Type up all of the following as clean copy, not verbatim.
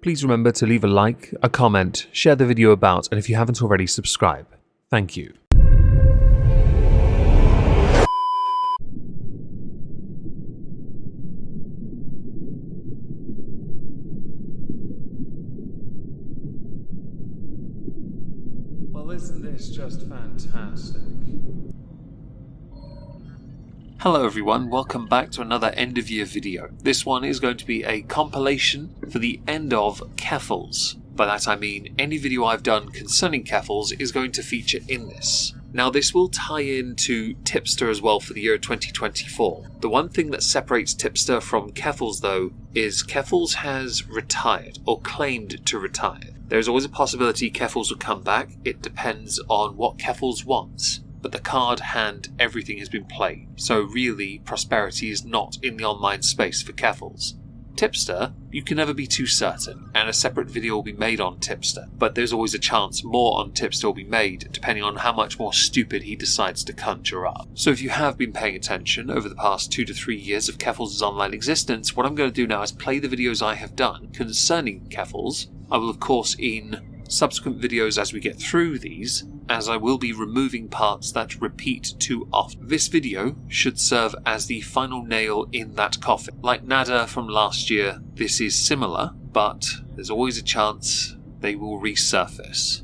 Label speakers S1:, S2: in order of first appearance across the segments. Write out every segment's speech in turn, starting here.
S1: please remember to leave a like, a comment, share the video about, and if you haven't already, subscribe. Thank you. Well, isn't this just fantastic? Hello everyone, welcome back to another end of year video. This one is going to be a compilation for the end of Keffals. By that I mean any video I've done concerning Keffals is going to feature in this. Now this will tie into Tipster as well for the year 2024. The one thing that separates Tipster from Keffals though is Keffals has retired or claimed to retire. There's always a possibility Keffals will come back, it depends on what Keffals wants. But the card, hand, everything has been played, so really prosperity is not in the online space for Keffals. Tipster, you can never be too certain, and a separate video will be made on Tipster, but there's always a chance more on Tipster will be made depending on how much more stupid he decides to conjure up. So if you have been paying attention over the past 2 to 3 years of Keffals' online existence, what I'm going to do now is play the videos I have done concerning Keffals. I will of course in subsequent videos as we get through these, as I will be removing parts that repeat too often. This video should serve as the final nail in that coffin. Like Nada from last year, this is similar, but there's always a chance they will resurface.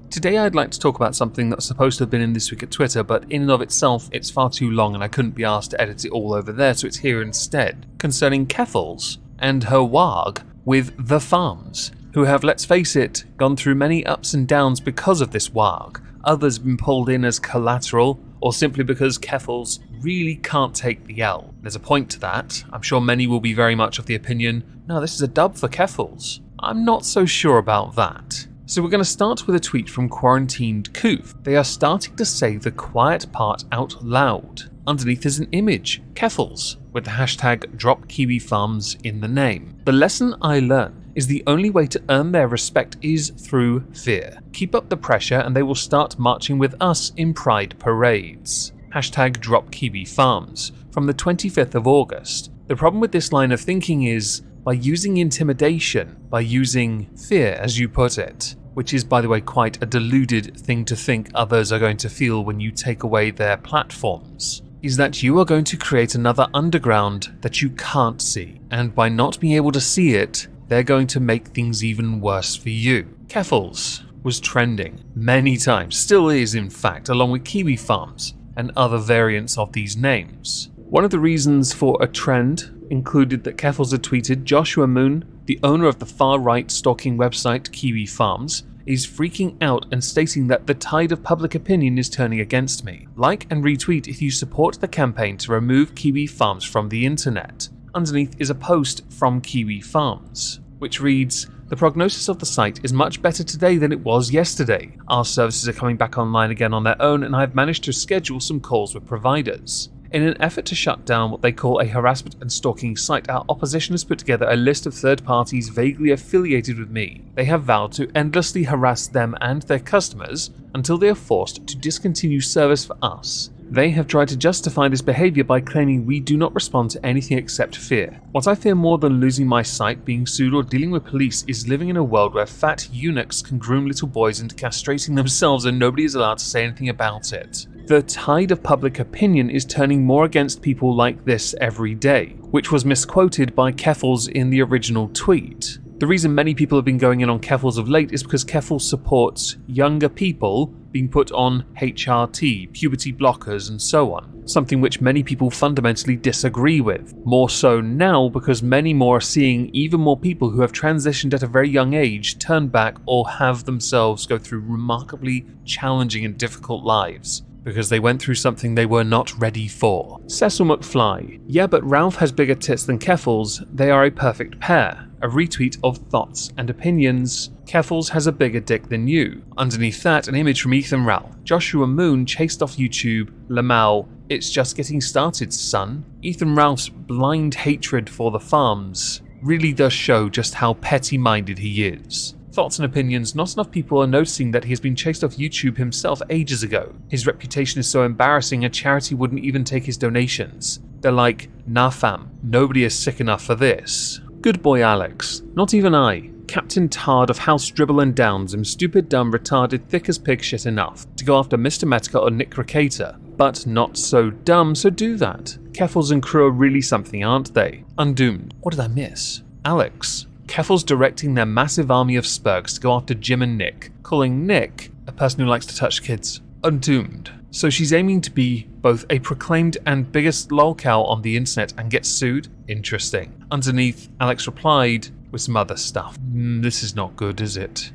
S1: Today I'd like to talk about something that's supposed to have been in This Week at Twitter, but in and of itself it's far too long and I couldn't be asked to edit it all over there, so it's here instead. Concerning Keffals and her warg with the farms, who have, let's face it, gone through many ups and downs because of this warg. Others have been pulled in as collateral, or simply because Keffals really can't take the L. There's a point to that. I'm sure many will be very much of the opinion, no, this is a dub for Keffals. I'm not so sure about that. So we're going to start with a tweet from Quarantined Coof. They are starting to say the quiet part out loud. Underneath is an image, Keffals, with the hashtag #DropKiwiFarms in the name. The lesson I learned is the only way to earn their respect is through fear. Keep up the pressure and they will start marching with us in pride parades. Hashtag #DropKiwiFarms from the 25th of August. The problem with this line of thinking is, by using intimidation, by using fear as you put it, which is by the way quite a deluded thing to think others are going to feel when you take away their platforms, is that you are going to create another underground that you can't see, and by not being able to see it, they're going to make things even worse for you. Keffals was trending many times, still is in fact, along with Kiwi Farms and other variants of these names. One of the reasons for a trend included that Keffals had tweeted, Joshua Moon, the owner of the far-right stalking website Kiwi Farms, is freaking out and stating that the tide of public opinion is turning against me. Like and retweet if you support the campaign to remove Kiwi Farms from the internet. Underneath is a post from Kiwi Farms, which reads, the prognosis of the site is much better today than it was yesterday. Our services are coming back online again on their own and I've managed to schedule some calls with providers. In an effort to shut down what they call a harassment and stalking site, our opposition has put together a list of third parties vaguely affiliated with me. They have vowed to endlessly harass them and their customers until they are forced to discontinue service for us. They have tried to justify this behavior by claiming we do not respond to anything except fear. What I fear more than losing my site, being sued or dealing with police is living in a world where fat eunuchs can groom little boys into castrating themselves and nobody is allowed to say anything about it. The tide of public opinion is turning more against people like this every day, which was misquoted by Keffals in the original tweet. The reason many people have been going in on Keffals of late is because Keffals supports younger people being put on HRT, puberty blockers and so on, something which many people fundamentally disagree with. More so now because many more are seeing even more people who have transitioned at a very young age turn back or have themselves go through remarkably challenging and difficult lives because they went through something they were not ready for. Cecil McFly, yeah, but Ralph has bigger tits than Keffals, they are a perfect pair. A retweet of thoughts and opinions. Keffals has a bigger dick than you. Underneath that, an image from Ethan Ralph. Joshua Moon chased off YouTube. Lamau, it's just getting started, son. Ethan Ralph's blind hatred for the farms really does show just how petty-minded he is. Thoughts and opinions, not enough people are noticing that he has been chased off YouTube himself ages ago. His reputation is so embarrassing a charity wouldn't even take his donations. They're like, nah fam, nobody is sick enough for this. Good boy Alex. Not even I, Captain Tard of House Dribble and Downs, am stupid, dumb, retarded, thick as pig shit enough to go after Mr. Metka or Nick Recator, but not so dumb, so do that. Keffals and crew are really something, aren't they? Undoomed. What did I miss? Alex. Keffals directing their massive army of spurgs to go after Jim and Nick, calling Nick a person who likes to touch kids. Undoomed. So she's aiming to be both a proclaimed and biggest lolcow on the internet and get sued? Interesting. Underneath, Alex replied with some other stuff. This is not good, is it?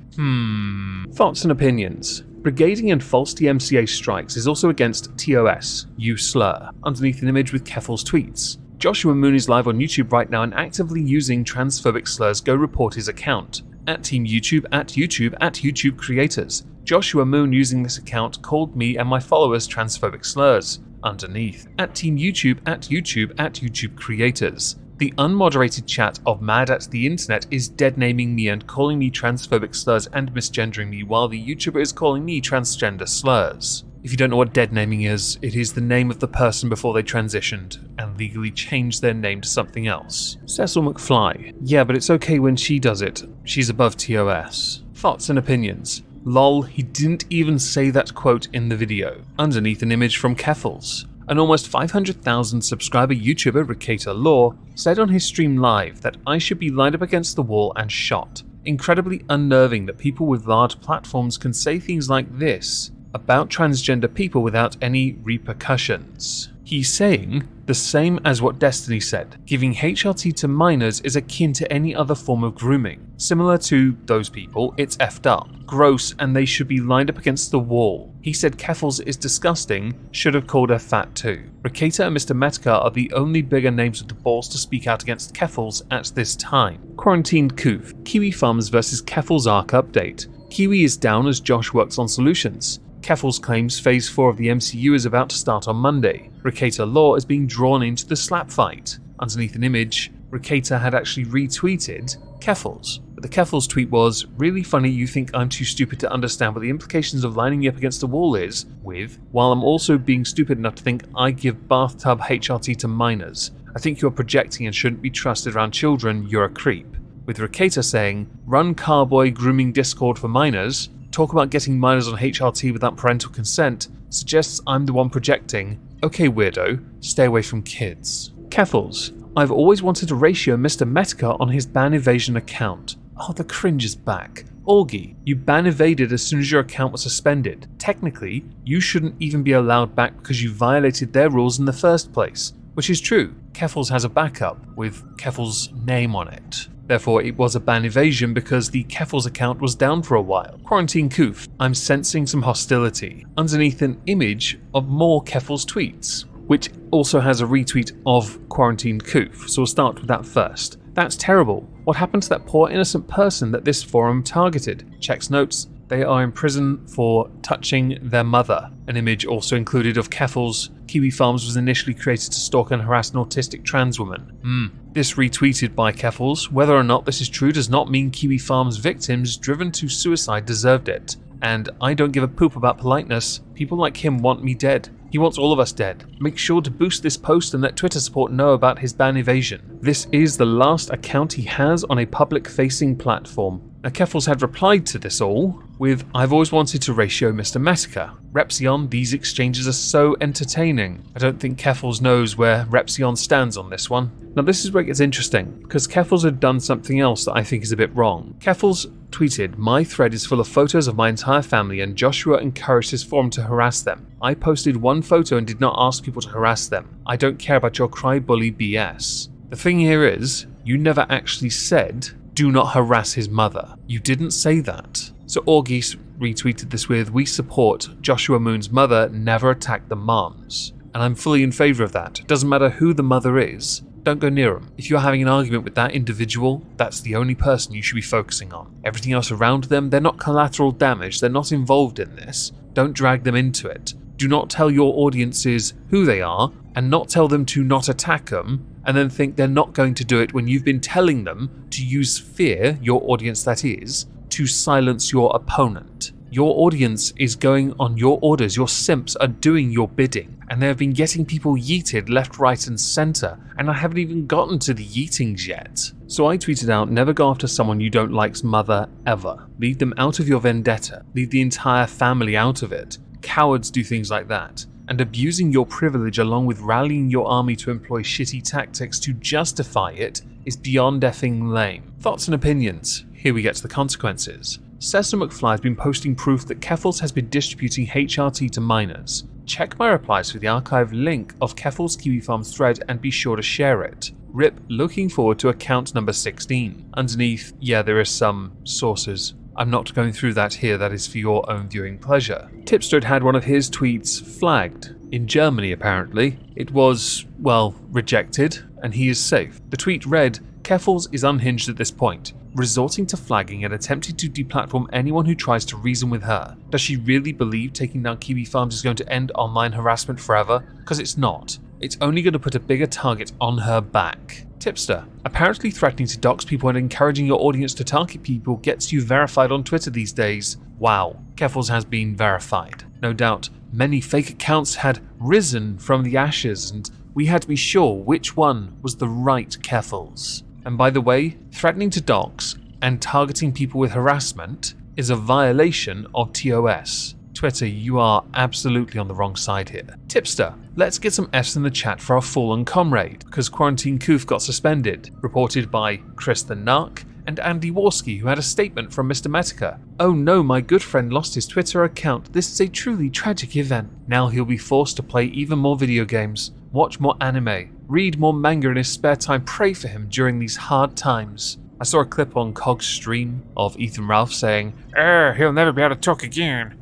S1: Thoughts and opinions. Brigading and false DMCA strikes is also against TOS, you slur, underneath an image with Keffals tweets. Joshua Moon is live on YouTube right now and actively using transphobic slurs. Go report his account. At Team YouTube, at YouTube creators. Joshua Moon using this account called me and my followers transphobic slurs. Underneath. At Team YouTube, at YouTube creators. The unmoderated chat of Mad at the Internet is dead-naming me and calling me transphobic slurs and misgendering me, while the YouTuber is calling me transgender slurs. If you don't know what dead-naming is, it is the name of the person before they transitioned and legally changed their name to something else. Cecil McFly. Yeah, but it's okay when she does it. She's above TOS. Thoughts and opinions. Lol, he didn't even say that quote in the video. Underneath an image from Keffals. An almost 500,000 subscriber YouTuber, Recator Law, said on his stream live that I should be lined up against the wall and shot. Incredibly unnerving that people with large platforms can say things like this about transgender people without any repercussions. He's saying the same as what Destiny said. Giving HRT to minors is akin to any other form of grooming. Similar to those people, it's effed up, gross, and they should be lined up against the wall. He said Keffals is disgusting, should have called her fat too. Recator and Mr. Metka are the only bigger names with the balls to speak out against Keffals at this time. Quarantined Coof. Kiwi Farms vs Keffals Arc update. Kiwi is down as Josh works on solutions. Keffals claims Phase 4 of the MCU is about to start on Monday. Recator Law is being drawn into the slap fight. Underneath an image, Recator had actually retweeted Keffals. But the Keffals tweet was, really funny you think I'm too stupid to understand what the implications of lining me up against the wall is, with, while I'm also being stupid enough to think I give bathtub HRT to minors. I think you're projecting and shouldn't be trusted around children, you're a creep. With Recator saying, run carboy grooming Discord for minors, talk about getting minors on HRT without parental consent, suggests I'm the one projecting. Okay weirdo, stay away from kids. Keffals. I've always wanted to ratio Mr. Metka on his ban evasion account. Oh, the cringe is back. Augie, you ban evaded as soon as your account was suspended. Technically, you shouldn't even be allowed back because you violated their rules in the first place. Which is true. Keffals has a backup with Keffals' name on it. Therefore, it was a ban evasion because the Keffals account was down for a while. Quarantine Coof. I'm sensing some hostility. Underneath an image of more Keffals tweets, which also has a retweet of Quarantine Coof. So we'll start with that first. That's terrible. What happened to that poor innocent person that this forum targeted? Checks notes. They are in prison for touching their mother. An image also included of Keffals. Kiwi Farms was initially created to stalk and harass an autistic trans woman. This retweeted by Keffals. Whether or not this is true does not mean Kiwi Farms victims driven to suicide deserved it. And I don't give a poop about politeness. People like him want me dead. He wants all of us dead. Make sure to boost this post and let Twitter support know about his ban evasion. This is the last account he has on a public-facing platform. Now Keffals had replied to this all with, I've always wanted to ratio Mr. Metka. Repsion, these exchanges are so entertaining. I don't think Keffals knows where Repsion stands on this one. Now this is where it gets interesting, because Keffals had done something else that I think is a bit wrong. Keffals tweeted, my thread is full of photos of my entire family and Joshua encouraged his forum to harass them. I posted one photo and did not ask people to harass them. I don't care about your cry bully BS. The thing here is, you never actually said, do not harass his mother. You didn't say that. So Augie retweeted this with, we support Joshua Moon's mother, never attack the moms. And I'm fully in favour of that. It doesn't matter who the mother is. Don't go near them. If you're having an argument with that individual, that's the only person you should be focusing on. Everything else around them, they're not collateral damage. They're not involved in this. Don't drag them into it. Do not tell your audiences who they are and not tell them to not attack them and then think they're not going to do it when you've been telling them to use fear, your audience that is, to silence your opponent. Your audience is going on your orders, your simps are doing your bidding, and they have been getting people yeeted left, right and centre, and I haven't even gotten to the yeetings yet. So I tweeted out, never go after someone you don't like's mother ever. Leave them out of your vendetta, leave the entire family out of it. Cowards do things like that. And abusing your privilege along with rallying your army to employ shitty tactics to justify it is beyond effing lame. Thoughts and opinions? Here we get to the consequences. Cecil McFly has been posting proof that Keffals has been distributing HRT to minors. Check my replies for the archive link of Keffals' Kiwi Farms thread and be sure to share it. Rip, looking forward to account number 16. Underneath, yeah, there is some sources. I'm not going through that here, that is for your own viewing pleasure. Tipster had one of his tweets flagged. In Germany, apparently. It was, well, rejected, and he is safe. The tweet read, Keffals is unhinged at this point, resorting to flagging and attempting to deplatform anyone who tries to reason with her. Does she really believe taking down Kiwi Farms is going to end online harassment forever? Because it's not. It's only going to put a bigger target on her back. Tipster, apparently threatening to dox people and encouraging your audience to target people gets you verified on Twitter these days. Wow, Keffals has been verified. No doubt, many fake accounts had risen from the ashes and we had to be sure which one was the right Keffals. And by the way, threatening to dox and targeting people with harassment is a violation of TOS. Twitter, you are absolutely on the wrong side here. Tipster, let's get some Fs in the chat for our fallen comrade, because Quarantine Coof got suspended, reported by Chris the Narc and Andy Warski, who had a statement from Mr. Metica. Oh no, my good friend lost his Twitter account. This is a truly tragic event. Now he'll be forced to play even more video games, watch more anime, read more manga in his spare time, pray for him during these hard times. I saw a clip on Cog's stream of Ethan Ralph saying, he'll never be able to talk again.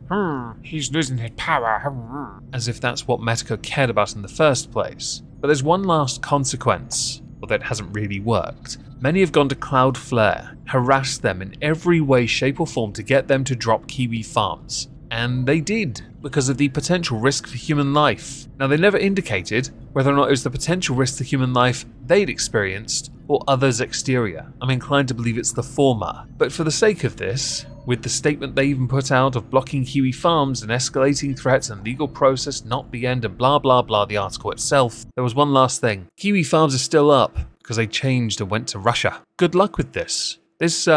S1: He's losing his power. As if that's what Metica cared about in the first place. But there's one last consequence. Well, that hasn't really worked. Many have gone to Cloudflare, harassed them in every way, shape or form to get them to drop Kiwi Farms. And they did, because of the potential risk for human life. Now, they never indicated whether or not it was the potential risk to human life they'd experienced or others' exterior. I'm inclined to believe it's the former. But for the sake of this, with the statement they even put out of blocking Kiwi Farms and escalating threats and legal process not the end and blah blah blah the article itself, there was one last thing. Kiwi Farms is still up because they changed and went to Russia. Good luck with this. This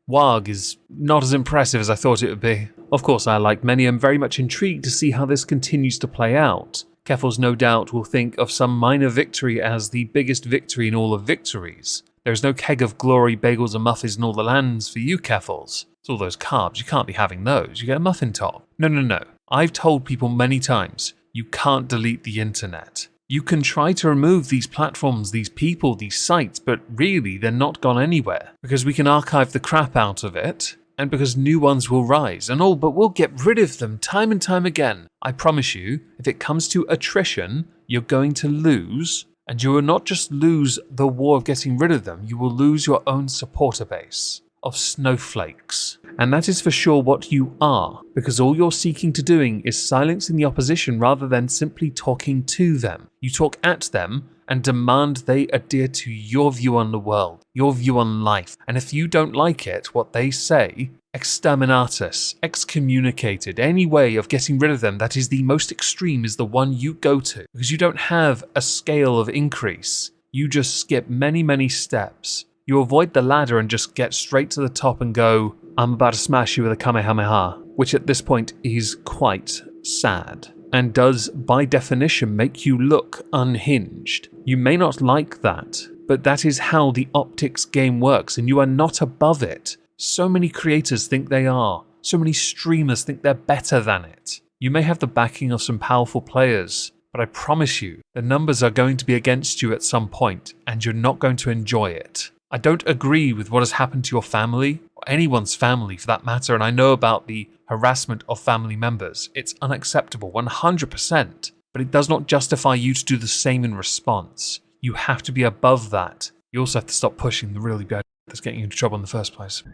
S1: WAG is not as impressive as I thought it would be. Of course, I, like many, am very much intrigued to see how this continues to play out. Keffals no doubt will think of some minor victory as the biggest victory in all of victories. There is no keg of glory, bagels and muffins in all the lands for you, Keffals. It's all those carbs, you can't be having those, you get a muffin top. No. I've told people many times, you can't delete the internet. You can try to remove these platforms, these people, these sites, but really they're not gone anywhere. Because we can archive the crap out of it, and because new ones will rise and all, but we'll get rid of them time and time again. I promise you, if it comes to attrition, you're going to lose, and you will not just lose the war of getting rid of them, you will lose your own supporter base of snowflakes. And that is for sure what you are, because all you're seeking to doing is silencing the opposition rather than simply talking to them. You talk at them and demand they adhere to your view on the world, your view on life. And if you don't like it, what they say, exterminatus, excommunicated, any way of getting rid of them that is the most extreme is the one you go to. Because you don't have a scale of increase. You just skip many steps. You avoid the ladder and just get straight to the top and go, I'm about to smash you with a Kamehameha, which at this point is quite sad. And does, by definition, make you look unhinged. You may not like that, but that is how the optics game works, and you are not above it. So many creators think they are. So many streamers think they're better than it. You may have the backing of some powerful players, but I promise you, the numbers are going to be against you at some point, and you're not going to enjoy it. I don't agree with what has happened to your family, or anyone's family for that matter, and I know about the harassment of family members. It's unacceptable, 100%, but it does not justify you to do the same in response. You have to be above that. You also have to stop pushing the really bad that's getting you into trouble in the first place.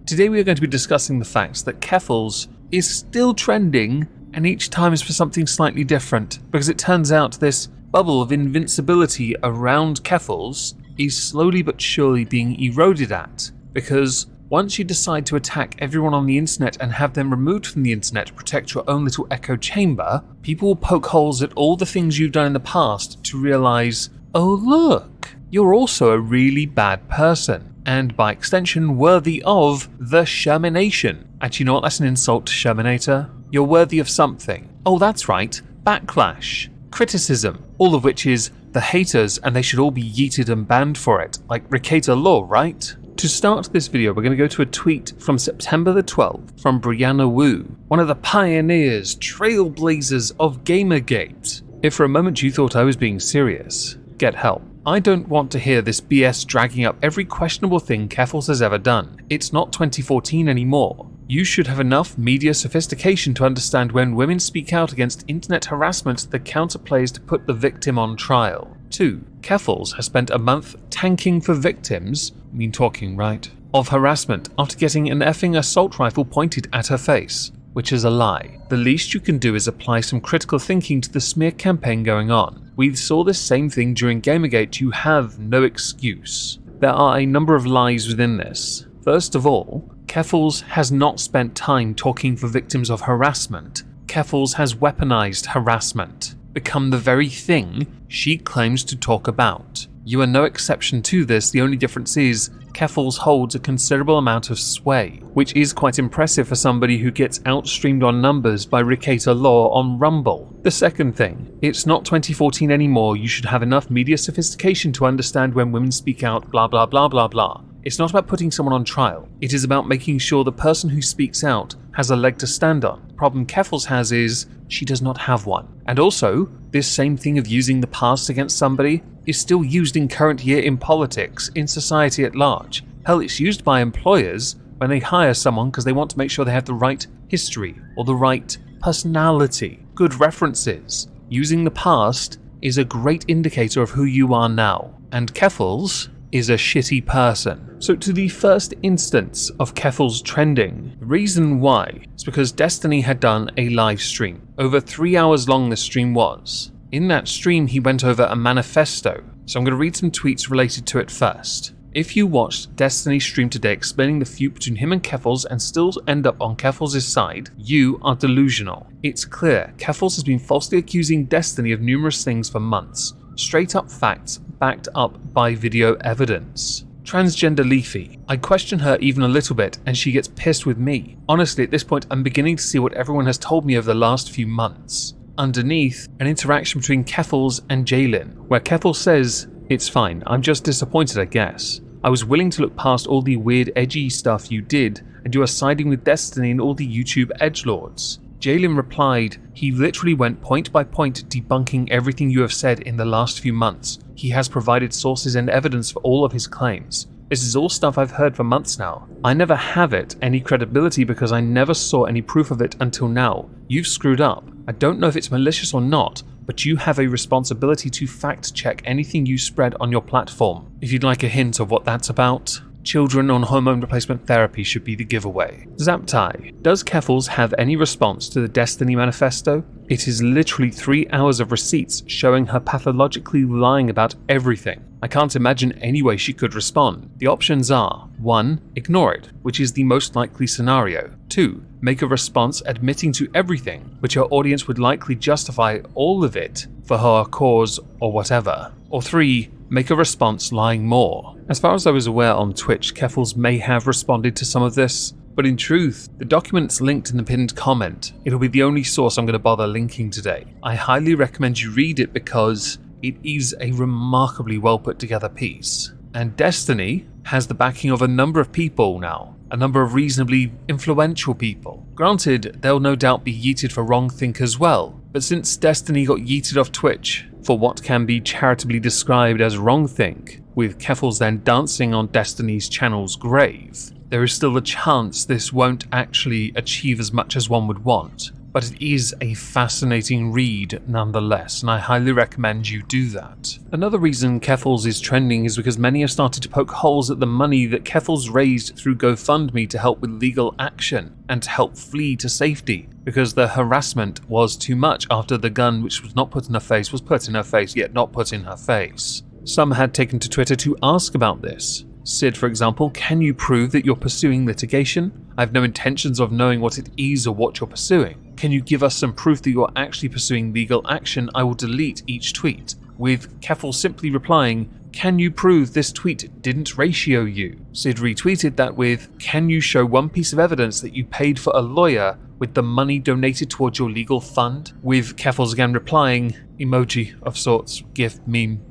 S1: Today we are going to be discussing the fact that Keffals is still trending, and each time is for something slightly different, because it turns out this bubble of invincibility around Keffals is slowly but surely being eroded at, because Once you decide to attack everyone on the internet and have them removed from the internet to protect your own little echo chamber, people will poke holes at all the things you've done in the past to realize, oh look, you're also a really bad person, and by extension worthy of the Shermanation. Actually, you know what, that's an insult to Shermanator. You're worthy of something. Oh, that's right, backlash, criticism, all of which is the haters, and they should all be yeeted and banned for it, like Ricata Law, right? To start this video, we're going to go to a tweet from September the 12th from Brianna Wu, one of the pioneers, trailblazers of Gamergate. If for a moment you thought I was being serious, get help. I don't want to hear this BS dragging up every questionable thing Keffals has ever done. It's not 2014 anymore. You should have enough media sophistication to understand when women speak out against internet harassment, the counterplay is to put the victim on trial. 2. Keffals has spent a month tanking for victims, I mean talking, right, of harassment after getting an effing assault rifle pointed at her face, which is a lie. The least you can do is apply some critical thinking to the smear campaign going on. We saw this same thing during Gamergate. You have no excuse. There are a number of lies within this. First of all, Keffals has not spent time talking for victims of harassment. Keffals has weaponized harassment, become the very thing she claims to talk about. You are no exception to this. The only difference is Keffals holds a considerable amount of sway, which is quite impressive for somebody who gets outstreamed on numbers by Ricata Law on Rumble. The second thing, it's not 2014 anymore. You should have enough media sophistication to understand when women speak out, blah blah blah blah blah. It's not about putting someone on trial. It is about making sure the person who speaks out has a leg to stand on. The problem Keffals has is she does not have one. And also, this same thing of using the past against somebody is still used in current year in politics, in society at large. Hell, it's used by employers when they hire someone because they want to make sure they have the right history or the right personality, good references. Using the past is a great indicator of who you are now. And Keffals is a shitty person. So to the first instance of Keffals trending, the reason why is because Destiny had done a live stream. Over 3 hours long this stream was. In that stream he went over a manifesto, so I'm going to read some tweets related to it first. If you watched Destiny's stream today explaining the feud between him and Keffals and still end up on Keffals' side, you are delusional. It's clear Keffals has been falsely accusing Destiny of numerous things for months. Straight up facts backed up by video evidence. Transgender Leafy. I question her even a little bit and she gets pissed with me. Honestly, at this point I'm beginning to see what everyone has told me over the last few months. Underneath, an interaction between Keffals and Jalen, where Keffals says, "It's fine, I'm just disappointed I guess. I was willing to look past all the weird edgy stuff you did and you are siding with Destiny and all the YouTube edgelords." Jalen replied, "He literally went point by point debunking everything you have said in the last few months. He has provided sources and evidence for all of his claims. This is all stuff I've heard for months now. I never have it any credibility because I never saw any proof of it until now. You've screwed up. I don't know if it's malicious or not, but you have a responsibility to fact check anything you spread on your platform. If you'd like a hint of what that's about, children on hormone replacement therapy should be the giveaway." Zaptai. Does Keffals have any response to the Destiny manifesto? It is literally 3 hours of receipts showing her pathologically lying about everything. I can't imagine any way she could respond. The options are 1. Ignore it, which is the most likely scenario. 2. Make a response admitting to everything, which her audience would likely justify all of it for her cause or whatever. Or 3. Make a response lying more. As far as I was aware on Twitch, Keffals may have responded to some of this, but in truth, the document's linked in the pinned comment. It'll be the only source I'm going to bother linking today. I highly recommend you read it because it is a remarkably well put together piece. And Destiny has the backing of a number of people now, a number of reasonably influential people. Granted, they'll no doubt be yeeted for wrongthink as well, but since Destiny got yeeted off Twitch for what can be charitably described as wrongthink, with Keffals then dancing on Destiny's channel's grave, there is still a chance this won't actually achieve as much as one would want. But it is a fascinating read nonetheless, and I highly recommend you do that. Another reason Keffals is trending is because many have started to poke holes at the money that Keffals raised through GoFundMe to help with legal action and to help flee to safety, because the harassment was too much after the gun which was not put in her face was put in her face yet not put in her face. Some had taken to Twitter to ask about this. Sid, for example, can you prove that you're pursuing litigation? I have no intentions of knowing what it is or what you're pursuing. Can you give us some proof that you're actually pursuing legal action? I will delete each tweet. With Keffals simply replying, can you prove this tweet didn't ratio you? Sid retweeted that with, can you show one piece of evidence that you paid for a lawyer with the money donated towards your legal fund? With Keffals again replying, emoji of sorts, gif, meme,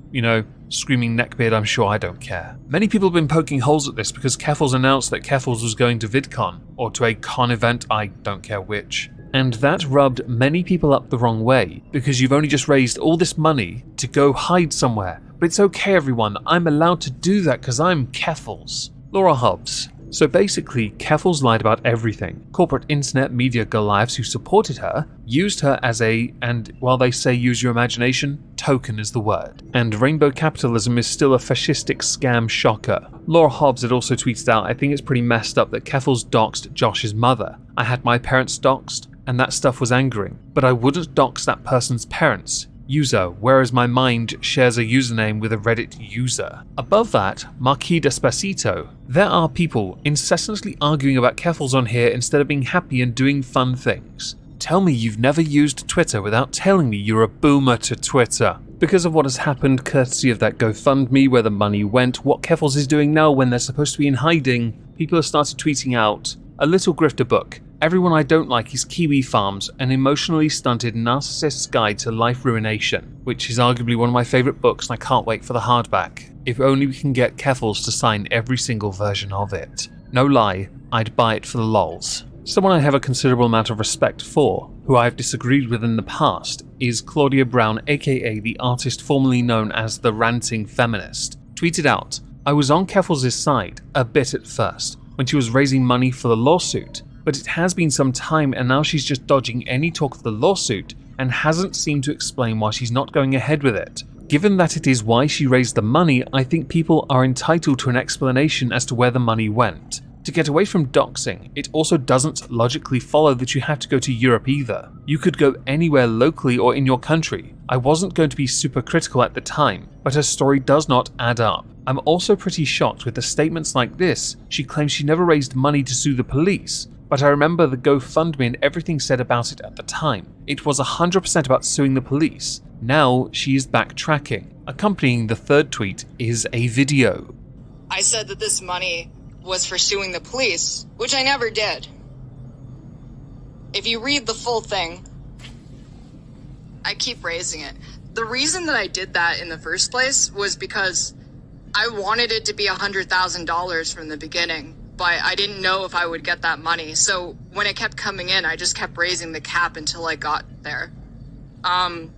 S1: screaming neckbeard, I'm sure I don't care. Many people have been poking holes at this because Keffals announced that Keffals was going to VidCon, or to a con event, I don't care which. And that rubbed many people up the wrong way, because you've only just raised all this money to go hide somewhere. But it's okay everyone, I'm allowed to do that because I'm Keffals. Laura Hobbs. So basically, Keffals lied about everything. Corporate internet media Goliaths who supported her used her as and while they say use your imagination, token is the word. And rainbow capitalism is still a fascistic scam shocker. Laura Hobbs had also tweeted out, I think it's pretty messed up that Keffals doxed Josh's mother. I had my parents doxed, and that stuff was angering. But I wouldn't dox that person's parents. User, whereas my mind shares a username with a Reddit user. Above that, Marquis Despacito. There are people incessantly arguing about Keffals on here instead of being happy and doing fun things. Tell me you've never used Twitter without telling me you're a boomer to Twitter. Because of what has happened courtesy of that GoFundMe, where the money went, what Keffals is doing now when they're supposed to be in hiding, people have started tweeting out, a little grifter book. Everyone I don't like is Kiwi Farms, an emotionally stunted narcissist's guide to life ruination, which is arguably one of my favourite books and I can't wait for the hardback. If only we can get Keffals to sign every single version of it. No lie, I'd buy it for the lols. Someone I have a considerable amount of respect for, who I have disagreed with in the past, is Claudia Brown, aka the artist formerly known as the Ranting Feminist. Tweeted out, I was on Keffals' side, a bit at first, when she was raising money for the lawsuit. But it has been some time and now she's just dodging any talk of the lawsuit and hasn't seemed to explain why she's not going ahead with it. Given that it is why she raised the money, I think people are entitled to an explanation as to where the money went. To get away from doxing, it also doesn't logically follow that you have to go to Europe either. You could go anywhere locally or in your country. I wasn't going to be super critical at the time, but her story does not add up. I'm also pretty shocked with the statements like this. She claims she never raised money to sue the police. But I remember the GoFundMe and everything said about it at the time. It was 100% about suing the police. Now she is backtracking. Accompanying the third tweet is a video.
S2: I said that this money was for suing the police, which I never did. If you read the full thing, I keep raising it. The reason that I did that in the first place was because I wanted it to be $100,000 from the beginning. But I didn't know if I would get that money. So when it kept coming in, I just kept raising the cap until I got there. I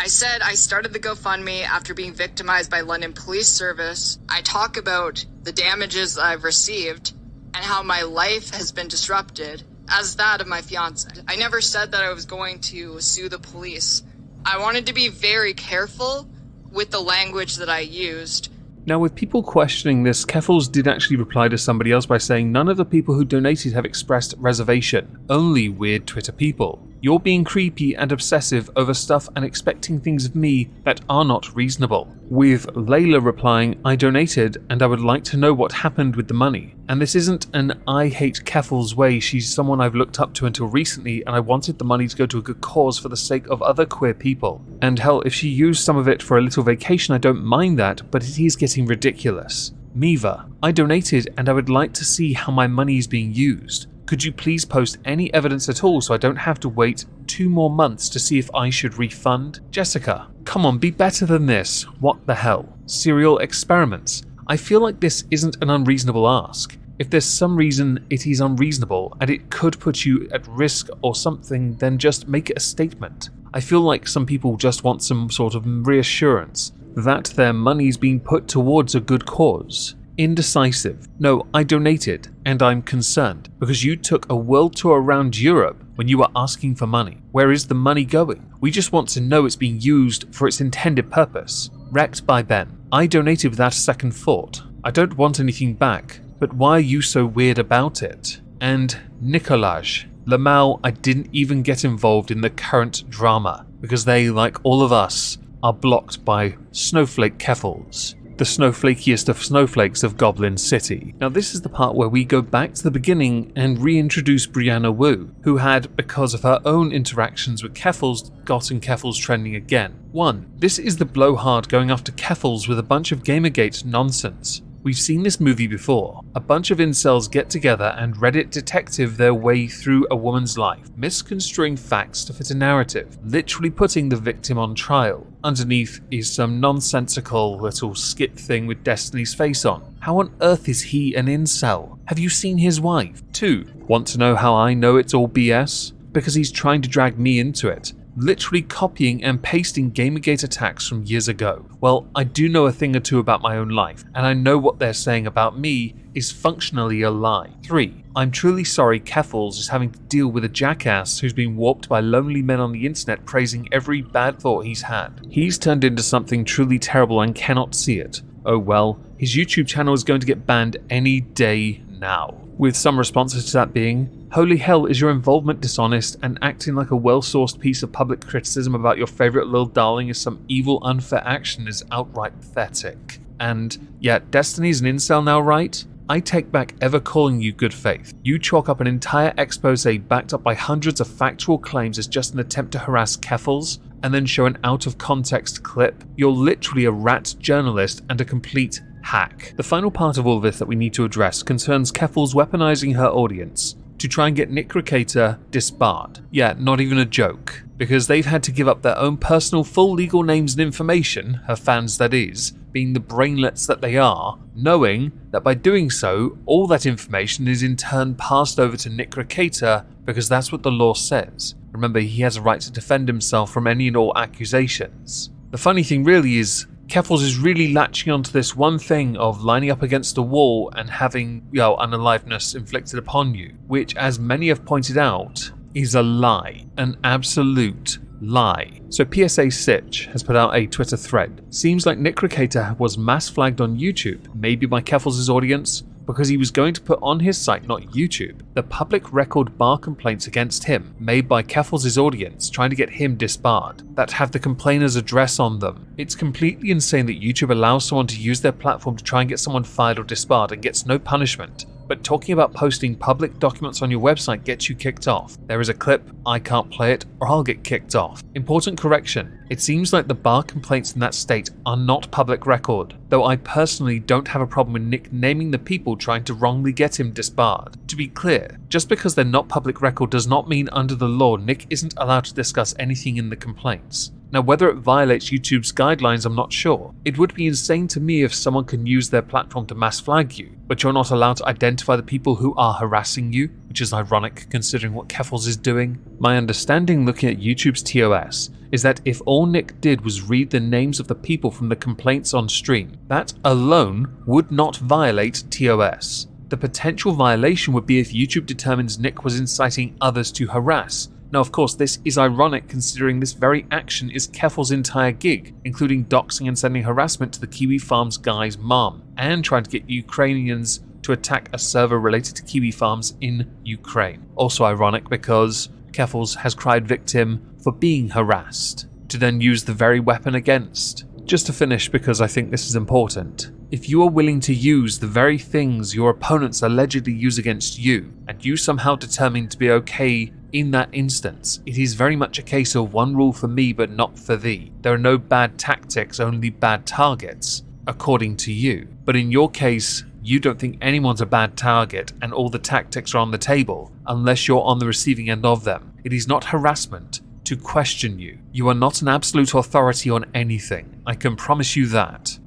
S2: said I started the GoFundMe after being victimized by London Police Service. I talk about the damages I've received and how my life has been disrupted as that of my fiance. I never said that I was going to sue the police. I wanted to be very careful with the language that I used.
S1: Now, with people questioning this, Keffals did actually reply to somebody else by saying none of the people who donated have expressed reservation, only weird Twitter people. You're being creepy and obsessive over stuff and expecting things of me that are not reasonable. With Leila replying, I donated and I would like to know what happened with the money. And this isn't an I hate Keffals way, she's someone I've looked up to until recently and I wanted the money to go to a good cause for the sake of other queer people. And hell, if she used some of it for a little vacation I don't mind that, but it is getting ridiculous. Miva, I donated and I would like to see how my money is being used. Could you please post any evidence at all so I don't have to wait 2 more months to see if I should refund? Jessica, come on, be better than this. What the hell? Serial experiments. I feel like this isn't an unreasonable ask. If there's some reason it is unreasonable and it could put you at risk or something, then just make it a statement. I feel like some people just want some sort of reassurance that their money's being put towards a good cause. Indecisive. No, I donated, and I'm concerned, because you took a world tour around Europe when you were asking for money. Where is the money going? We just want to know it's being used for its intended purpose. Wrecked by Ben. I donated without a second thought. I don't want anything back, but why are you so weird about it? And Nicolaj. Lamau, I didn't even get involved in the current drama, because they, like all of us, are blocked by Snowflake Keffals. the snowflakiest of snowflakes of Goblin City. Now this is the part where we go back to the beginning and reintroduce Brianna Wu, who had, because of her own interactions with Keffals, gotten Keffals trending again. 1. This is the blowhard going after Keffals with a bunch of Gamergate nonsense. We've seen this movie before. A bunch of incels get together and Reddit detective their way through a woman's life, misconstruing facts to fit a narrative, literally putting the victim on trial. Underneath is some nonsensical little skit thing with Destiny's face on. How on earth is he an incel? Have you seen his wife? 2. Want to know how I know it's all BS? Because he's trying to drag me into it. Literally copying and pasting Gamergate attacks from years ago. Well, I do know a thing or two about my own life, and I know what they're saying about me is functionally a lie. 3. I'm truly sorry Keffals is having to deal with a jackass who's been warped by lonely men on the internet praising every bad thought he's had. He's turned into something truly terrible and cannot see it. Oh well, his YouTube channel is going to get banned any day now. With some responses to that being, holy hell, is your involvement dishonest, and acting like a well-sourced piece of public criticism about your favourite little darling is some evil unfair action is outright pathetic. And, yeah, Destiny's an incel now, right? I take back ever calling you good faith. You chalk up an entire expose backed up by hundreds of factual claims as just an attempt to harass Keffals, and then show an out-of-context clip. You're literally a rat journalist and a complete hack. The final part of all this that we need to address concerns Keffals weaponizing her audience to try and get Nick Recator disbarred. Yeah, not even a joke. Because they've had to give up their own personal full legal names and information, her fans that is, being the brainlets that they are, knowing that by doing so, all that information is in turn passed over to Nick Recator because that's what the law says. Remember, he has a right to defend himself from any and all accusations. The funny thing really is, Keffals is really latching onto this one thing of lining up against a wall and having, unaliveness inflicted upon you, which, as many have pointed out, is a lie. An absolute lie. So PSA Sitch has put out a Twitter thread. Seems like Nick Recator was mass flagged on YouTube, maybe by Keffals' audience, because he was going to put on his site, not YouTube, the public record bar complaints against him made by Keffals' audience trying to get him disbarred that have the complainer's address on them. It's completely insane that YouTube allows someone to use their platform to try and get someone fired or disbarred and gets no punishment. But talking about posting public documents on your website gets you kicked off. There is a clip, I can't play it, or I'll get kicked off. Important correction, it seems like the bar complaints in that state are not public record, though I personally don't have a problem with Nick naming the people trying to wrongly get him disbarred. To be clear, just because they're not public record does not mean under the law Nick isn't allowed to discuss anything in the complaints. Now, whether it violates YouTube's guidelines, I'm not sure. It would be insane to me if someone can use their platform to mass flag you, but you're not allowed to identify the people who are harassing you, which is ironic considering what Keffals is doing. My understanding looking at YouTube's TOS is that if all Nick did was read the names of the people from the complaints on stream, that alone would not violate TOS. The potential violation would be if YouTube determines Nick was inciting others to harass. Now, of course, this is ironic considering this very action is Keffals' entire gig, including doxing and sending harassment to the Kiwi Farms guy's mom, and trying to get Ukrainians to attack a server related to Kiwi Farms in Ukraine. Also ironic because Keffals has cried victim for being harassed, to then use the very weapon against. Just to finish, because I think this is important, if you are willing to use the very things your opponents allegedly use against you, and you somehow determine to be okay in that instance, it is very much a case of one rule for me but not for thee. There are no bad tactics, only bad targets, according to you. But in your case, you don't think anyone's a bad target and all the tactics are on the table, unless you're on the receiving end of them. It is not harassment to question you. You are not an absolute authority on anything. I can promise you that.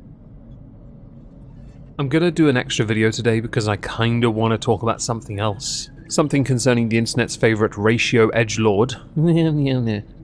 S1: I'm gonna do an extra video today because I kinda wanna talk about something else. Something concerning the internet's favourite ratio edgelord,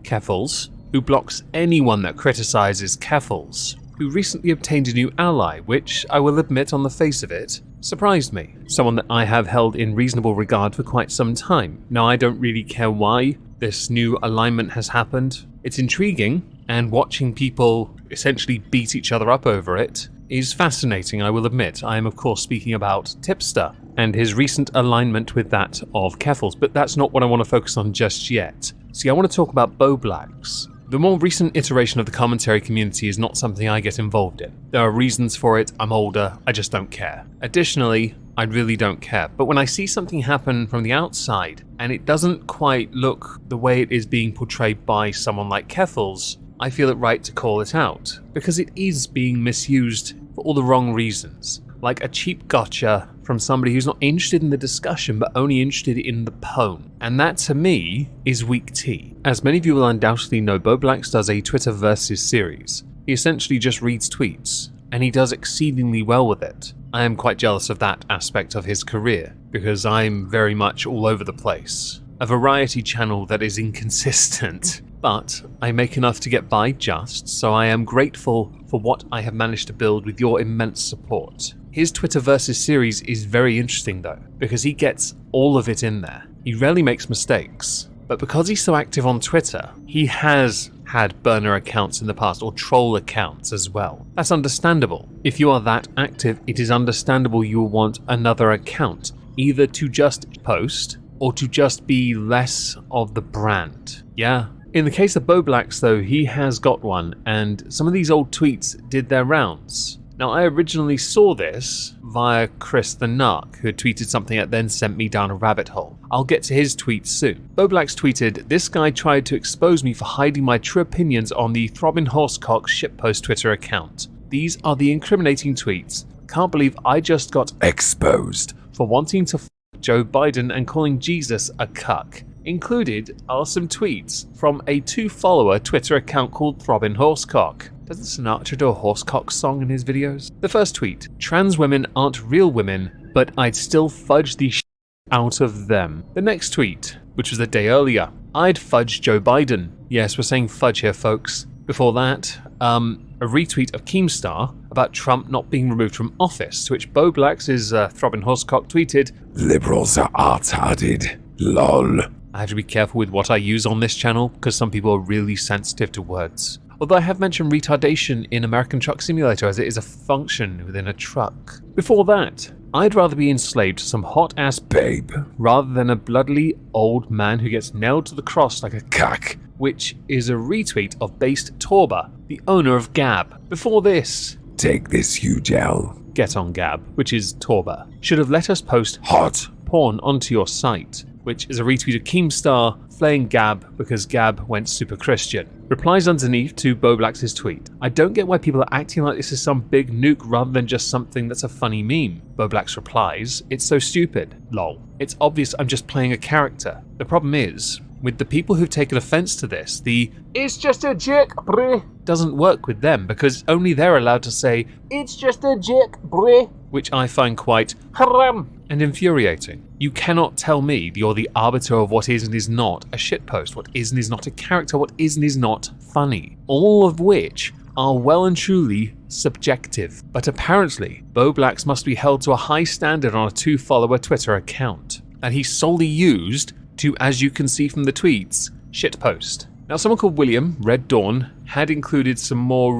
S1: Keffals, who blocks anyone that criticises Keffals, who recently obtained a new ally, which, I will admit on the face of it, surprised me. Someone that I have held in reasonable regard for quite some time. Now, I don't really care why this new alignment has happened. It's intriguing, and watching people essentially beat each other up over it is fascinating, I will admit. I am of course speaking about Tipster and his recent alignment with that of Keffals, but that's not what I want to focus on just yet. See, I want to talk about Boblags. The more recent iteration of the commentary community is not something I get involved in. There are reasons for it, I'm older, I just don't care. Additionally, I really don't care. But when I see something happen from the outside, and it doesn't quite look the way it is being portrayed by someone like Keffals, I feel it right to call it out, because it is being misused for all the wrong reasons. Like a cheap gotcha from somebody who's not interested in the discussion, but only interested in the pwn. And that, to me, is weak tea. As many of you will undoubtedly know, BoBlax does a Twitter Versus series. He essentially just reads tweets, and he does exceedingly well with it. I am quite jealous of that aspect of his career, because I'm very much all over the place. A variety channel that is inconsistent, but I make enough to get by just, so I am grateful for what I have managed to build with your immense support. His Twitter Versus series is very interesting though, because he gets all of it in there. He rarely makes mistakes, but because he's so active on Twitter, he has had burner accounts in the past, or troll accounts as well. That's understandable. If you are that active, it is understandable you will want another account, either to just post, or to just be less of the brand. Yeah. In the case of BoBlax though, he has got one, and some of these old tweets did their rounds. Now, I originally saw this via Chris the Narc, who had tweeted something that then sent me down a rabbit hole. I'll get to his tweets soon. BoBlax tweeted, "This guy tried to expose me for hiding my true opinions on the Throbbing Horsecock shitpost Twitter account. These are the incriminating tweets. Can't believe I just got exposed for wanting to f*** Joe Biden and calling Jesus a cuck." Included are some tweets from a 2-follower Twitter account called Throbbing Horsecock. Doesn't Sinatra do a horsecock song in his videos? The first tweet: "Trans women aren't real women, but I'd still fudge the shit out of them." The next tweet, which was a day earlier: "I'd fudge Joe Biden." Yes, we're saying fudge here, folks. Before that, a retweet of Keemstar about Trump not being removed from office, to which BoBlax's Throbbing Horsecock tweeted, "Liberals are retarded. LOL." I have to be careful with what I use on this channel, because some people are really sensitive to words. Although I have mentioned retardation in American Truck Simulator, as it is a function within a truck. Before that, I'd rather be enslaved to some hot-ass babe rather than a bloodily old man who gets nailed to the cross like a cuck, which is a retweet of Based Torba, the owner of Gab. Before this, "Take this, huge L. Get on Gab," which is Torba, "should have let us post hot porn onto your site," which is a retweet of Keemstar flaying Gab because Gab went super Christian. Replies underneath to BoBlax's tweet: "I don't get why people are acting like this is some big nuke rather than just something that's a funny meme." BoBlax replies, "It's so stupid. Lol. It's obvious I'm just playing a character." The problem is, with the people who've taken offense to this, the "it's just a joke, bruh," doesn't work with them, because only they're allowed to say, "it's just a joke, bruh," which I find quite haram and infuriating. You cannot tell me you're the arbiter of what is and is not a shitpost, what is and is not a character, what is and is not funny. All of which are well and truly subjective. But apparently, BoBlax must be held to a high standard on a 2-follower Twitter account, and he solely used to, as you can see from the tweets, shitpost. Now, someone called William, Red Dawn, had included some more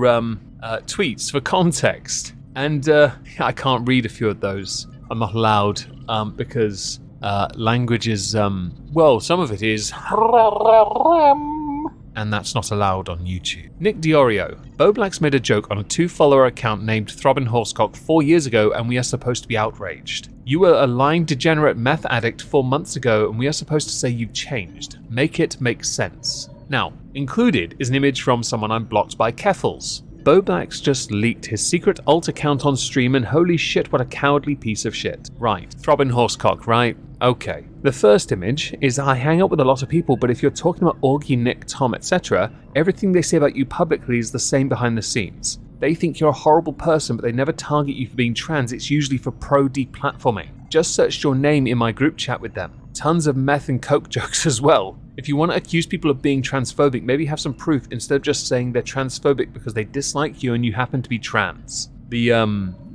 S1: tweets for context, and I can't read a few of those. I'm not allowed, because language is, well, some of it is, and that's not allowed on YouTube. Nick Diorio: "BoBlax made a joke on a 2-follower account named Throbbing Horsecock 4 years ago, and we are supposed to be outraged. You were a lying degenerate meth addict 4 months ago, and we are supposed to say you've changed. Make it make sense." Now, included is an image from someone I'm blocked by Keffals. BoBlax just leaked his secret alt account on stream, and holy shit, what a cowardly piece of shit. Right, Throbbing Horsecock, right? Okay. The first image is, "I hang out with a lot of people, but if you're talking about Augie, Nick, Tom, etc., everything they say about you publicly is the same behind the scenes. They think you're a horrible person, but they never target you for being trans. It's usually for pro-deplatforming. Just searched your name in my group chat with them. Tons of meth and coke jokes as well. If you want to accuse people of being transphobic, maybe have some proof instead of just saying they're transphobic because they dislike you and you happen to be trans." The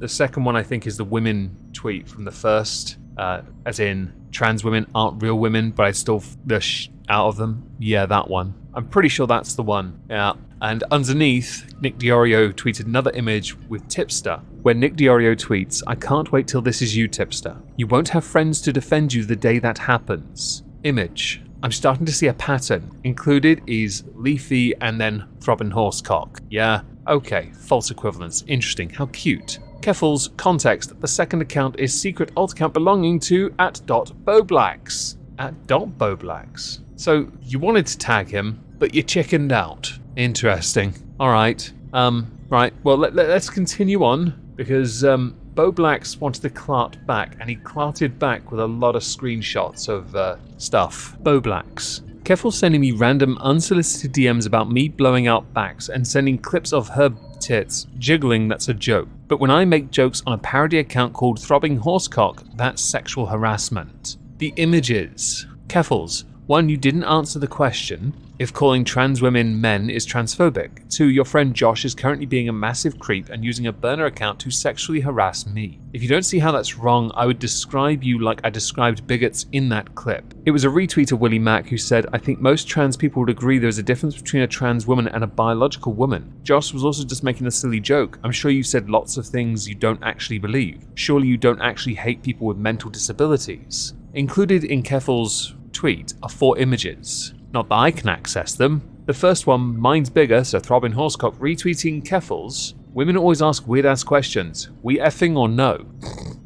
S1: second one, I think, is the women tweet from the first, as in, "Trans women aren't real women, but I'd still the out of them." Yeah, that one. I'm pretty sure that's the one. Yeah. And underneath, Nick Diorio tweeted another image with Tipster, where Nick Diorio tweets, "I can't wait till this is you, Tipster. You won't have friends to defend you the day that happens." Image. I'm starting to see a pattern. Included is Leafy and then Throbbing Horsecock. Yeah, okay, false equivalence. Interesting, how cute. Keffals, context, the second account is secret alt account belonging to @Boblax. @Boblax. So you wanted to tag him, but you chickened out. Interesting. Alright, right, well let's continue on, because Boblax wanted to clart back, and he clarted back with a lot of screenshots of stuff. Boblax. Keffals sending me random unsolicited DMs about me blowing out backs and sending clips of her tits jiggling. That's a joke. But when I make jokes on a parody account called Throbbing Horsecock, that's sexual harassment. The images. Keffals. 1. You didn't answer the question if calling trans women men is transphobic. 2. Your friend Josh is currently being a massive creep and using a burner account to sexually harass me. If you don't see how that's wrong, I would describe you like I described bigots in that clip. It was a retweet of Willie Mack who said, I think most trans people would agree there's a difference between a trans woman and a biological woman. Josh was also just making a silly joke. I'm sure you said lots of things you don't actually believe. Surely you don't actually hate people with mental disabilities. Included in Keffals' tweet are 4 images. Not that I can access them. The first one, mine's bigger, so Throbbing Horsecock retweeting Keffals. Women always ask weird ass questions. We effing or no?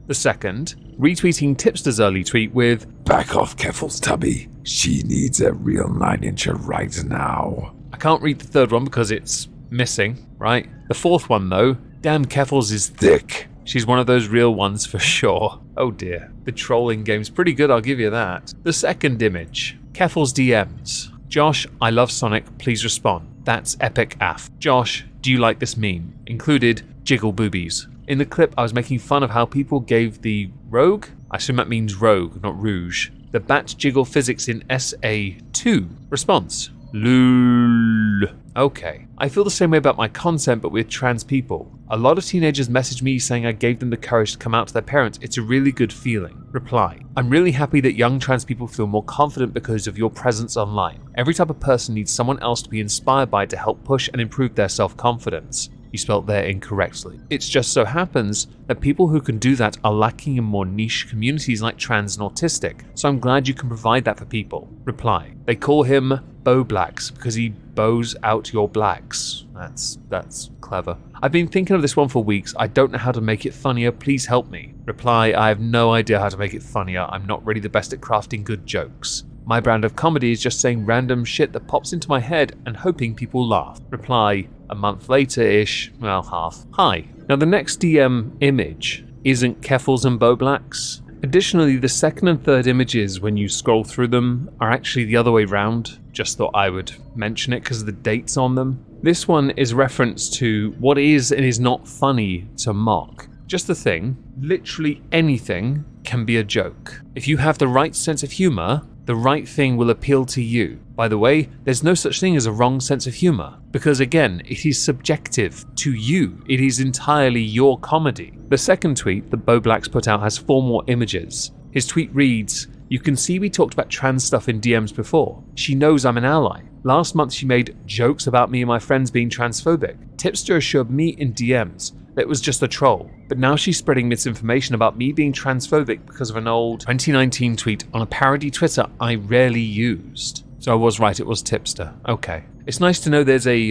S1: The second, retweeting Tipster's early tweet with,
S3: back off Keffals' tubby. She needs a real 9-incher right now.
S1: I can't read the third one because it's missing, right? The fourth one though, damn Keffals is thick. She's one of those real ones for sure. Oh dear. The trolling game's pretty good, I'll give you that. The second image. Keffals DMs. Josh, I love Sonic, please respond. That's epic af. Josh, do you like this meme? Included, jiggle boobies. In the clip, I was making fun of how people gave the rogue, I assume that means rogue, not rouge, the bat jiggle physics in SA2. Response. Lol. Okay. I feel the same way about my content, but with trans people. A lot of teenagers message me saying I gave them the courage to come out to their parents. It's a really good feeling. Reply. I'm really happy that young trans people feel more confident because of your presence online. Every type of person needs someone else to be inspired by to help push and improve their self-confidence. You spelt there incorrectly. It just so happens that people who can do that are lacking in more niche communities like trans and autistic, so I'm glad you can provide that for people. Reply. They call him Boblax because he bows out your blacks. That's clever. I've been thinking of this one for weeks. I don't know how to make it funnier. Please help me. Reply. I have no idea how to make it funnier. I'm not really the best at crafting good jokes. My brand of comedy is just saying random shit that pops into my head and hoping people laugh. Reply. A month later-ish, well, half. Hi. Now the next DM image isn't Keffals and Boblax. Additionally, the second and third images, when you scroll through them, are actually the other way round. Just thought I would mention it because of the dates on them. This one is reference to what is and is not funny to mock. Just the thing, literally anything can be a joke. If you have the right sense of humor, the right thing will appeal to you. By the way, there's no such thing as a wrong sense of humor, because again, it is subjective to you. It is entirely your comedy. The second tweet that Boblax put out has 4 more images. His tweet reads, you can see we talked about trans stuff in DMs before. She knows I'm an ally. Last month she made jokes about me and my friends being transphobic. Tipster assured me in DMs that it was just a troll, but now she's spreading misinformation about me being transphobic because of an old 2019 tweet on a parody Twitter I rarely used. So I was right, it was Tipster. Okay. It's nice to know there's a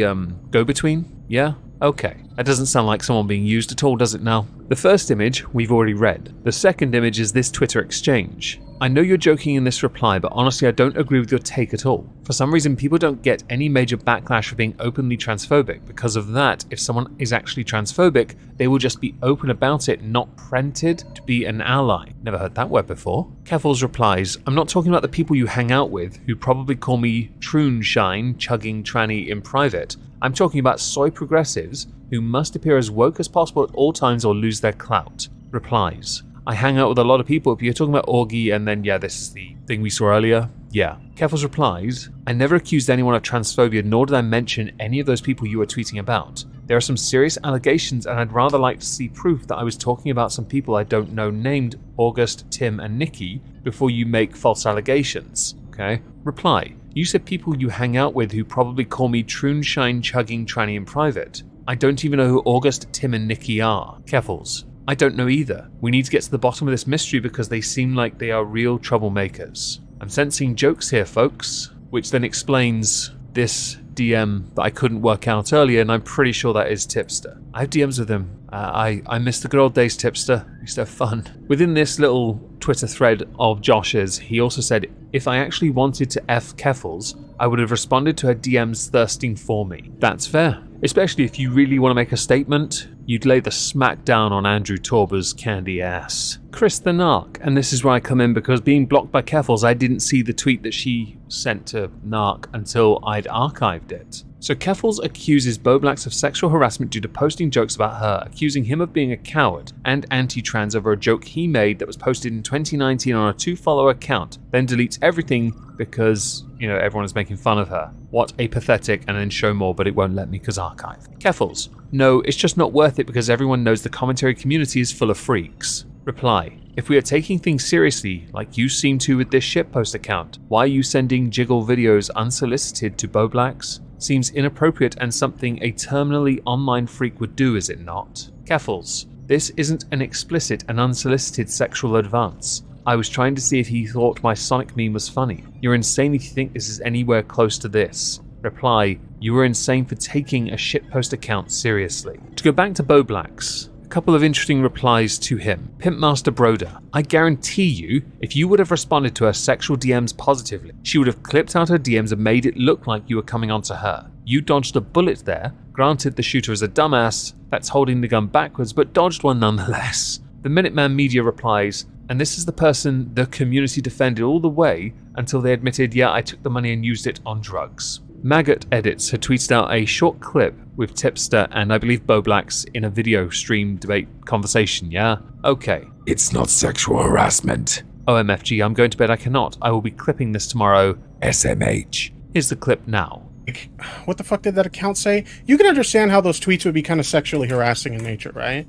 S1: go-between. Yeah? Okay. That doesn't sound like someone being used at all, does it now? The first image we've already read. The second image is this Twitter exchange. I know you're joking in this reply, but honestly I don't agree with your take at all. For some reason people don't get any major backlash for being openly transphobic. Because of that, if someone is actually transphobic, they will just be open about it, not printed to be an ally. Never heard that word before. Keffals replies, I'm not talking about the people you hang out with, who probably call me troonshine, chugging tranny in private. I'm talking about soy progressives who must appear as woke as possible at all times or lose their clout. Replies. I hang out with a lot of people, but you're talking about Augie and then yeah, this is the thing we saw earlier. Yeah. Keffals replies, I never accused anyone of transphobia, nor did I mention any of those people you were tweeting about. There are some serious allegations and I'd rather like to see proof that I was talking about some people I don't know named August, Tim and Nikki before you make false allegations. Okay? Reply. You said people you hang out with who probably call me troonshine chugging tranny in private. I don't even know who August, Tim and Nikki are. Keffals. I don't know either. We need to get to the bottom of this mystery because they seem like they are real troublemakers. I'm sensing jokes here, folks, which then explains this DM that I couldn't work out earlier, and I'm pretty sure that is Tipster. I have DMs with him. I miss the good old days, Tipster. We used to have fun. Within this little Twitter thread of Josh's, he also said, if I actually wanted to F Keffals, I would have responded to her DMs thirsting for me. That's fair. Especially if you really want to make a statement, you'd lay the smack down on Andrew Torber's candy ass. Chris the Narc, and this is where I come in because being blocked by Keffals, I didn't see the tweet that she sent to Narc until I'd archived it. So Keffals accuses Boblax of sexual harassment due to posting jokes about her, accusing him of being a coward and anti-trans over a joke he made that was posted in 2019 on a 2-follower account, then deletes everything because, everyone is making fun of her. What a pathetic, and then show more, but it won't let me because archive. Keffals, no, it's just not worth it because everyone knows the commentary community is full of freaks. Reply, if we are taking things seriously, like you seem to with this shitpost account, why are you sending jiggle videos unsolicited to Boblax? Seems inappropriate and something a terminally online freak would do, is it not? Keffals, this isn't an explicit and unsolicited sexual advance. I was trying to see if he thought my Sonic meme was funny. You're insane if you think this is anywhere close to this. Reply, you were insane for taking a shitpost account seriously. To go back to Boblax, a couple of interesting replies to him. Pimpmaster Broder, I guarantee you, if you would have responded to her sexual DMs positively, she would have clipped out her DMs and made it look like you were coming onto her. You dodged a bullet there. Granted, the shooter is a dumbass that's holding the gun backwards, but dodged one nonetheless. The Minuteman Media replies, and this is the person the community defended all the way until they admitted, yeah, I took the money and used it on drugs. Maggot Edits had tweeted out a short clip with Tipster and I believe Boblax in a video stream debate conversation, yeah? Okay.
S3: It's not sexual harassment.
S1: OMFG, I'm going to bed, I cannot. I will be clipping this tomorrow.
S3: SMH.
S1: Here's the clip now.
S4: What the fuck did that account say? You can understand how those tweets would be kind of sexually harassing in nature, right?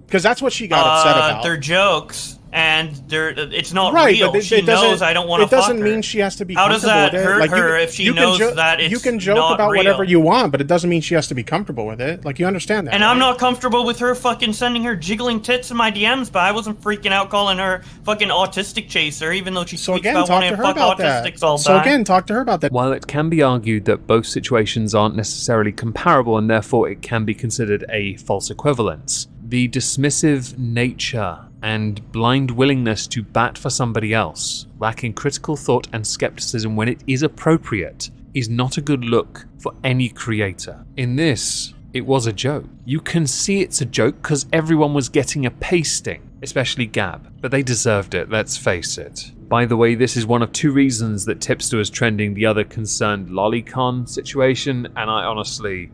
S4: Because that's what she got upset about.
S5: They're jokes, and it's not
S4: right,
S5: real.
S4: But
S5: she knows I don't want to fuck her.
S4: It doesn't mean she has to be
S5: How does
S4: comfortable
S5: that
S4: with it.
S5: hurt
S4: like,
S5: her if she knows that it's
S4: You can joke
S5: not
S4: about
S5: real.
S4: whatever you want, but it doesn't mean she has to be comfortable with it. Like, you understand that,
S5: And
S4: right?
S5: I'm not comfortable with her fucking sending her jiggling tits in my DMs, but I wasn't freaking out calling her fucking autistic chaser, even though she speaks about wanting to fuck autistics all the time.
S4: So again, talk to her about that.
S1: While it can be argued that both situations aren't necessarily comparable and therefore it can be considered a false equivalence, the dismissive nature and blind willingness to bat for somebody else, lacking critical thought and skepticism when it is appropriate, is not a good look for any creator. In this, it was a joke. You can see it's a joke because everyone was getting a pasting, especially Gab, but they deserved it, let's face it. By the way, this is one of 2 reasons that Tipster is trending the other concerned lolicon situation, and I honestly,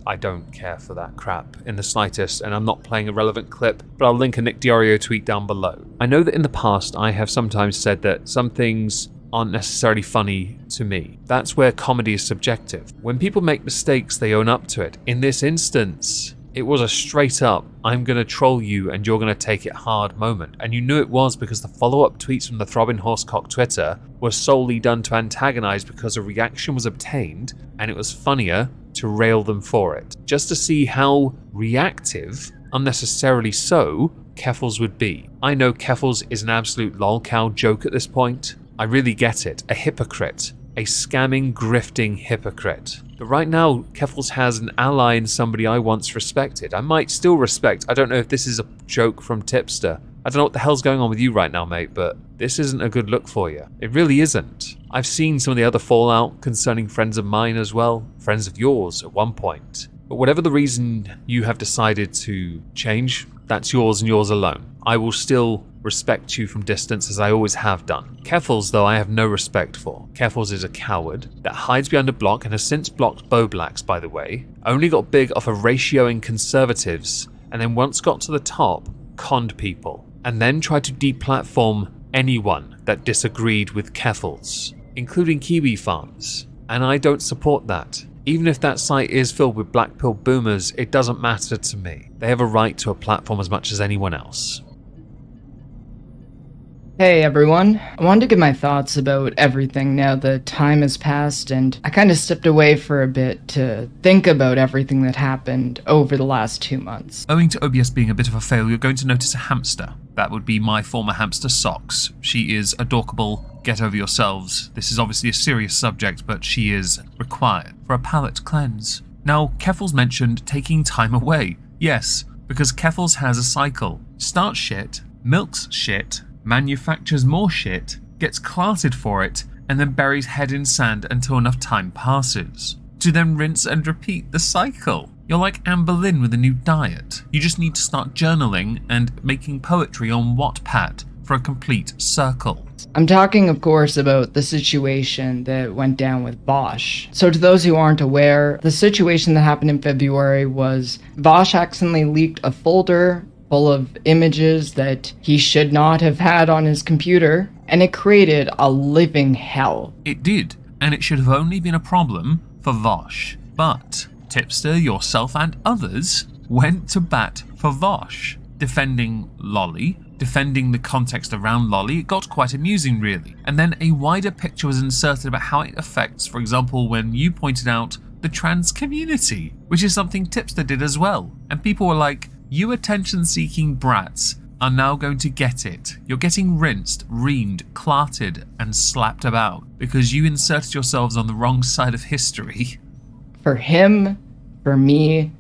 S1: I don't care for that crap in the slightest, and I'm not playing a relevant clip, but I'll link a Nick Diorio tweet down below. I know that in the past I have sometimes said that some things aren't necessarily funny to me. That's where comedy is subjective. When people make mistakes, they own up to it. In this instance, it was a straight up, I'm gonna troll you and you're gonna take it hard moment. And you knew it was because the follow-up tweets from the Throbbing Horsecock Twitter were solely done to antagonize because a reaction was obtained and it was funnier to rail them for it. Just to see how reactive, unnecessarily so, Keffals would be. I know Keffals is an absolute lolcow joke at this point. I really get it. A hypocrite. A scamming, grifting hypocrite. But right now, Keffals has an ally in somebody I once respected. I might still respect. I don't know if this is a joke from Tipster. I don't know what the hell's going on with you right now, mate, but this isn't a good look for you. It really isn't. I've seen some of the other fallout concerning friends of mine as well. Friends of yours at one point. But whatever the reason you have decided to change, that's yours and yours alone. I will still respect you from distance as I always have done. Keffals, though, I have no respect for. Keffals is a coward that hides behind a block and has since blocked Boblax, by the way. Only got big off of ratioing conservatives, and then once got to the top, conned people, and then tried to deplatform anyone that disagreed with Keffals, including Kiwi Farms. And I don't support that. Even if that site is filled with black pill boomers, it doesn't matter to me. They have a right to a platform as much as anyone else.
S6: Hey everyone, I wanted to give my thoughts about everything now that time has passed, and I kind of stepped away for a bit to think about everything that happened over the last 2 months.
S1: Owing to OBS being a bit of a fail, you're going to notice a hamster. That would be my former hamster, Socks. She is adorable. Get over yourselves. This is obviously a serious subject, but she is required for a palate cleanse. Now, Keffals mentioned taking time away. Yes, because Keffals has a cycle. Starts shit, milks shit, manufactures more shit, gets clarted for it, and then buries head in sand until enough time passes. To then rinse and repeat the cycle. You're like Anne Boleyn with a new diet. You just need to start journaling and making poetry on Wattpad for a complete circle.
S6: I'm talking, of course, about the situation that went down with Vosh. So to those who aren't aware, the situation that happened in February was Vosh accidentally leaked a folder full of images that he should not have had on his computer, and it created a living hell.
S1: It did, and it should have only been a problem for Vosh. But Tipster, yourself, and others went to bat for Vosh, defending Lolly, defending the context around Lolly. It got quite amusing, really. And then a wider picture was inserted about how it affects, for example, when you pointed out the trans community, which is something Tipster did as well. And people were like, you attention-seeking brats are now going to get it. You're getting rinsed, reamed, clarted, and slapped about because you inserted yourselves on the wrong side of history.
S6: For him, for me,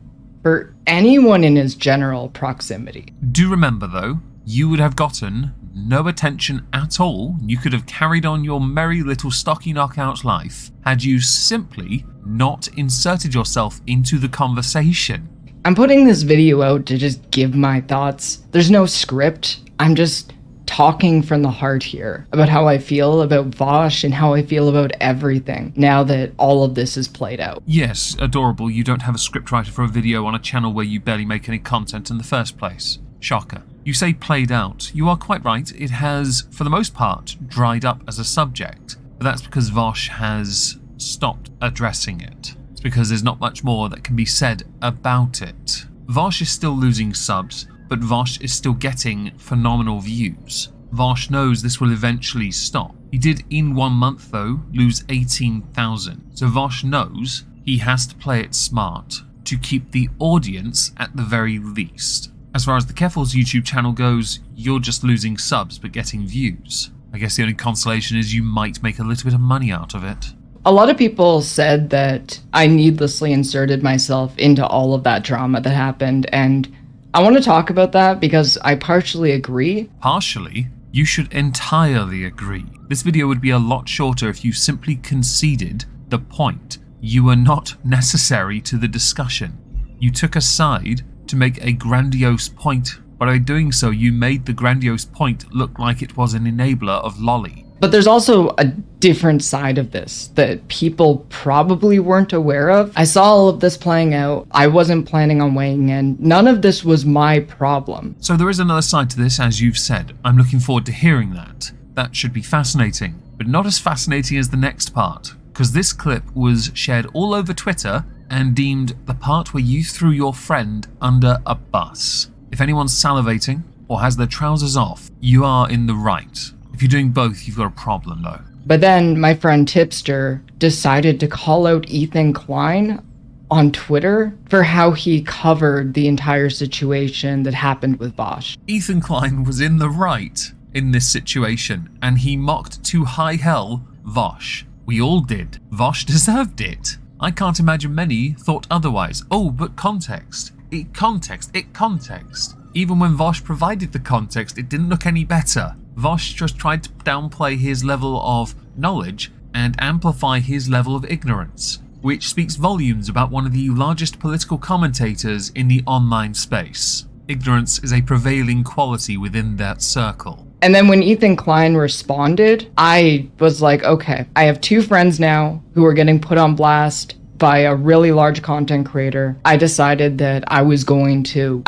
S6: for anyone in his general proximity.
S1: Do remember, though, you would have gotten no attention at all. You could have carried on your merry little stocky knockout life had you simply not inserted yourself into the conversation.
S6: I'm putting this video out to just give my thoughts. There's no script. I'm just talking from the heart here about how I feel about Vosh and how I feel about everything now that all of this is played out.
S1: Yes, adorable, you don't have a scriptwriter for a video on a channel where you barely make any content in the first place. Shocker. You say played out. You are quite right. It has, for the most part, dried up as a subject. But that's because Vosh has stopped addressing it. It's because there's not much more that can be said about it. Vosh is still losing subs, but Vosh is still getting phenomenal views. Vosh knows this will eventually stop. He did in 1 month though lose 18,000. So Vosh knows he has to play it smart to keep the audience at the very least. As far as the Keffals YouTube channel goes, you're just losing subs but getting views. I guess the only consolation is you might make a little bit of money out of it.
S6: A lot of people said that I needlessly inserted myself into all of that drama that happened, and I want to talk about that because I partially agree.
S1: Partially? You should entirely agree. This video would be a lot shorter if you simply conceded the point. You were not necessary to the discussion. You took a side to make a grandiose point, but by doing so you made the grandiose point look like it was an enabler of Lolly.
S6: But there's also a different side of this that people probably weren't aware of. I saw all of this playing out. I wasn't planning on weighing in. None of this was my problem.
S1: So there is another side to this, as you've said. I'm looking forward to hearing that. That should be fascinating, but not as fascinating as the next part, because this clip was shared all over Twitter and deemed the part where you threw your friend under a bus. If anyone's salivating or has their trousers off, you are in the right. If you're doing both, you've got a problem, though.
S6: But then my friend Tipster decided to call out Ethan Klein on Twitter for how he covered the entire situation that happened with Vosh.
S1: Ethan Klein was in the right in this situation, and he mocked to high hell Vosh. We all did. Vosh deserved it. I can't imagine many thought otherwise. Oh, but context. Context. Even when Vosh provided the context, it didn't look any better. Vosh just tried to downplay his level of knowledge and amplify his level of ignorance, which speaks volumes about one of the largest political commentators in the online space. Ignorance is a prevailing quality within that circle.
S6: And then when Ethan Klein responded, I was like, okay, I have 2 friends now who are getting put on blast by a really large content creator. I decided that I was going to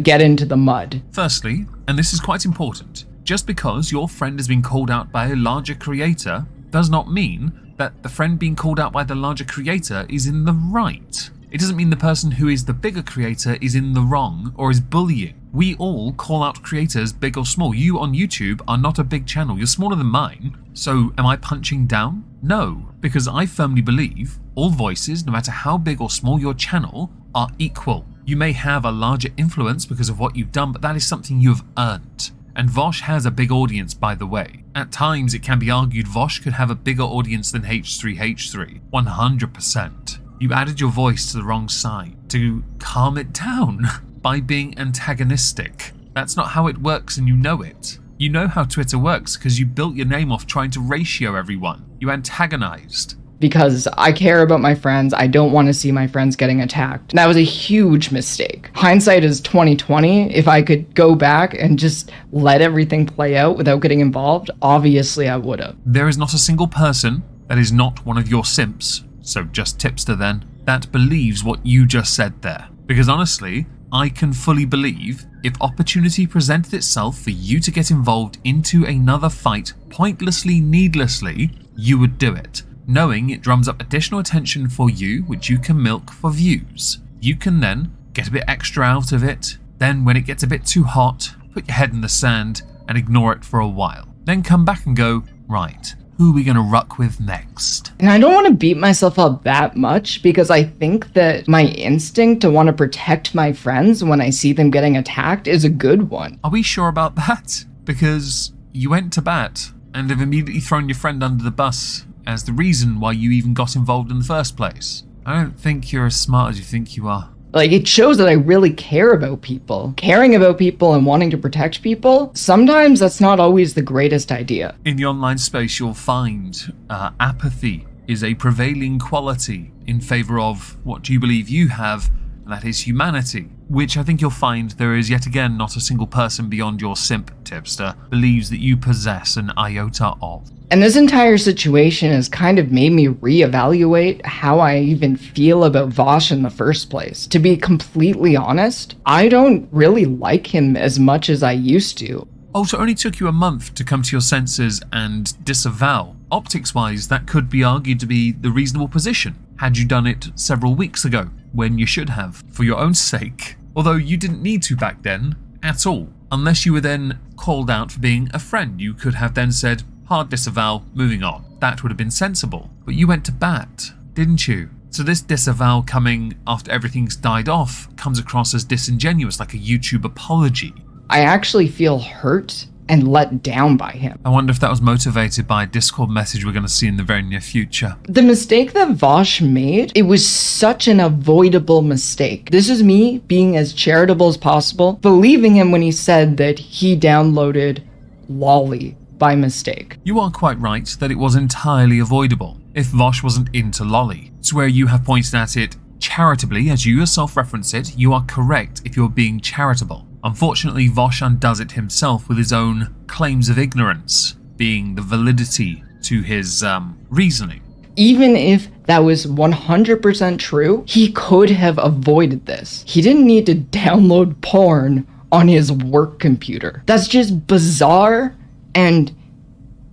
S6: get into the mud.
S1: Firstly, and this is quite important, just because your friend has been called out by a larger creator does not mean that the friend being called out by the larger creator is in the right. It doesn't mean the person who is the bigger creator is in the wrong or is bullying. We all call out creators, big or small. You on YouTube are not a big channel. You're smaller than mine. So am I punching down? No, because I firmly believe all voices, no matter how big or small your channel, are equal. You may have a larger influence because of what you've done, but that is something you have earned. And Vosh has a big audience, by the way. At times, it can be argued Vosh could have a bigger audience than H3H3, 100%. You added your voice to the wrong side to calm it down by being antagonistic. That's not how it works, and you know it. You know how Twitter works because you built your name off trying to ratio everyone. You antagonized.
S6: Because I care about my friends, I don't want to see my friends getting attacked. That was a huge mistake. Hindsight is 20/20. If I could go back and just let everything play out without getting involved, obviously I would have.
S1: There is not a single person that is not one of your simps, so just tipster then, that believes what you just said there. Because honestly, I can fully believe if opportunity presented itself for you to get involved into another fight pointlessly, needlessly, you would do it, knowing it drums up additional attention for you, which you can milk for views. You can then get a bit extra out of it, then when it gets a bit too hot, put your head in the sand and ignore it for a while. Then come back and go, right, who are we going to ruck with next?
S6: And I don't want to beat myself up that much because I think that my instinct to want to protect my friends when I see them getting attacked is a good one.
S1: Are we sure about that? Because you went to bat and have immediately thrown your friend under the bus as the reason why you even got involved in the first place. I don't think you're as smart as you think you are.
S6: Like, it shows that I really care about people. Caring about people and wanting to protect people, sometimes that's not always the greatest idea.
S1: In the online space, you'll find apathy is a prevailing quality in favor of what you believe you have, and that is humanity, which I think you'll find there is yet again not a single person beyond your simp tipster believes that you possess an iota of.
S6: And this entire situation has kind of made me reevaluate how I even feel about Vosh in the first place. To be completely honest, I don't really like him as much as I used to.
S1: Also, it only took you a month to come to your senses and disavow. Optics-wise, that could be argued to be the reasonable position, had you done it several weeks ago, when you should have, for your own sake. Although you didn't need to back then, at all. Unless you were then called out for being a friend, you could have then said, hard disavow, moving on. That would have been sensible. But you went to bat, didn't you? So this disavow coming after everything's died off comes across as disingenuous, like a YouTube apology.
S6: I actually feel hurt and let down by him.
S1: I wonder if that was motivated by a Discord message we're going to see in the very near future.
S6: The mistake that Vosh made, it was such an avoidable mistake. This is me being as charitable as possible, believing him when he said that he downloaded Lolly by mistake.
S1: You are quite right that it was entirely avoidable if Vosh wasn't into Lolly. It's where you have pointed at it charitably, as you yourself reference it. You are correct if you're being charitable. Unfortunately, Vosh undoes it himself with his own claims of ignorance being the validity to his reasoning.
S6: Even if that was 100% true, he could have avoided this. He didn't need to download porn on his work computer. That's just bizarre. And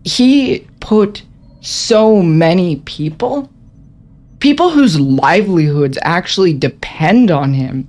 S6: he put so many people whose livelihoods actually depend on him,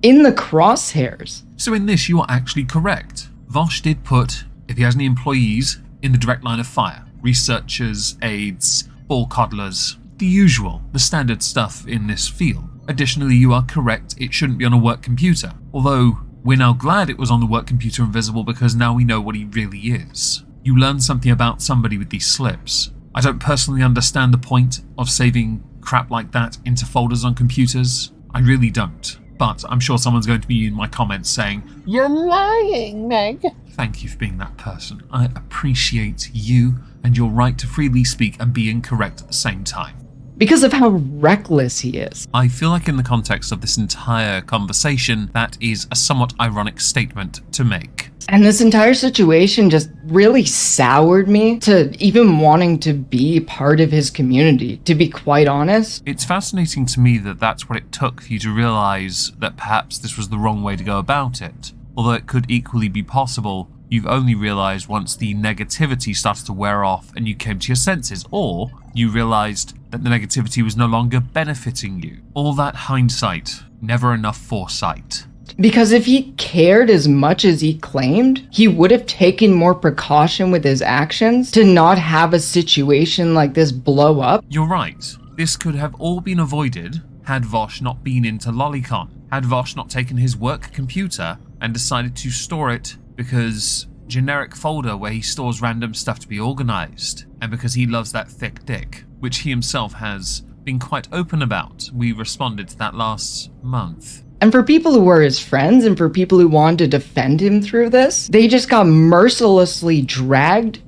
S6: in the crosshairs.
S1: So in this, you are actually correct. Vosh did put, if he has any employees, in the direct line of fire. Researchers, aides, ball coddlers, the usual, the standard stuff in this field. Additionally, you are correct, it shouldn't be on a work computer. Although, we're now glad it was on the work computer and visible because now we know what he really is. You learn something about somebody with these slips. I don't personally understand the point of saving crap like that into folders on computers. I really don't. But I'm sure someone's going to be in my comments saying, "You're lying, Meg." Thank you for being that person. I appreciate you and your right to freely speak and be incorrect at the same time.
S6: Because of how reckless he is.
S1: I feel like in the context of this entire conversation, that is a somewhat ironic statement to make.
S6: And this entire situation just really soured me to even wanting to be part of his community, to be quite honest.
S1: It's fascinating to me that that's what it took for you to realize that perhaps this was the wrong way to go about it. Although it could equally be possible you've only realised once the negativity started to wear off and you came to your senses, or you realised that the negativity was no longer benefiting you. All that hindsight, never enough foresight.
S6: Because if he cared as much as he claimed, he would have taken more precaution with his actions to not have a situation like this blow up.
S1: You're right. This could have all been avoided had Vosh not been into Lolicon, had Vosh not taken his work computer and decided to store it because generic folder where he stores random stuff to be organised, and because he loves that thick dick, which he himself has been quite open about. We responded to that last month.
S6: And for people who were his friends and for people who wanted to defend him through this, they just got mercilessly dragged.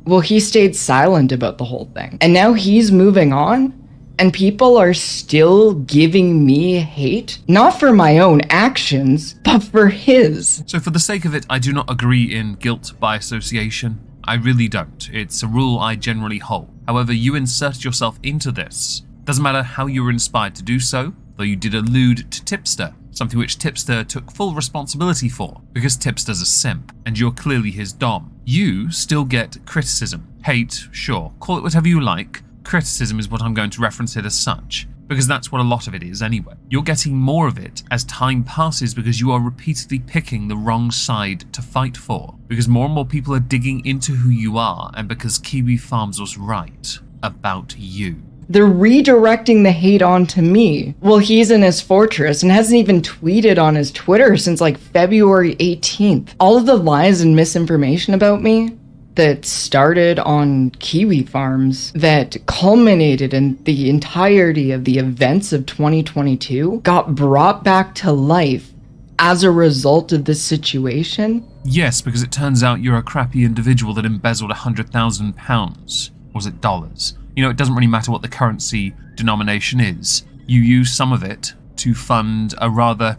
S6: Well, he stayed silent about the whole thing. And now he's moving on, and people are still giving me hate, not for my own actions, but for his.
S1: So for the sake of it, I do not agree in guilt by association. I really don't. It's a rule I generally hold. However, you inserted yourself into this. Doesn't matter how you were inspired to do so, though you did allude to Tipster, something which Tipster took full responsibility for, because Tipster's a simp, and you're clearly his dom. You still get criticism. Hate, sure, call it whatever you like. Criticism is what I'm going to reference it as such, because that's what a lot of it is anyway. You're getting more of it as time passes because you are repeatedly picking the wrong side to fight for, because more and more people are digging into who you are, and because Kiwi Farms was right about you.
S6: They're redirecting the hate onto me. Well, he's in his fortress and hasn't even tweeted on his Twitter since like February 18th. All of the lies and misinformation about me that started on Kiwi Farms, that culminated in the entirety of the events of 2022, got brought back to life as a result of this situation.
S1: Yes, because it turns out you're a crappy individual that embezzled £100,000. Or was it dollars? You know, it doesn't really matter what the currency denomination is. You use some of it to fund a rather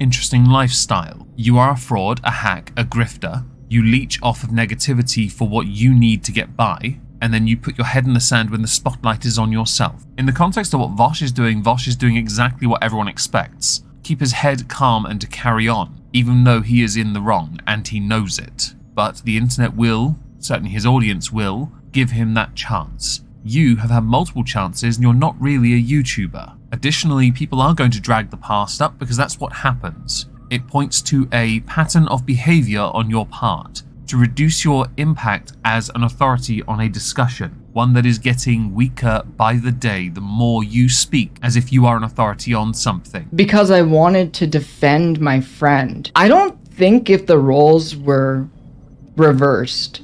S1: interesting lifestyle. You are a fraud, a hack, a grifter. You leech off of negativity for what you need to get by, and then you put your head in the sand when the spotlight is on yourself. In the context of what Vosh is doing exactly what everyone expects. Keep his head calm and to carry on, even though he is in the wrong and he knows it. But the internet will, certainly his audience will, give him that chance. You have had multiple chances and you're not really a YouTuber. Additionally, people are going to drag the past up because that's what happens. It points to a pattern of behavior on your part to reduce your impact as an authority on a discussion, one that is getting weaker by the day the more you speak as if you are an authority on something.
S6: Because I wanted to defend my friend. I don't think if the roles were reversed,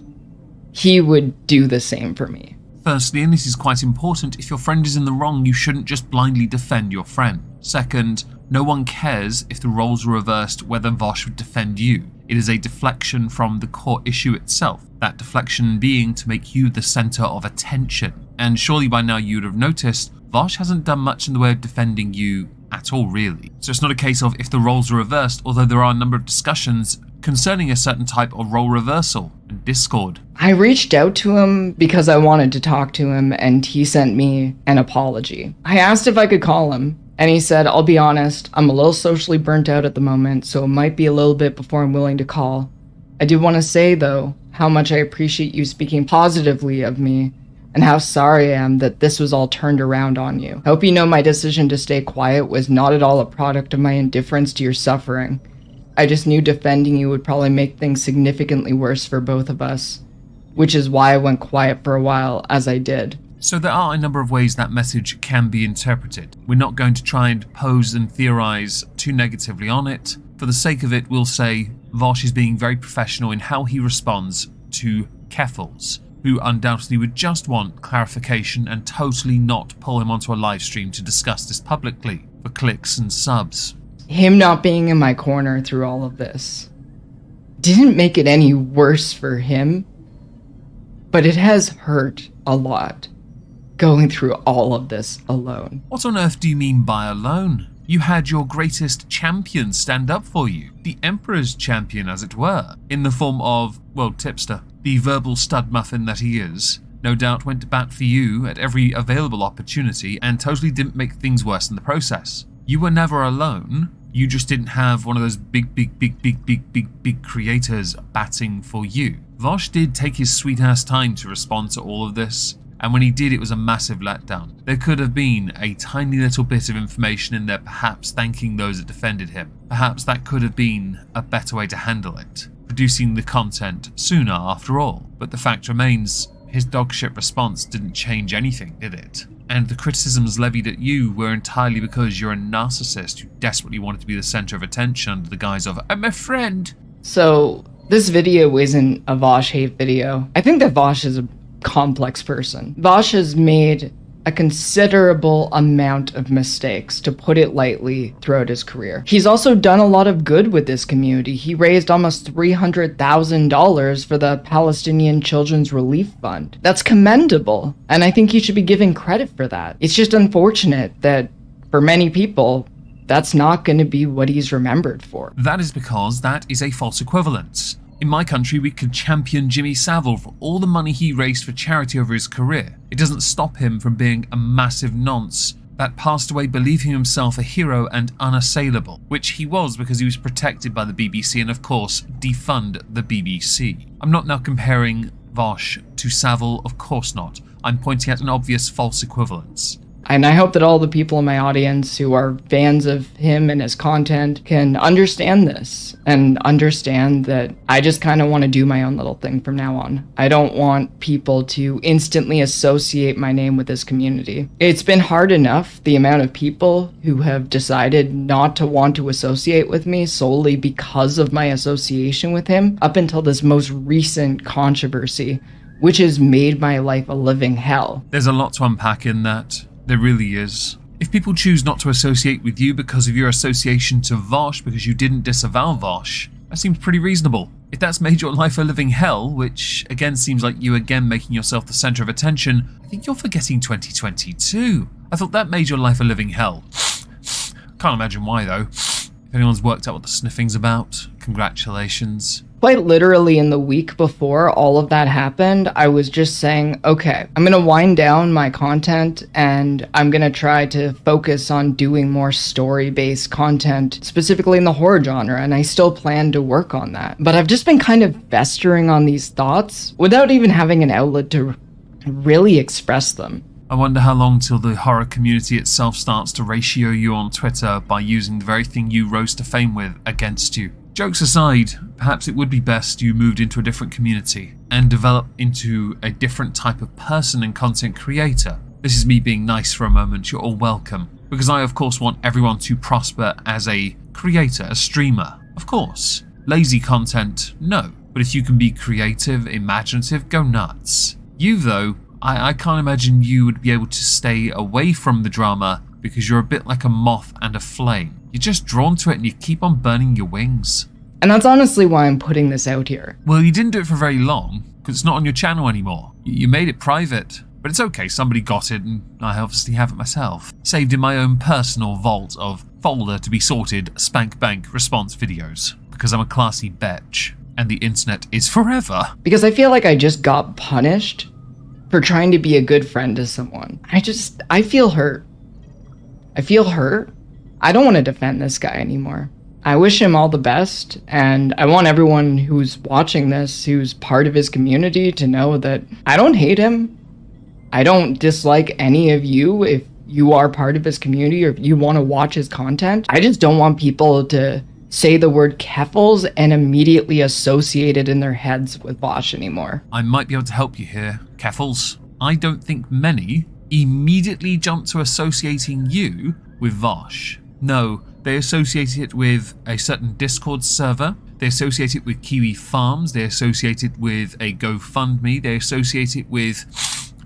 S6: he would do the same for me.
S1: Firstly, and this is quite important, if your friend is in the wrong, you shouldn't just blindly defend your friend. Second, no one cares if the roles are reversed whether Vosh would defend you. It is a deflection from the core issue itself, that deflection being to make you the center of attention. And surely by now you would have noticed, Vosh hasn't done much in the way of defending you at all, really. So it's not a case of if the roles are reversed, although there are a number of discussions concerning a certain type of role reversal in Discord.
S6: I reached out to him because I wanted to talk to him, and he sent me an apology. I asked if I could call him, and he said, I'll be honest, I'm a little socially burnt out at the moment, so it might be a little bit before I'm willing to call. I do want to say, though, how much I appreciate you speaking positively of me, and how sorry I am that this was all turned around on you. I hope you know my decision to stay quiet was not at all a product of my indifference to your suffering. I just knew defending you would probably make things significantly worse for both of us, which is why I went quiet for a while, as I did.
S1: So there are a number of ways that message can be interpreted. We're not going to try and pose and theorize too negatively on it. For the sake of it, we'll say Vosh is being very professional in how he responds to Keffals, who undoubtedly would just want clarification and totally not pull him onto a live stream to discuss this publicly for clicks and subs.
S6: Him not being in my corner through all of this didn't make it any worse for him, but it has hurt a lot going through all of this alone.
S1: What on earth do you mean by alone? You had your greatest champion stand up for you, the Emperor's champion as it were, in the form of, well, Tipster, the verbal stud muffin that he is. No doubt went to bat for you at every available opportunity and totally didn't make things worse in the process. You were never alone. You just didn't have one of those big creators batting for you. Vosh did take his sweet-ass time to respond to all of this, and when he did, it was a massive letdown. There could have been a tiny little bit of information in there, perhaps thanking those that defended him. Perhaps that could have been a better way to handle it, producing the content sooner after all. But the fact remains, his dogshit response didn't change anything, did it? And the criticisms levied at you were entirely because you're a narcissist who desperately wanted to be the center of attention under the guise of, I'm a friend.
S6: So, this video isn't a Vosh hate video. I think that Vosh is a complex person. Vosh has made a considerable amount of mistakes, to put it lightly, throughout his career. He's also done a lot of good with this community. He raised almost $300,000 for the Palestinian Children's Relief Fund. That's commendable, and I think he should be given credit for that. It's just unfortunate that, for many people, that's not going to be what he's remembered for.
S1: That is because that is a false equivalence. In my country, we could champion Jimmy Savile for all the money he raised for charity over his career. It doesn't stop him from being a massive nonce that passed away believing himself a hero and unassailable, which he was because he was protected by the BBC and, of course, defund the BBC. I'm not now comparing Vosh to Savile, of course not. I'm pointing at an obvious false equivalence.
S6: And I hope that all the people in my audience who are fans of him and his content can understand this and understand that I just kind of want to do my own little thing from now on. I don't want people to instantly associate my name with this community. It's been hard enough, the amount of people who have decided not to want to associate with me solely because of my association with him, up until this most recent controversy, which has made my life a living hell.
S1: There's a lot to unpack in that. There really is. If people choose not to associate with you because of your association to Vosh because you didn't disavow Vosh, that seems pretty reasonable. If that's made your life a living hell, which again seems like you again making yourself the center of attention, I think you're forgetting 2022. I thought that made your life a living hell. Can't imagine why though. If anyone's worked out what the sniffing's about, congratulations.
S6: Quite literally in the week before all of that happened, I was just saying, okay, I'm going to wind down my content and I'm going to try to focus on doing more story-based content, specifically in the horror genre, and I still plan to work on that. But I've just been kind of festering on these thoughts without even having an outlet to really express them.
S1: I wonder how long till the horror community itself starts to ratio you on Twitter by using the very thing you rose to fame with against you. Jokes aside, perhaps it would be best you moved into a different community and developed into a different type of person and content creator. This is me being nice for a moment, you're all welcome. Because I of course want everyone to prosper as a creator, a streamer. Of course. Lazy content, no. But if you can be creative, imaginative, go nuts. You though, I can't imagine you would be able to stay away from the drama because you're a bit like a moth and a flame. You're just drawn to it and you keep on burning your wings.
S6: And that's honestly why I'm putting this out here.
S1: Well, you didn't do it for very long, because it's not on your channel anymore. You made it private, but it's okay, somebody got it and I obviously have it myself. Saved in my own personal vault of folder to be sorted spank bank response videos, because I'm a classy bitch and the internet is forever.
S6: Because I feel like I just got punished for trying to be a good friend to someone. I feel hurt. I feel hurt. I don't want to defend this guy anymore. I wish him all the best, and I want everyone who's watching this, who's part of his community, to know that I don't hate him. I don't dislike any of you if you are part of his community or if you want to watch his content. I just don't want people to say the word Keffals and immediately associate it in their heads with Vosh anymore.
S1: I might be able to help you here, Keffals. I don't think many immediately jump to associating you with Vosh. No, they associate it with a certain Discord server, they associate it with Kiwi Farms, they associate it with a GoFundMe, they associate it with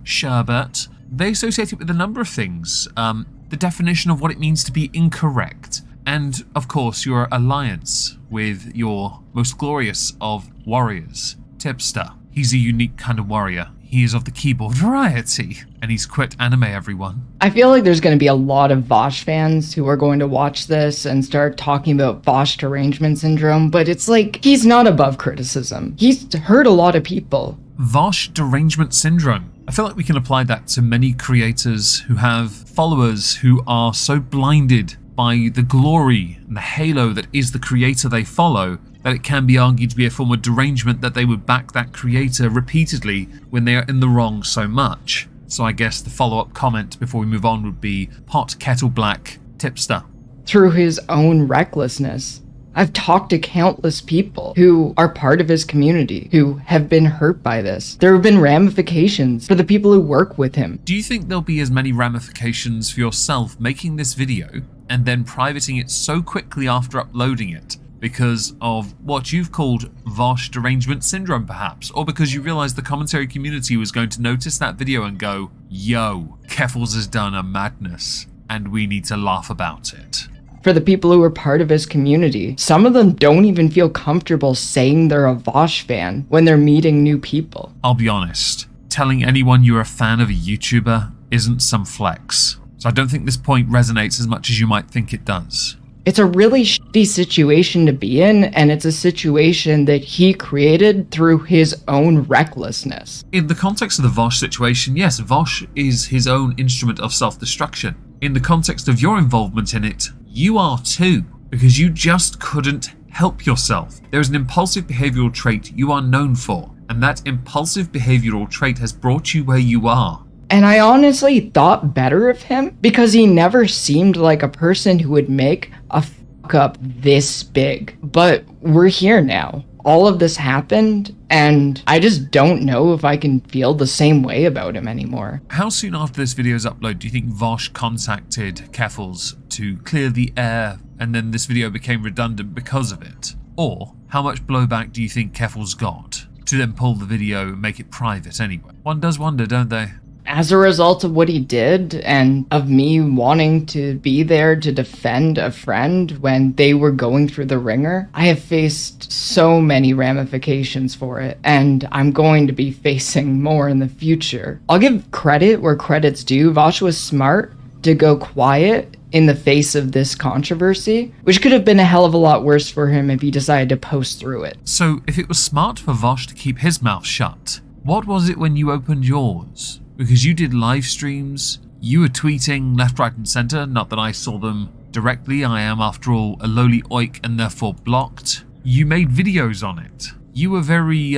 S1: Sherbet, they associate it with a number of things. The definition of what it means to be incorrect, and of course your alliance with your most glorious of warriors, Tipster. He's a unique kind of warrior. He is of the keyboard variety, and he's quit anime, everyone.
S6: I feel like there's going to be a lot of Vosh fans who are going to watch this and start talking about Vosh derangement syndrome, but it's like, he's not above criticism. He's hurt a lot of people.
S1: Vosh derangement syndrome. I feel like we can apply that to many creators who have followers who are so blinded by the glory and the halo that is the creator they follow, that it can be argued to be a form of derangement that they would back that creator repeatedly when they are in the wrong so much. So I guess the follow-up comment before we move on would be pot kettle black tipster.
S6: Through his own recklessness. I've talked to countless people who are part of his community who have been hurt by this. There have been ramifications for the people who work with him.
S1: Do you think there'll be as many ramifications for yourself making this video and then privating it so quickly after uploading it because of what you've called Vosh derangement syndrome perhaps, or because you realized the commentary community was going to notice that video and go, yo, Keffals has done a madness and we need to laugh about it?
S6: For the people who are part of his community, some of them don't even feel comfortable saying they're a Vosh fan when they're meeting new people.
S1: I'll be honest, telling anyone you're a fan of a YouTuber isn't some flex. So I don't think this point resonates as much as you might think it does.
S6: It's a really shitty situation to be in, and it's a situation that he created through his own recklessness.
S1: In the context of the Vosh situation, yes, Vosh is his own instrument of self-destruction. In the context of your involvement in it, you are too, because you just couldn't help yourself. There is an impulsive behavioral trait you are known for, and that impulsive behavioral trait has brought you where you are.
S6: And I honestly thought better of him because he never seemed like a person who would make a fuck up this big. But we're here now. All of this happened, and I just don't know if I can feel the same way about him anymore.
S1: How soon after this video's upload do you think Vosh contacted Keffals to clear the air and then this video became redundant because of it? Or how much blowback do you think Keffals got to then pull the video and make it private anyway? One does wonder, don't they?
S6: As a result of what he did and of me wanting to be there to defend a friend when they were going through the ringer, I have faced so many ramifications for it, and I'm going to be facing more in the future. I'll give credit where credit's due. Vosh was smart to go quiet in the face of this controversy, which could have been a hell of a lot worse for him if he decided to post through it.
S1: So if it was smart for Vosh to keep his mouth shut, what was it when you opened yours? Because you did live streams, you were tweeting left, right and center, not that I saw them directly, I am after all a lowly oik and therefore blocked. You made videos on it. You were very,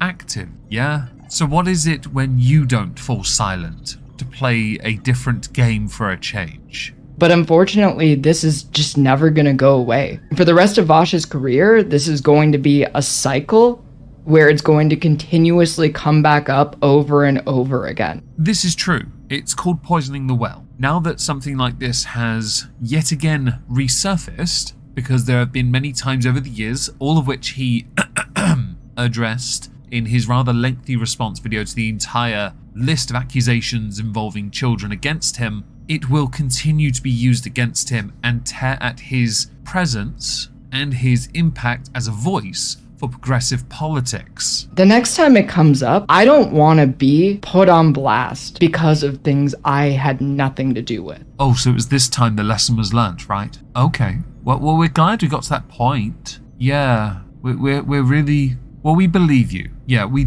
S1: active, yeah? So what is it when you don't fall silent to play a different game for a change?
S6: But unfortunately, this is just never gonna go away. For the rest of Vosh's career, this is going to be a cycle where it's going to continuously come back up over and over again.
S1: This is true. It's called poisoning the well. Now that something like this has yet again resurfaced, because there have been many times over the years, all of which he addressed in his rather lengthy response video to the entire list of accusations involving children against him, it will continue to be used against him and tear at his presence and his impact as a voice for progressive politics.
S6: The next time it comes up, I don't want to be put on blast because of things I had nothing to do with.
S1: Oh, so it was this time the lesson was learnt, right? Okay. Well, we're glad we got to that point. Yeah, we're really... Well, we believe you. Yeah, we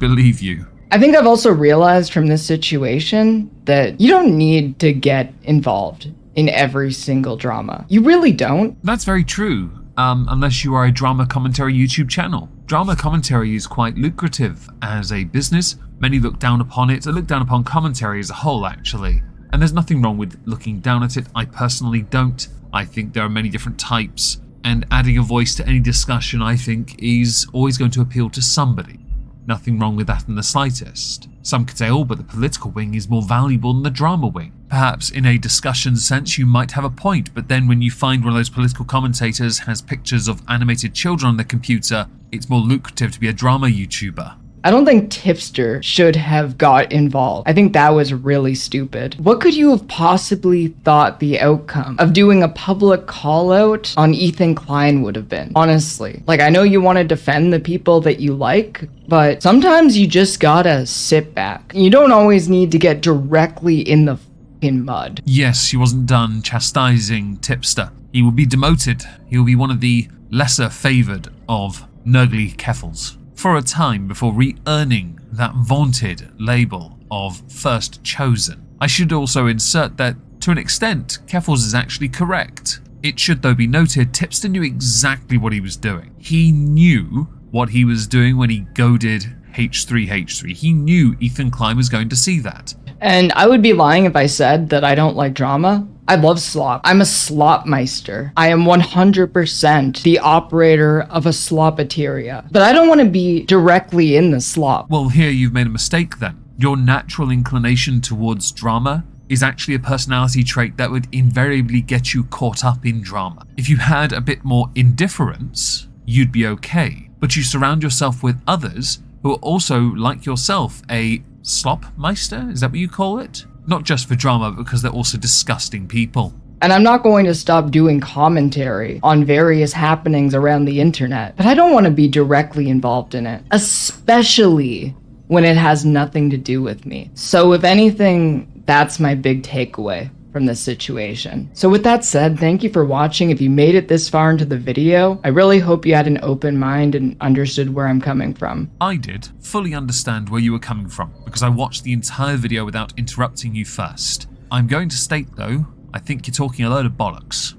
S1: believe you.
S6: I think I've also realized from this situation that you don't need to get involved in every single drama. You really don't.
S1: That's very true. Unless you are a drama commentary YouTube channel. Drama commentary is quite lucrative as a business. Many look down upon it. I look down upon commentary as a whole, actually. And there's nothing wrong with looking down at it. I personally don't. I think there are many different types. And adding a voice to any discussion, I think, is always going to appeal to somebody. Nothing wrong with that in the slightest. Some could say, oh, but the political wing is more valuable than the drama wing. Perhaps in a discussion sense you might have a point, but then when you find one of those political commentators has pictures of animated children on their computer, it's more lucrative to be a drama YouTuber.
S6: I don't think Tipster should have got involved. I think that was really stupid. What could you have possibly thought the outcome of doing a public call out on Ethan Klein would have been? Honestly. Like, I know you want to defend the people that you like, but sometimes you just gotta sit back. You don't always need to get directly in the fucking mud.
S1: Yes, he wasn't done chastising Tipster. He will be demoted. He will be one of the lesser favoured of Nurgly Keffals for a time before re-earning that vaunted label of first chosen. I should also insert that To an extent, Keffals is actually correct. It should though be noted, Tipster knew exactly what he was doing. He knew what he was doing when he goaded H3H3. He knew Ethan Klein was going to see that.
S6: And I would be lying if I said that I don't like drama. I love slop. I'm a slopmeister. I am 100% the operator of a slopateria. But I don't want to be directly in the slop.
S1: Well, here you've made a mistake then. Your natural inclination towards drama is actually a personality trait that would invariably get you caught up in drama. If you had a bit more indifference, you'd be okay. But you surround yourself with others who are also, like yourself, a slopmeister? Is that what you call it? Not just for drama, but because they're also disgusting people.
S6: And I'm not going to stop doing commentary on various happenings around the internet, but I don't want to be directly involved in it, especially when it has nothing to do with me. So if anything, that's my big takeaway from this situation. So with that said, thank you for watching. If you made it this far into the video, I really hope you had an open mind and understood where I'm coming from.
S1: I did fully understand where you were coming from because I watched the entire video without interrupting you first. I'm going to state though, I think you're talking a load of bollocks.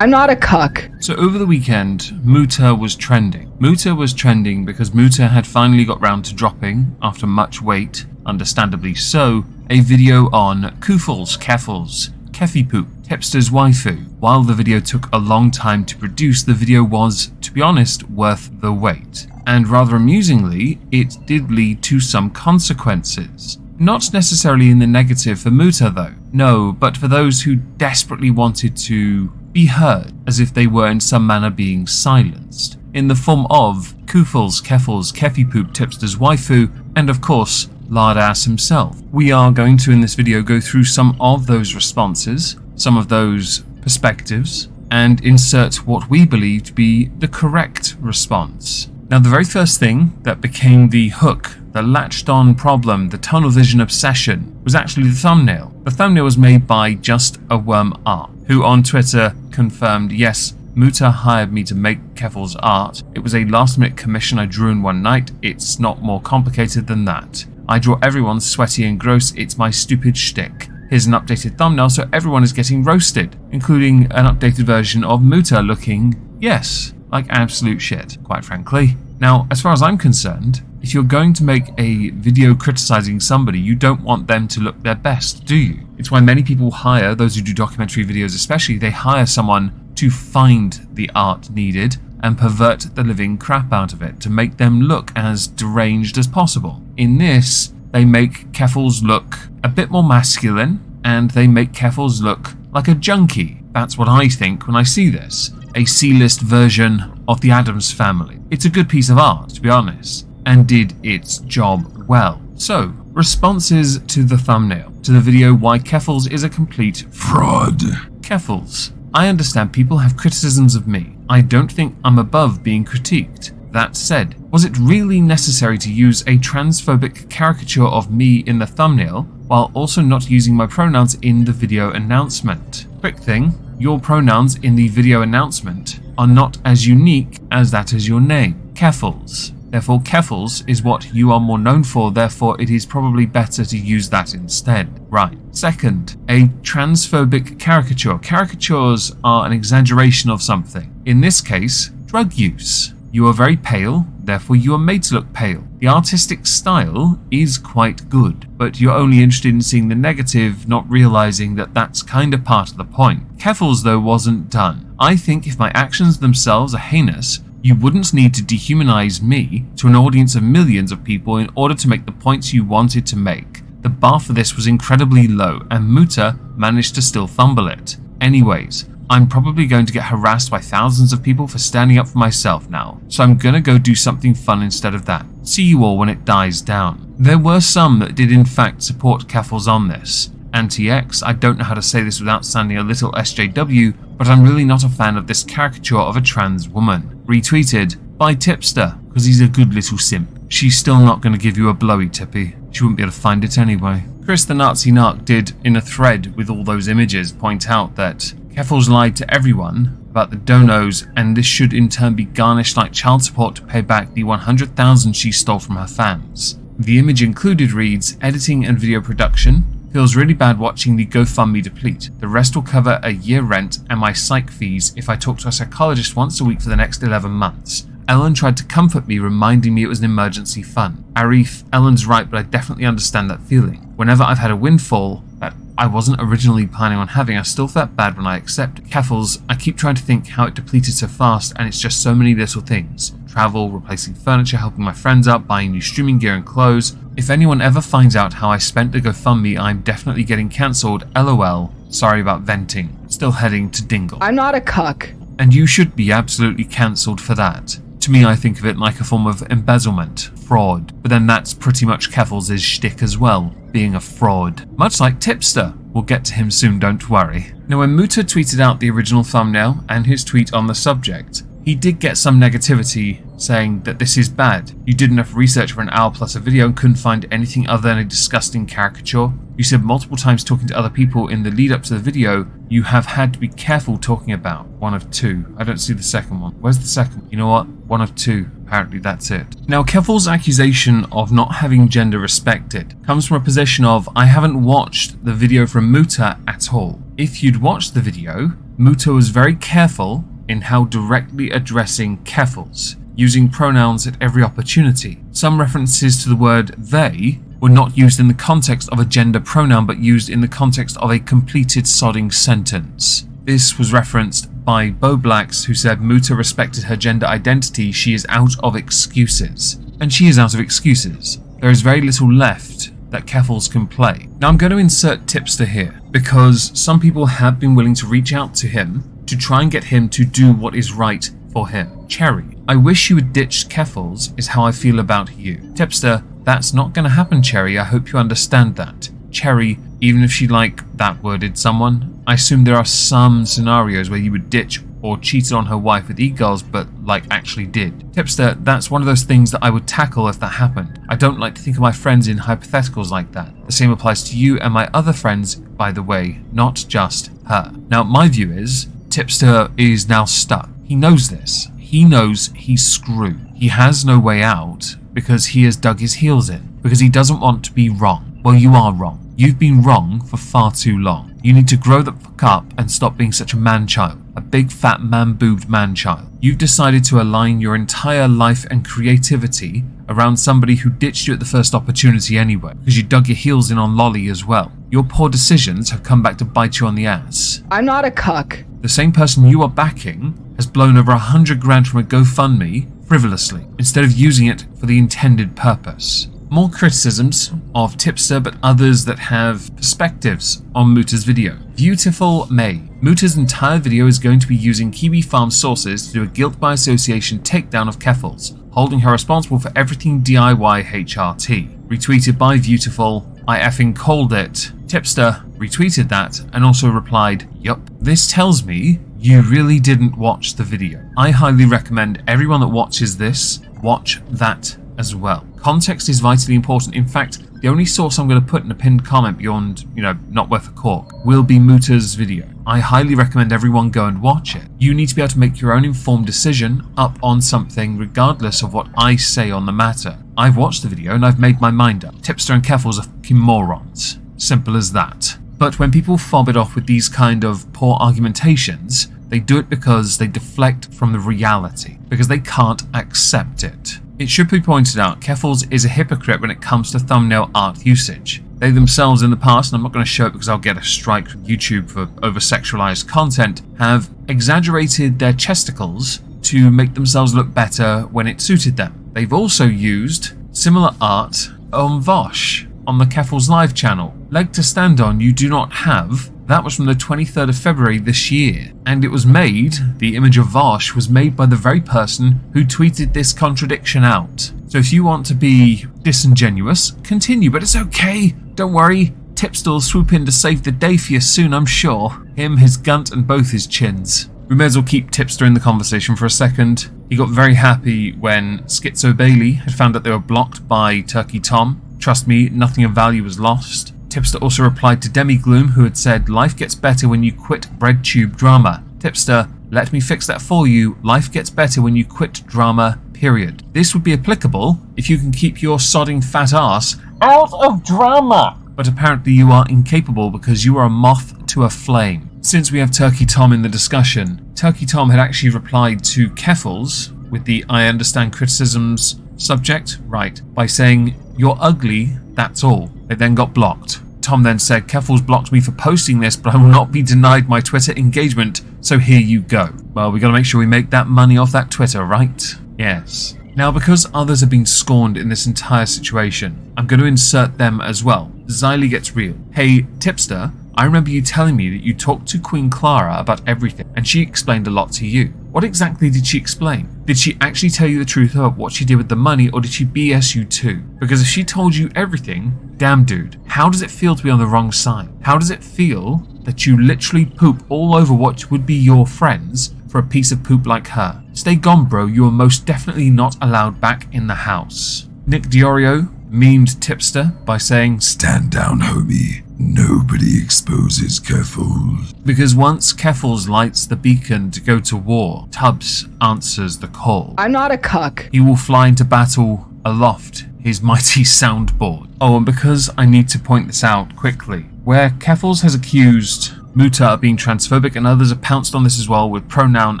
S6: I'm not a cuck.
S1: So over the weekend, Muta was trending. Muta was trending because Muta had finally got round to dropping, after much wait, understandably so, a video on Keffals, Keffipoop, Tipster's waifu. While the video took a long time to produce, the video was, to be honest, worth the wait. And rather amusingly, it did lead to some consequences. Not necessarily in the negative for Muta though. No, but for those who desperately wanted to be heard, as if they were in some manner being silenced, in the form of Keffals, Keffipoop, Tipster's waifu, and of course, Lardass himself. We are going to, in this video, go through some of those responses, some of those perspectives, and insert what we believe to be the correct response. Now, the very first thing that became the hook, the latched on problem, the tunnel vision obsession, was actually the thumbnail. The thumbnail was made by Just a Worm Art, who on Twitter confirmed, yes, Muta hired me to make Keffals art. It was a last minute commission I drew in one night. It's not more complicated than that. I draw everyone sweaty and gross, it's my stupid shtick. Here's an updated thumbnail so everyone is getting roasted, including an updated version of Muta looking, yes, like absolute shit, quite frankly. Now, as far as I'm concerned, if you're going to make a video criticizing somebody, you don't want them to look their best, do you? It's why many people hire, those who do documentary videos especially, they hire someone to find the art needed and pervert the living crap out of it to make them look as deranged as possible. In this, they make Keffals look a bit more masculine, and they make Keffals look like a junkie. That's what I think when I see this. A C-list version of the Addams Family. It's a good piece of art, to be honest, and did its job well. So, responses to the thumbnail, to the video why Keffals is a complete fraud. Keffals. I understand people have criticisms of me. I don't think I'm above being critiqued. That said, was it really necessary to use a transphobic caricature of me in the thumbnail while also not using my pronouns in the video announcement? Quick thing, your pronouns in the video announcement are not as unique as that is your name, Keffals. Therefore, Keffals is what you are more known for, therefore it is probably better to use that instead. Right. Second, a transphobic caricature. Caricatures are an exaggeration of something. In this case, drug use. You are very pale, therefore you are made to look pale. The artistic style is quite good, but you're only interested in seeing the negative, not realizing that that's kind of part of the point. Keffals, though, wasn't done. I think if my actions themselves are heinous, you wouldn't need to dehumanize me to an audience of millions of people in order to make the points you wanted to make. The bar for this was incredibly low, and Muta managed to still fumble it. Anyways, I'm probably going to get harassed by thousands of people for standing up for myself now, so I'm gonna go do something fun instead of that. See you all when it dies down. There were some that did in fact support Keffals on this. Anti-X, I don't know how to say this without sounding a little SJW, but I'm really not a fan of this caricature of a trans woman. Retweeted by Tipster, because he's a good little simp. She's still not going to give you a blowy tippy. She wouldn't be able to find it anyway. Chris the Nazi Narc did, in a thread with all those images, point out that Keffals lied to everyone about the donos, and this should in turn be garnished like child support to pay back the 100,000 she stole from her fans. The image included reads, editing and video production, Feels really bad watching the GoFundMe deplete. The rest will cover a year rent and my psych fees if I talk to a psychologist once a week for the next 11 months. Ellen tried to comfort me, reminding me it was an emergency fund. Arif, Ellen's right, but I definitely understand that feeling. Whenever I've had a windfall that I wasn't originally planning on having, I still felt bad when I accepted. Keffals, I keep trying to think how it depleted so fast, and it's just so many little things. Travel, replacing furniture, helping my friends out, buying new streaming gear and clothes. If anyone ever finds out how I spent the GoFundMe, I'm definitely getting cancelled. LOL. Sorry about venting. Still heading to Dingle.
S6: I'm not a cuck.
S1: And you should be absolutely cancelled for that. To me, I think of it like a form of embezzlement, fraud, but then that's pretty much Keffals' shtick as well, being a fraud. Much like Tipster. We'll get to him soon, don't worry. Now, when Muta tweeted out the original thumbnail and his tweet on the subject, he did get some negativity saying that this is bad. You did enough research for an hour plus a video and couldn't find anything other than a disgusting caricature. You said multiple times talking to other people in the lead up to the video, you have had to be careful talking about. One of two. I don't see the second one. Where's the second one? You know what? One of two. Apparently that's it. Now, Keffals' accusation of not having gender respected comes from a position of, I haven't watched the video from Muta at all. If you'd watched the video, Muta was very careful in how directly addressing Keffals, using pronouns at every opportunity. Some references to the word they were not used in the context of a gender pronoun, but used in the context of a completed sodding sentence. This was referenced by Bo Blacks, who said Muta respected her gender identity, she is out of excuses. And she is out of excuses. There is very little left that Keffals can play. Now I'm going to insert Tipster here, because some people have been willing to reach out to him to try and get him to do what is right for him. Cherry, I wish you had ditched Keffals is how I feel about you. Tipster, that's not going to happen, Cherry. I hope you understand that. Cherry, even if she that worded someone, I assume there are some scenarios where you would ditch or cheated on her wife with e-girls, but actually did. Tipster, that's one of those things that I would tackle if that happened. I don't like to think of my friends in hypotheticals like that. The same applies to you and my other friends, by the way, not just her. Now, my view is, Tipster is now stuck. He knows this. He knows he's screwed. He has no way out because he has dug his heels in, because he doesn't want to be wrong. Well, you are wrong. You've been wrong for far too long. You need to grow the fuck up and stop being such a man-child. A big fat man-boobed man-child. You've decided to align your entire life and creativity around somebody who ditched you at the first opportunity anyway, because you dug your heels in on Lolly as well. Your poor decisions have come back to bite you on the ass.
S6: I'm not a cuck.
S1: The same person you are backing has blown over 100 grand from a GoFundMe frivolously, instead of using it for the intended purpose. More criticisms of Tipster, but others that have perspectives on Muta's video. Beautiful May. Muta's entire video is going to be using Kiwi Farms sources to do a guilt by association takedown of Keffals, holding her responsible for everything DIY HRT. Retweeted by Beautiful. I effing called it. Tipster retweeted that and also replied, yup. This tells me you really didn't watch the video. I highly recommend everyone that watches this watch that as well. Context is vitally important. In fact, the only source I'm going to put in a pinned comment beyond, not worth a cork, will be Muta's video. I highly recommend everyone go and watch it. You need to be able to make your own informed decision up on something regardless of what I say on the matter. I've watched the video and I've made my mind up. Tipster and Keffals are fucking morons. Simple as that. But when people fob it off with these kind of poor argumentations, they do it because they deflect from the reality, because they can't accept it. It should be pointed out, Keffals is a hypocrite when it comes to thumbnail art usage. They themselves in the past, and I'm not going to show it because I'll get a strike from YouTube for over-sexualized content, have exaggerated their chesticles to make themselves look better when it suited them. They've also used similar art on Vosh on the Keffals Live channel. Leg to stand on you do not have. That was from the 23rd of February this year, and it was made, the image of Vosh was made by the very person who tweeted this contradiction out. So if you want to be disingenuous, continue, but it's okay, don't worry, Tipster will swoop in to save the day for you soon, I'm sure. Him, his gunt, and both his chins. We may as well keep Tipster in the conversation for a second. He got very happy when Schizo Bailey had found that they were blocked by Turkey Tom. Trust me, nothing of value was lost. Tipster also replied to Demi Gloom, who had said, life gets better when you quit breadtube drama. Tipster, let me fix that for you. Life gets better when you quit drama, period. This would be applicable if you can keep your sodding fat ass out of drama. but apparently you are incapable because you are a moth to a flame. Since we have Turkey Tom in the discussion, Turkey Tom had actually replied to Keffals with the "I understand criticisms" subject, right, by saying, "You're ugly, that's all." They then got blocked. Tom then said, "Keffals blocked me for posting this, but I will not be denied my Twitter engagement, so here you go." Well, we gotta make sure we make that money off that Twitter, right? Yes. Now, because others have been scorned in this entire situation, I'm going to insert them as well. Xylee gets real. "Hey, tipster, I remember you telling me that you talked to Queen Clara about everything, and she explained a lot to you. What exactly did she explain? Did she actually tell you the truth about what she did with the money, or did she BS you too? Because if she told you everything, damn dude, how does it feel to be on the wrong side? How does it feel that you literally poop all over what would be your friends for a piece of poop like her? Stay gone, bro. You are most definitely not allowed back in the house." Nick Diorio memed tipster by saying,
S3: "Stand down, homie. Nobody exposes Keffals."
S1: Because once Keffals lights the beacon to go to war, Tubbs answers the call.
S6: I'm not a cuck.
S1: He will fly into battle aloft his mighty soundboard. Oh, and because I need to point this out quickly, where Keffals has accused Muta of being transphobic and others have pounced on this as well with pronoun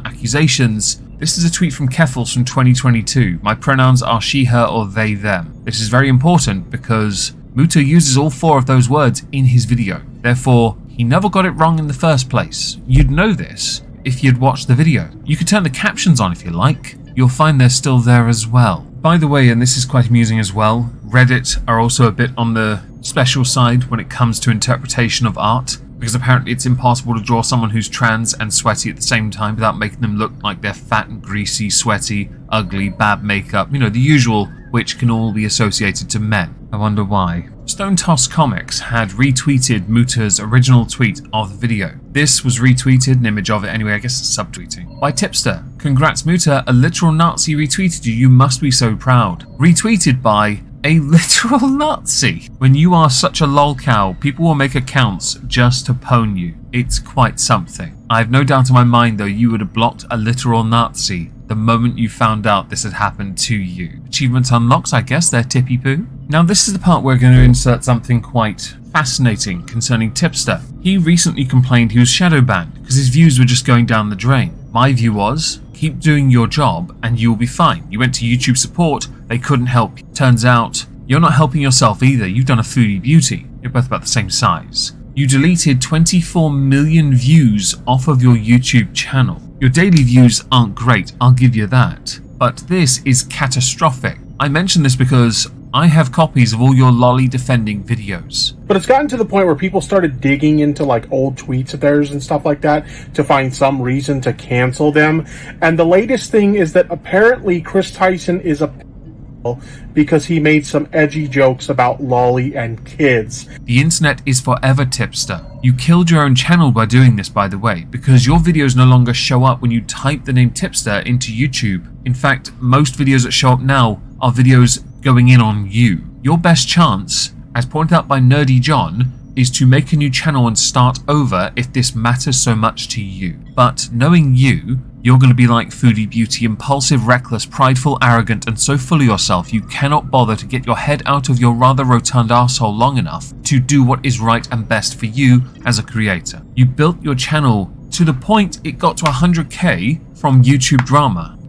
S1: accusations, this is a tweet from Keffals from 2022. "My pronouns are she, her, or they, them." This is very important because Muta uses all 4 of those words in his video. Therefore, he never got it wrong in the first place. You'd know this if you'd watched the video. You could turn the captions on if you like. You'll find they're still there as well. By the way, and this is quite amusing as well, Reddit are also a bit on the special side when it comes to interpretation of art, because apparently it's impossible to draw someone who's trans and sweaty at the same time without making them look like they're fat and greasy, sweaty, ugly, bad makeup, you know, the usual, which can all be associated to men. I wonder why. Stone Toss Comics had retweeted Muta's original tweet of the video. This was retweeted, an image of it anyway, I guess it's subtweeting, by Tipster. "Congrats Muta, a literal Nazi retweeted you, you must be so proud." Retweeted by a literal Nazi. When you are such a lolcow, people will make accounts just to pwn you. It's quite something. I have no doubt in my mind though you would have blocked a literal Nazi the moment you found out this had happened to you. Achievement unlocks, I guess, they're tippy poo. Now this is the part where we're going to insert something quite fascinating concerning Tipster. He recently complained he was shadow banned because his views were just going down the drain. My view was, keep doing your job and you'll be fine. You went to YouTube support, they couldn't help you. Turns out, you're not helping yourself either. You've done a foodie beauty. You're both about the same size. You deleted 24 million views off of your YouTube channel. Your daily views aren't great, I'll give you that. But this is catastrophic. I mention this because I have copies of all your lolly defending videos.
S4: But it's gotten to the point where people started digging into like old tweets of theirs and stuff like that to find some reason to cancel them. And the latest thing is that apparently Chris Tyson is a because he made some edgy jokes about lolly and kids.
S1: The internet is forever, Tipster. You killed your own channel by doing this, by the way, because your videos no longer show up when you type the name Tipster into YouTube. In fact, most videos that show up now are videos going in on you. Your best chance, as pointed out by Nerdy John, is to make a new channel and start over if this matters so much to you. But knowing you, you're going to be like Foodie Beauty, impulsive, reckless, prideful, arrogant, and so full of yourself you cannot bother to get your head out of your rather rotund arsehole long enough to do what is right and best for you as a creator. You built your channel to the point it got to 100k from YouTube drama.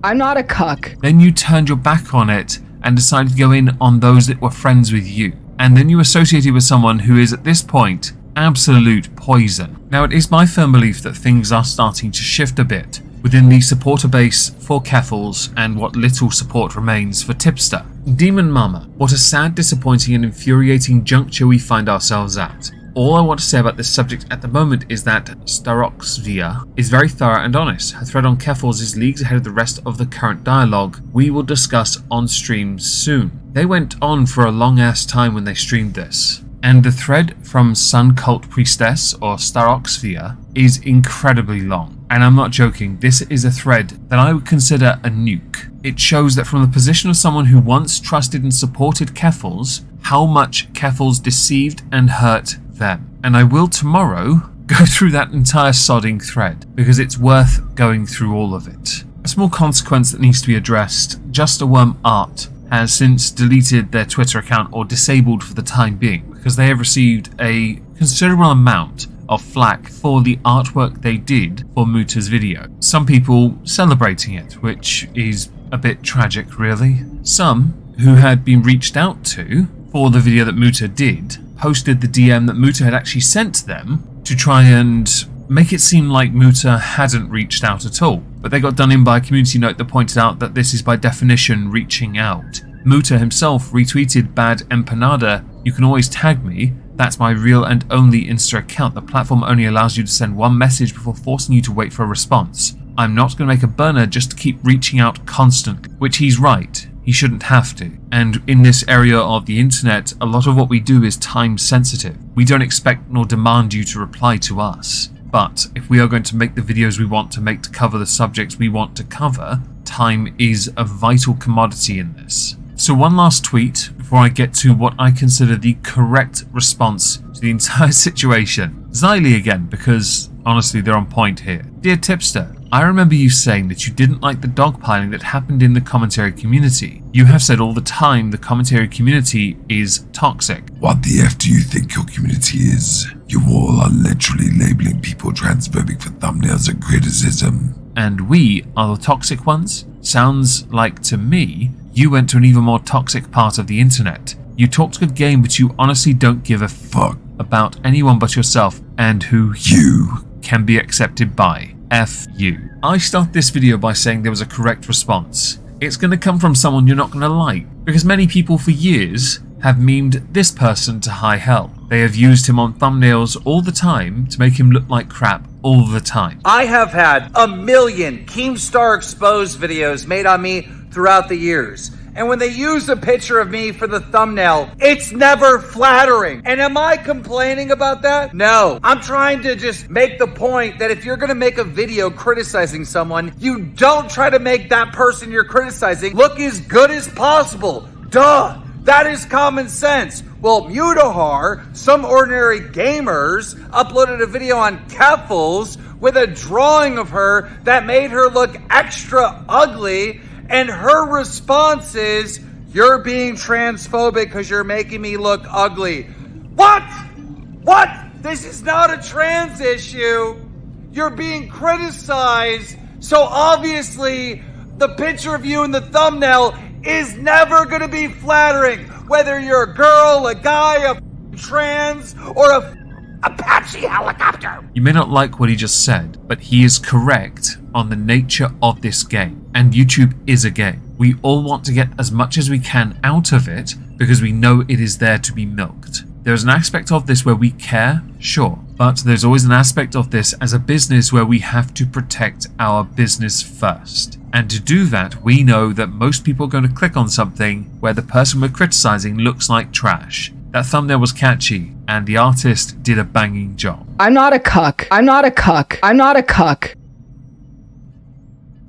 S6: I'm not a cuck.
S1: Then you turned your back on it and decided to go in on those that were friends with you. And then you associated with someone who is at this point absolute poison. Now it is my firm belief that things are starting to shift a bit within the supporter base for Keffals and what little support remains for Tipster. Demon Mama, what a sad, disappointing and infuriating juncture we find ourselves at. All I want to say about this subject at the moment is that AtaraxiA is very thorough and honest. Her thread on Keffals is leagues ahead of the rest of the current dialogue we will discuss on stream soon. They went on for a long ass time when they streamed this. And the thread from Sun Cult Priestess or AtaraxiA is incredibly long. And I'm not joking, this is a thread that I would consider a nuke. It shows that from the position of someone who once trusted and supported Keffals, how much Keffals deceived and hurt them. And I will tomorrow go through that entire sodding thread because it's worth going through all of it. A small consequence that needs to be addressed, Just a Worm Art has since deleted their Twitter account or disabled for the time being because they have received a considerable amount of flack for the artwork they did for Muta's video. Some people celebrating it, which is a bit tragic really. Some who had been reached out to for the video that Muta did posted the DM that Muta had actually sent to them to try and make it seem like Muta hadn't reached out at all. But they got done in by a community note that pointed out that this is by definition reaching out. Muta himself retweeted Bad Empanada, "You can always tag me. That's my real and only Insta account. The platform only allows you to send one message before forcing you to wait for a response. I'm not going to make a burner just to keep reaching out constantly." Which he's right. He shouldn't have to. And in this area of the internet, a lot of what we do is time sensitive. We don't expect nor demand you to reply to us. But if we are going to make the videos we want to make to cover the subjects we want to cover, time is a vital commodity in this. So one last tweet before I get to what I consider the correct response to the entire situation. Xylee again, because honestly they're on point here. "Dear Tipster, I remember you saying that you didn't like the dogpiling that happened in the commentary community. You have said all the time the commentary community is toxic.
S3: What the F do you think your community is? You all are literally labeling people transphobic for thumbnails and criticism.
S1: And we are the toxic ones? Sounds like to me you went to an even more toxic part of the internet. You talked a good game, but you honestly don't give a fuck about anyone but yourself and who you can be accepted by. F you." I start this video by saying there was a correct response. It's going to come from someone you're not going to like, because many people for years have memed this person to high hell. They have used him on thumbnails all the time to make him look like crap all the time.
S7: I have had a million Keemstar Exposed videos made on me throughout the years. And when they use a picture of me for the thumbnail, it's never flattering. And am I complaining about that? No. I'm trying to just make the point that if you're gonna make a video criticizing someone, you don't try to make that person you're criticizing look as good as possible. Duh. That is common sense. Well, Mutahar, some ordinary gamers, uploaded a video on Keffals with a drawing of her that made her look extra ugly. And her response is, "You're being transphobic because you're making me look ugly." What? What? This is not a trans issue. You're being criticized. So obviously, the picture of you in the thumbnail is never going to be flattering. Whether you're a girl, a guy, a trans, or a Apache helicopter.
S1: You may not like what he just said, but he is correct on the nature of this game. And YouTube is a game. We all want to get as much as we can out of it because we know it is there to be milked. There's an aspect of this where we care, sure, but there's always an aspect of this as a business where we have to protect our business first. And to do that, we know that most people are going to click on something where the person we're criticizing looks like trash. That thumbnail was catchy, and the artist did a banging job.
S6: I'm not a cuck. I'm not a cuck. I'm not a cuck.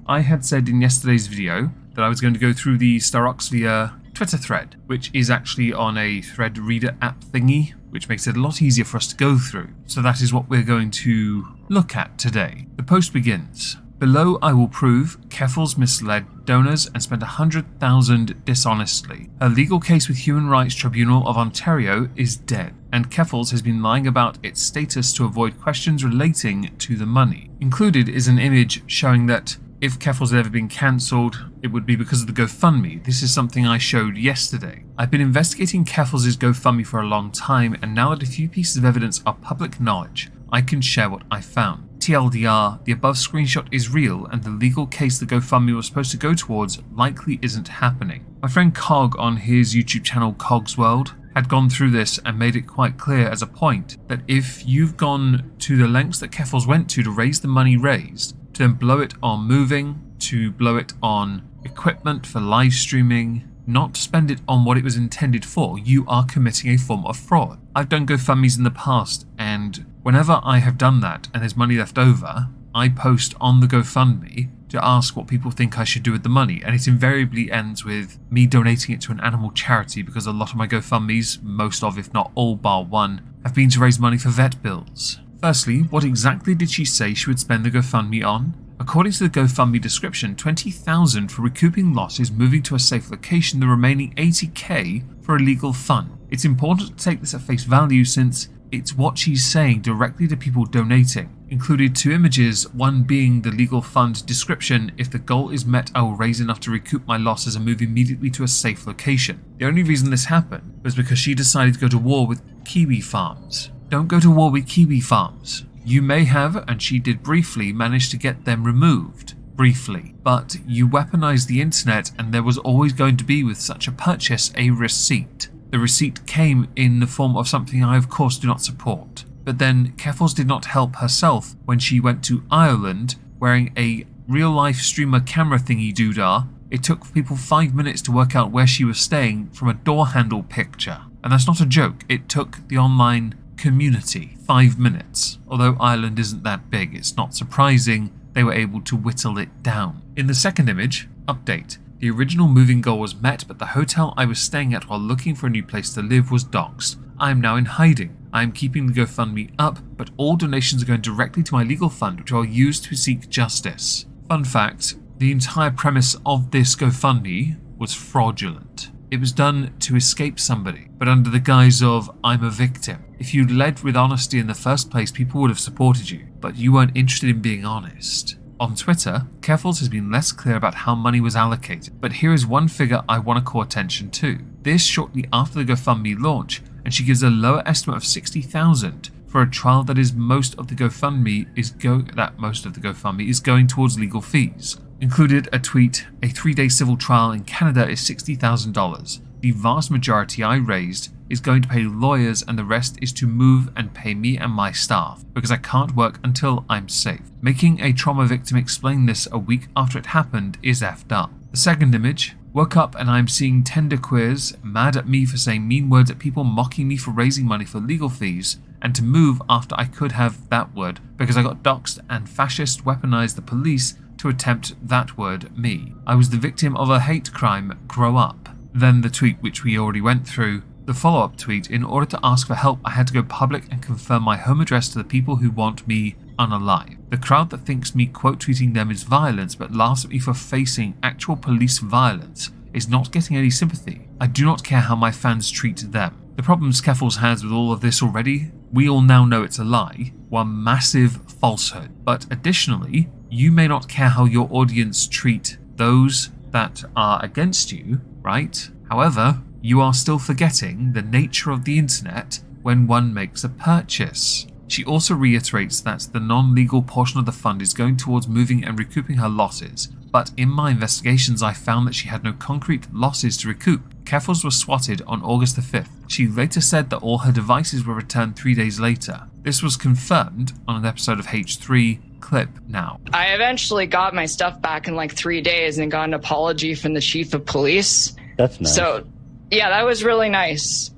S1: I had said in yesterday's video that I was going to go through the AtaraxiA Twitter thread, which is actually on a thread reader app thingy, which makes it a lot easier for us to go through. So that is what we're going to look at today. The post begins. "Below I will prove Keffals misled donors and spent 100,000 dishonestly. Her legal case with Human Rights Tribunal of Ontario is dead, and Keffals has been lying about its status to avoid questions relating to the money." Included is an image showing that if Keffals had ever been cancelled, it would be because of the GoFundMe. This is something I showed yesterday. I've been investigating Keffals' GoFundMe for a long time, and now that a few pieces of evidence are public knowledge, I can share what I found. TLDR, the above screenshot is real, and the legal case the GoFundMe was supposed to go towards likely isn't happening. My friend Cog on his YouTube channel Cog's World had gone through this and made it quite clear as a point that if you've gone to the lengths that Keffals went to raise the money raised, to then blow it on moving, to blow it on equipment for live streaming, not to spend it on what it was intended for, you are committing a form of fraud. I've done GoFundMes in the past, and whenever I have done that and there's money left over, I post on the GoFundMe to ask what people think I should do with the money, and it invariably ends with me donating it to an animal charity, because a lot of my GoFundMes, most of if not all bar one, have been to raise money for vet bills. Firstly, what exactly did she say she would spend the GoFundMe on? According to the GoFundMe description, 20,000 for recouping losses, moving to a safe location, the remaining 80k for a legal fund. It's important to take this at face value since it's what she's saying directly to people donating. Included 2 images, one being the legal fund description: if the goal is met, I will raise enough to recoup my losses and move immediately to a safe location. The only reason this happened was because she decided to go to war with Kiwi Farms. Don't go to war with Kiwi Farms. You may have, and she did briefly, manage to get them removed. Briefly. But you weaponized the internet, and there was always going to be with such a purchase a receipt. The receipt came in the form of something I of course do not support. But then Keffals did not help herself when she went to Ireland wearing a real-life streamer camera thingy doodah. It took people 5 minutes to work out where she was staying from a door handle picture. And that's not a joke, it took the online community 5 minutes. Although Ireland isn't that big, it's not surprising they were able to whittle it down. In the second image, update. The original moving goal was met, but the hotel I was staying at while looking for a new place to live was doxed. I am now in hiding. I am keeping the GoFundMe up, but all donations are going directly to my legal fund, which I'll use to seek justice. Fun fact, the entire premise of this GoFundMe was fraudulent. It was done to escape somebody, but under the guise of, I'm a victim. If you'd led with honesty in the first place, people would have supported you, but you weren't interested in being honest. On Twitter, Keffals has been less clear about how money was allocated, but here is one figure I want to call attention to. This shortly after the GoFundMe launch, and she gives a lower estimate of $60,000 for a trial that most of the GoFundMe is going towards legal fees. Included a tweet: a 3-day civil trial in Canada is $60,000. The vast majority I raised is going to pay lawyers, and the rest is to move and pay me and my staff, because I can't work until I'm safe. Making a trauma victim explain this a week after it happened is effed up. The second image: woke up and I'm seeing tender queers mad at me for saying mean words at people, mocking me for raising money for legal fees, and to move after I could have that word because I got doxed and fascist weaponized the police to attempt that word me. I was the victim of a hate crime, grow up. Then the tweet which we already went through. The follow-up tweet: in order to ask for help I had to go public and confirm my home address to the people who want me unalive. The crowd that thinks me quote tweeting them is violence but laughs at me for facing actual police violence is not getting any sympathy. I do not care how my fans treat them. The problems Keffals has with all of this already, we all now know it's a lie, one massive falsehood. But additionally, you may not care how your audience treat those that are against you, right? However, you are still forgetting the nature of the internet when one makes a purchase. She also reiterates that the non-legal portion of the fund is going towards moving and recouping her losses, but in my investigations I found that she had no concrete losses to recoup. Keffals was swatted on August the 5th. She later said that all her devices were returned 3 days later. This was confirmed on an episode of H3 clip now.
S6: I eventually got my stuff back in like 3 days and got an apology from the chief of police.
S8: That's nice.
S6: So, yeah, that was really nice.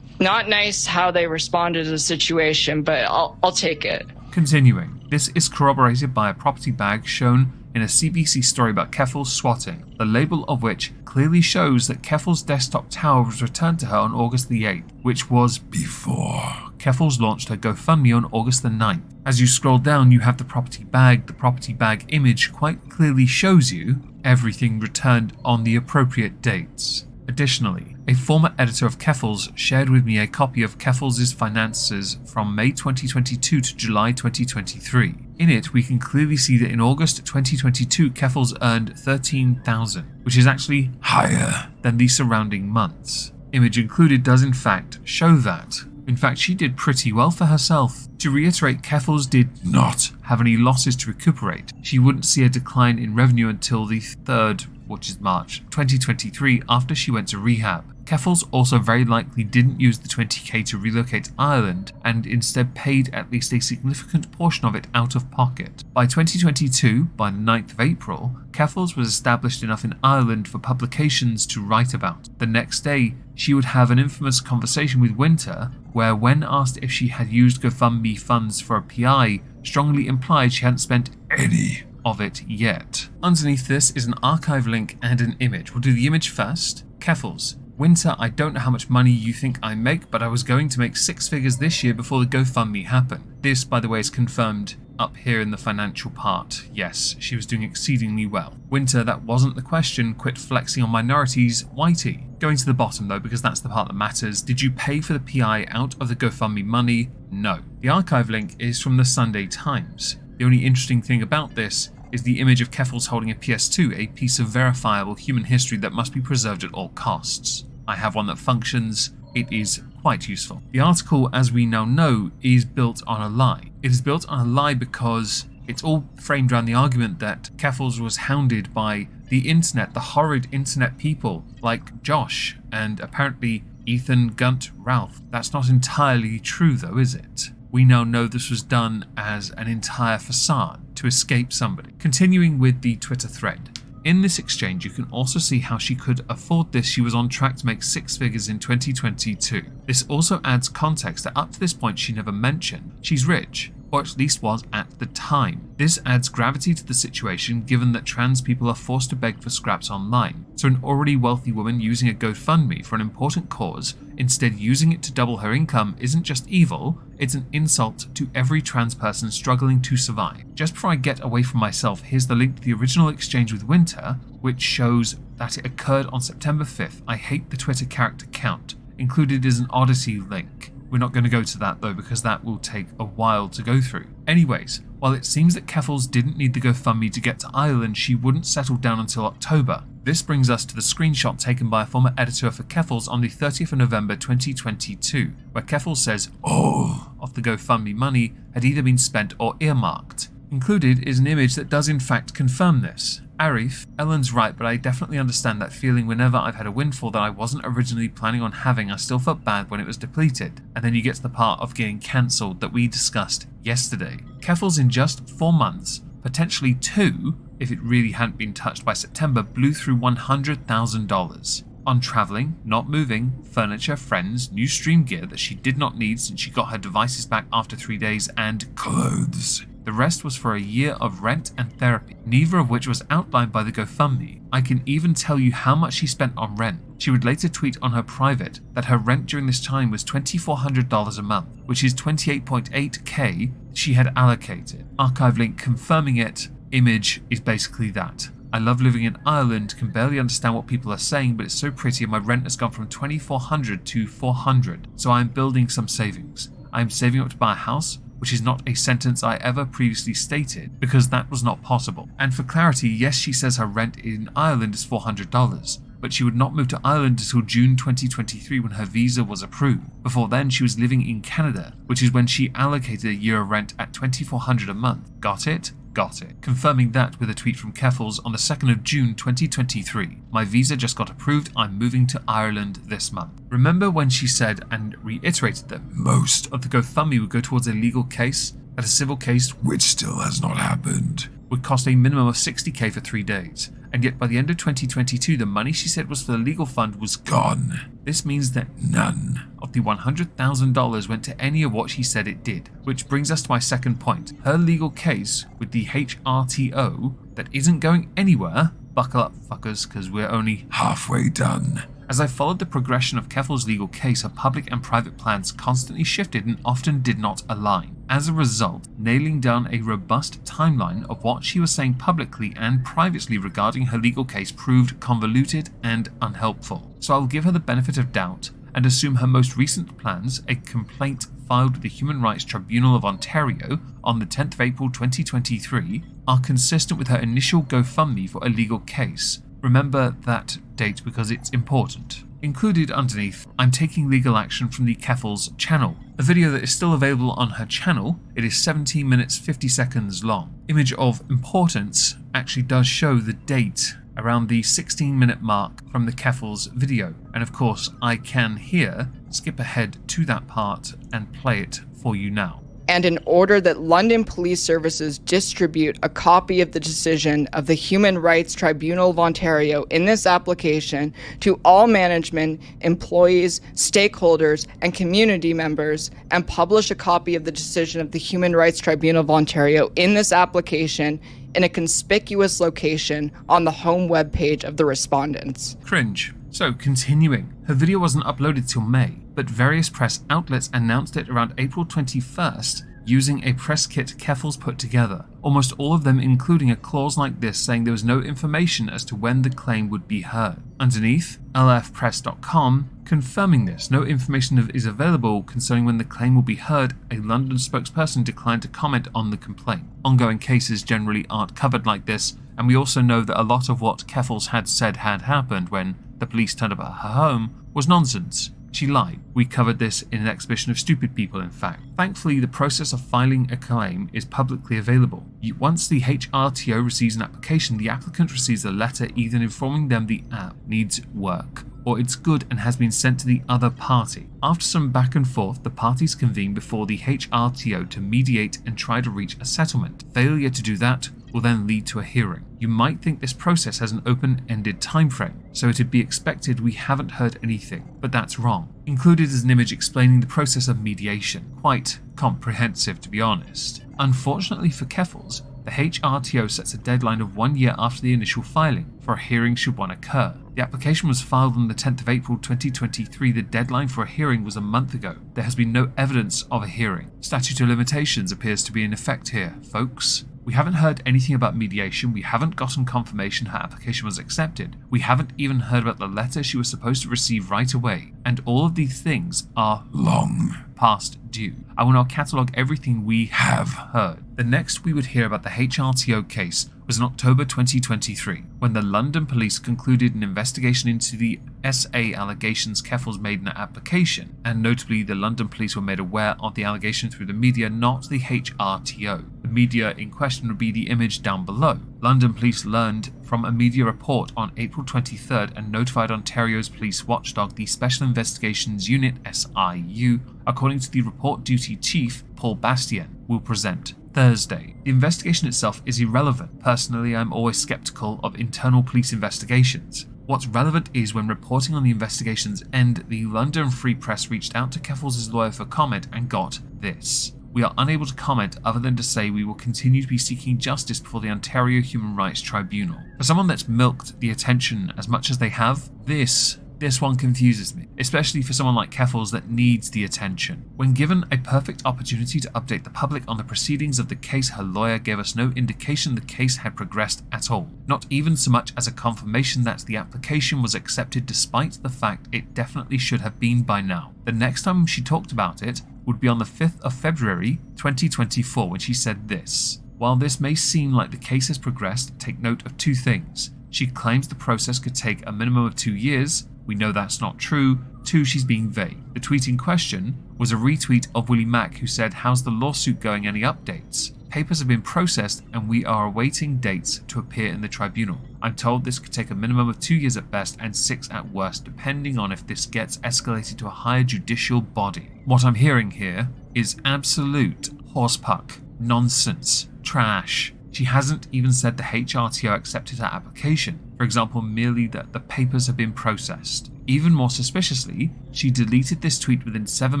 S6: Not nice how they responded to the situation, but I'll take it.
S1: Continuing, this is corroborated by a property bag shown in a CBC story about Keffals swatting, the label of which clearly shows that Keffals' desktop tower was returned to her on August the 8th, which was before Keffals launched her GoFundMe on August the 9th. As you scroll down, you have the property bag. The property bag image quite clearly shows you everything returned on the appropriate dates. Additionally, a former editor of Keffals shared with me a copy of Keffals' finances from May 2022 to July 2023. In it, we can clearly see that in August 2022, Keffals earned $13,000, which is actually higher than the surrounding months. Image included does in fact show that. In fact, she did pretty well for herself. To reiterate, Keffals did not have any losses to recuperate. She wouldn't see a decline in revenue until the 3rd, which is March 2023, after she went to rehab. Keffals also very likely didn't use the $20,000 to relocate to Ireland and instead paid at least a significant portion of it out of pocket. By 2022, by the 9th of April, Keffals was established enough in Ireland for publications to write about. The next day, she would have an infamous conversation with Winter, where when asked if she had used GoFundMe funds for a PI, strongly implied she hadn't spent any of it yet. Underneath this is an archive link and an image. We'll do the image first. Keffals: Winter, I don't know how much money you think I make, but I was going to make 6 figures this year before the GoFundMe happened. This, by the way, is confirmed up here in the financial part. Yes, she was doing exceedingly well. Winter, that wasn't the question. Quit flexing on minorities. Whitey. Going to the bottom though, because that's the part that matters. Did you pay for the PI out of the GoFundMe money? No. The archive link is from the Sunday Times. The only interesting thing about this is the image of Keffals holding a PS2, a piece of verifiable human history that must be preserved at all costs. I have one that functions. It is quite useful. The article, as we now know, is built on a lie. It is built on a lie because it's all framed around the argument that Keffals was hounded by the internet, the horrid internet people like Josh and apparently Ethan, Gunt, Ralph. That's not entirely true though, is it? We now know this was done as an entire facade to escape somebody. Continuing with the Twitter thread. In this exchange, you can also see how she could afford this. She was on track to make 6 figures in 2022. This also adds context that up to this point she never mentioned she's rich, or at least was at the time. This adds gravity to the situation given that trans people are forced to beg for scraps online. So an already wealthy woman using a GoFundMe for an important cause, instead using it to double her income, isn't just evil, it's an insult to every trans person struggling to survive. Just before I get away from myself, here's the link to the original exchange with Winter, which shows that it occurred on September 5th. I hate the Twitter character count. Included is an Odyssey link. We're not going to go to that though because that will take a while to go through. Anyways, while it seems that Keffals didn't need the GoFundMe to get to Ireland, she wouldn't settle down until October. This brings us to the screenshot taken by a former editor for Keffals on the 30th of November 2022, where Keffals says all of the GoFundMe money had either been spent or earmarked. Included is an image that does in fact confirm this. Arif, Ellen's right, but I definitely understand that feeling whenever I've had a windfall that I wasn't originally planning on having. I still felt bad when it was depleted. And then you get to the part of getting cancelled that we discussed yesterday. Keffals in just 4 months, potentially 2, if it really hadn't been touched by September, blew through $100,000. On travelling, not moving, furniture, friends, new stream gear that she did not need since she got her devices back after 3 days, and clothes. The rest was for a year of rent and therapy, neither of which was outlined by the GoFundMe. I can even tell you how much she spent on rent. She would later tweet on her private that her rent during this time was $2,400 a month, which is $28.8K she had allocated. Archive link confirming it. Image is basically that. I love living in Ireland, can barely understand what people are saying, but it's so pretty and my rent has gone from $2,400 to $400, so I am building some savings. I am saving up to buy a house, which is not a sentence I ever previously stated, because that was not possible. And for clarity, yes, she says her rent in Ireland is $400, but she would not move to Ireland until June 2023 when her visa was approved. Before then, she was living in Canada, which is when she allocated a year of rent at $2,400 a month. Got it? Got it. Confirming that with a tweet from Keffals on the 2nd of June 2023. My visa just got approved, I'm moving to Ireland this month. Remember when she said and reiterated that most of the GoFundMe would go towards a legal case, that a civil case,
S3: which still has not happened,
S1: would cost a minimum of $60K for 3 days. And yet by the end of 2022, the money she said was for the legal fund was gone. This means that none of the $100,000 went to any of what she said it did. Which brings us to my second point. Her legal case with the HRTO that isn't going anywhere. Buckle up, fuckers, because we're only
S3: halfway done.
S1: As I followed the progression of Keffals' legal case, her public and private plans constantly shifted and often did not align. As a result, nailing down a robust timeline of what she was saying publicly and privately regarding her legal case proved convoluted and unhelpful. So I'll give her the benefit of doubt and assume her most recent plans, a complaint filed with the Human Rights Tribunal of Ontario on the 10th of April 2023, are consistent with her initial GoFundMe for a legal case. Remember that date because it's important. Included underneath, I'm taking legal action from the Keffals channel, a video that is still available on her channel. It is 17 minutes 50 seconds long. Image of importance actually does show the date around the 16-minute mark from the Keffals video, and of course I can here skip ahead to that part and play it for you now.
S6: And in order that London Police Services distribute a copy of the decision of the Human Rights Tribunal of Ontario in this application to all management, employees, stakeholders, and community members, and publish a copy of the decision of the Human Rights Tribunal of Ontario in this application in a conspicuous location on the home webpage of the respondents.
S1: Cringe. So, continuing. Her video wasn't uploaded till May, but various press outlets announced it around April 21st using a press kit Keffals put together, almost all of them including a clause like this saying there was no information as to when the claim would be heard. Underneath, lfpress.com confirming this, no information is available concerning when the claim will be heard. A London spokesperson declined to comment on the complaint. Ongoing cases generally aren't covered like this, and we also know that a lot of what Keffals had said had happened when the police turned up at her home was nonsense. She lied. We covered this in an exhibition of stupid people, in fact. Thankfully, the process of filing a claim is publicly available. Once the HRTO receives an application, the applicant receives a letter either informing them the app needs work, or it's good and has been sent to the other party. After some back and forth, the parties convene before the HRTO to mediate and try to reach a settlement. Failure to do that will then lead to a hearing. You might think this process has an open-ended timeframe, so it'd be expected we haven't heard anything, but that's wrong. Included is an image explaining the process of mediation. Quite comprehensive, to be honest. Unfortunately for Keffals, the HRTO sets a deadline of 1 year after the initial filing for a hearing should one occur. The application was filed on the 10th of April 2023. The deadline for a hearing was a month ago. There has been no evidence of a hearing. Statute of limitations appears to be in effect here, folks. We haven't heard anything about mediation, we haven't gotten confirmation her application was accepted, we haven't even heard about the letter she was supposed to receive right away, and all of these things are long past due. I will now catalogue everything we have heard. The next we would hear about the HRTO case was in October 2023, when the London police concluded an investigation into the SA allegations Keffals made in the application, and notably the London police were made aware of the allegation through the media, not the HRTO. The media in question would be the image down below. London police learned from a media report on April 23rd and notified Ontario's police watchdog, the Special Investigations Unit SIU, according to the report duty chief Paul Bastien, will present Thursday. The investigation itself is irrelevant. Personally, I'm always skeptical of internal police investigations. What's relevant is when reporting on the investigation's end, the London Free Press reached out to Keffals' lawyer for comment and got this. We are unable to comment other than to say we will continue to be seeking justice before the Ontario Human Rights Tribunal. For someone that's milked the attention as much as they have, this one confuses me, especially for someone like Keffals that needs the attention. When given a perfect opportunity to update the public on the proceedings of the case, her lawyer gave us no indication the case had progressed at all, not even so much as a confirmation that the application was accepted despite the fact it definitely should have been by now. The next time she talked about it would be on the 5th of February 2024 when she said this. While this may seem like the case has progressed, take note of two things. She claims the process could take a minimum of 2 years. We know that's not true. 2, she's being vague. The tweet in question was a retweet of Willie Mack, who said, "How's the lawsuit going? Any updates? Papers have been processed and we are awaiting dates to appear in the tribunal. I'm told this could take a minimum of 2 years at best and 6 at worst, depending on if this gets escalated to a higher judicial body." What I'm hearing here is absolute horsepuck, nonsense, trash. She hasn't even said the HRTO accepted her application. For example, merely that the papers have been processed. Even more suspiciously, she deleted this tweet within 7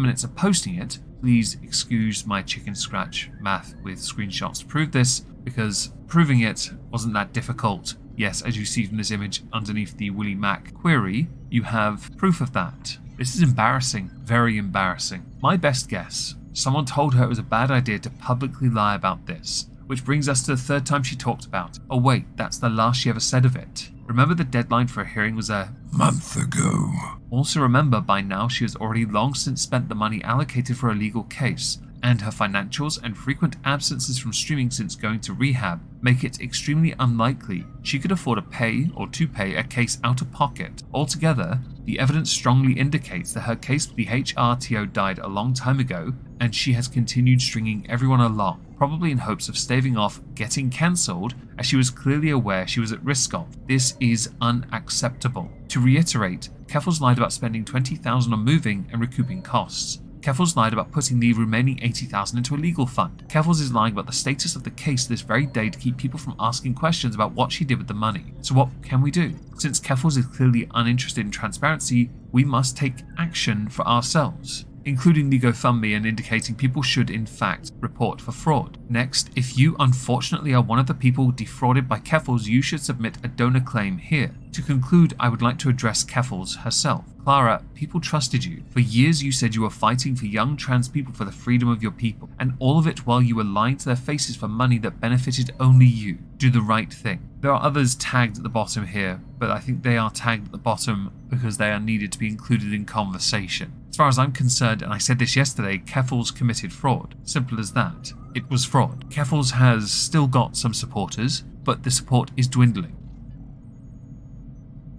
S1: minutes of posting it. Please excuse my chicken scratch math with screenshots to prove this, because proving it wasn't that difficult. Yes, as you see from this image underneath the Willie Mack query, you have proof of that. This is embarrassing, very embarrassing. My best guess, someone told her it was a bad idea to publicly lie about this. Which brings us to the third time she talked about it. Oh wait, that's the last she ever said of it. Remember the deadline for a hearing was a
S3: month ago.
S1: Also remember, by now she has already long since spent the money allocated for a legal case, and her financials and frequent absences from streaming since going to rehab make it extremely unlikely she could afford to pay a case out of pocket. Altogether, the evidence strongly indicates that her case with the HRTO died a long time ago, and she has continued stringing everyone along, probably in hopes of staving off getting cancelled, as she was clearly aware she was at risk of. This is unacceptable. To reiterate, Keffals lied about spending $20,000 on moving and recouping costs. Keffals lied about putting the remaining $80,000 into a legal fund. Keffals is lying about the status of the case this very day to keep people from asking questions about what she did with the money. So what can we do? Since Keffals is clearly uninterested in transparency, we must take action for ourselves. including the GoFundMe and indicating people should in fact report for fraud. Next, if you unfortunately are one of the people defrauded by Keffals, you should submit a donor claim here. To conclude, I would like to address Keffals herself. Clara, people trusted you. For years you said you were fighting for young trans people for the freedom of your people, and all of it while you were lying to their faces for money that benefited only you. Do the right thing. There are others tagged at the bottom here, but I think they are tagged at the bottom because they are needed to be included in conversation. As far as I'm concerned, and I said this yesterday, Keffals committed fraud. Simple as that. It was fraud. Keffals has still got some supporters, but the support is dwindling.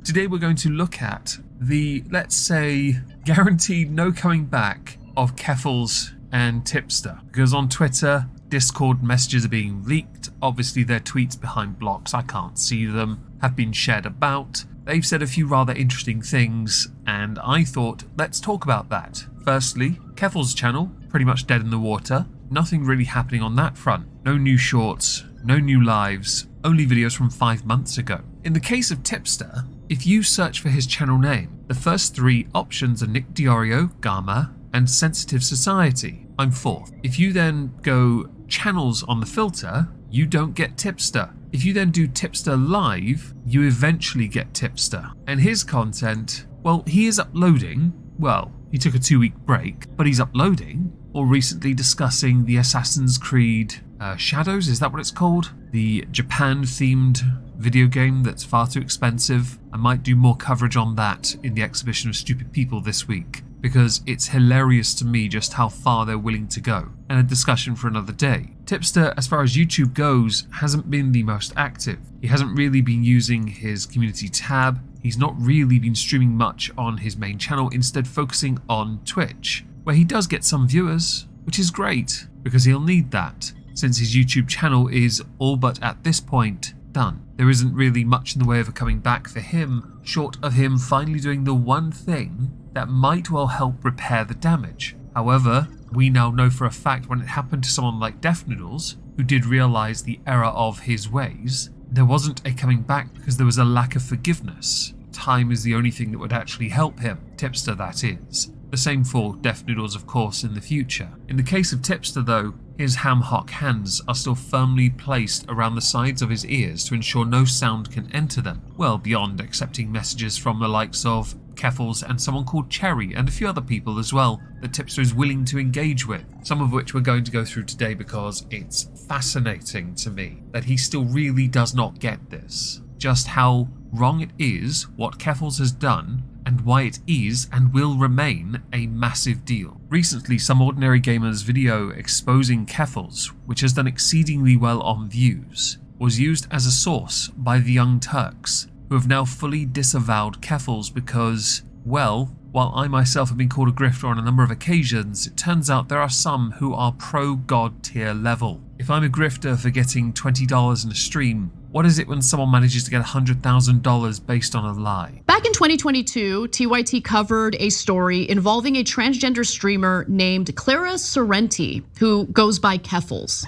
S1: Today we're going to look at the, let's say, guaranteed no coming back of Keffals and Tipster. Because on Twitter, Discord messages are being leaked. Obviously their tweets behind blocks, I can't see them, have been shared about. They've said a few rather interesting things, and I thought, let's talk about that. Firstly, Keffals' channel, pretty much dead in the water. Nothing really happening on that front. No new shorts, no new lives, only videos from 5 months ago. In the case of Tipster, if you search for his channel name, the first 3 options are Nick Diorio, Gamma, and Sensitive Society. I'm 4th. If you then go channels on the filter, you don't get Tipster. If you then do Tipster Live, you eventually get Tipster. And his content, well, he is uploading. Well, he took a 2-week break, but he's uploading. Or recently discussing the Assassin's Creed Shadows, is that what it's called? The Japan-themed video game that's far too expensive. I might do more coverage on that in the exhibition of stupid people this week, because it's hilarious to me just how far they're willing to go, and a discussion for another day. Tipster, as far as YouTube goes, hasn't been the most active. He hasn't really been using his community tab. He's not really been streaming much on his main channel, instead focusing on Twitch, where he does get some viewers, which is great, because he'll need that, since his YouTube channel is all but at this point done. There isn't really much in the way of a coming back for him, short of him finally doing the one thing that might well help repair the damage. However, we now know for a fact when it happened to someone like Def Noodles, who did realise the error of his ways, there wasn't a coming back because there was a lack of forgiveness. Time is the only thing that would actually help him, Tipster that is. The same for Def Noodles, of course, in the future. In the case of Tipster though, his ham-hock hands are still firmly placed around the sides of his ears to ensure no sound can enter them, well beyond accepting messages from the likes of Keffals and someone called Cherry and a few other people as well that Tipster is willing to engage with, some of which we're going to go through today because it's fascinating to me that he still really does not get this. Just how wrong it is what Keffals has done and why it is and will remain a massive deal. Recently, Some Ordinary Gamer's video exposing Keffals, which has done exceedingly well on views, was used as a source by the Young Turks, who have now fully disavowed Keffals because, well, while I myself have been called a grifter on a number of occasions, it turns out there are some who are pro-god tier level. If I'm a grifter for getting $20 in a stream, what is it when someone manages to get $100,000 based on a lie?
S8: Back in 2022, TYT covered a story involving a transgender streamer named Clara Sorrenti, who goes by Keffals.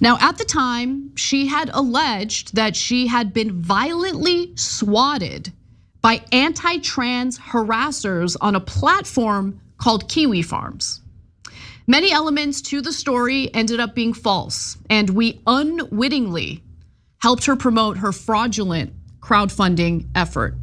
S8: Now, at the time, she had alleged that she had been violently swatted by anti-trans harassers on a platform called Kiwi Farms. Many elements to the story ended up being false, and we unwittingly helped her promote her fraudulent crowdfunding effort.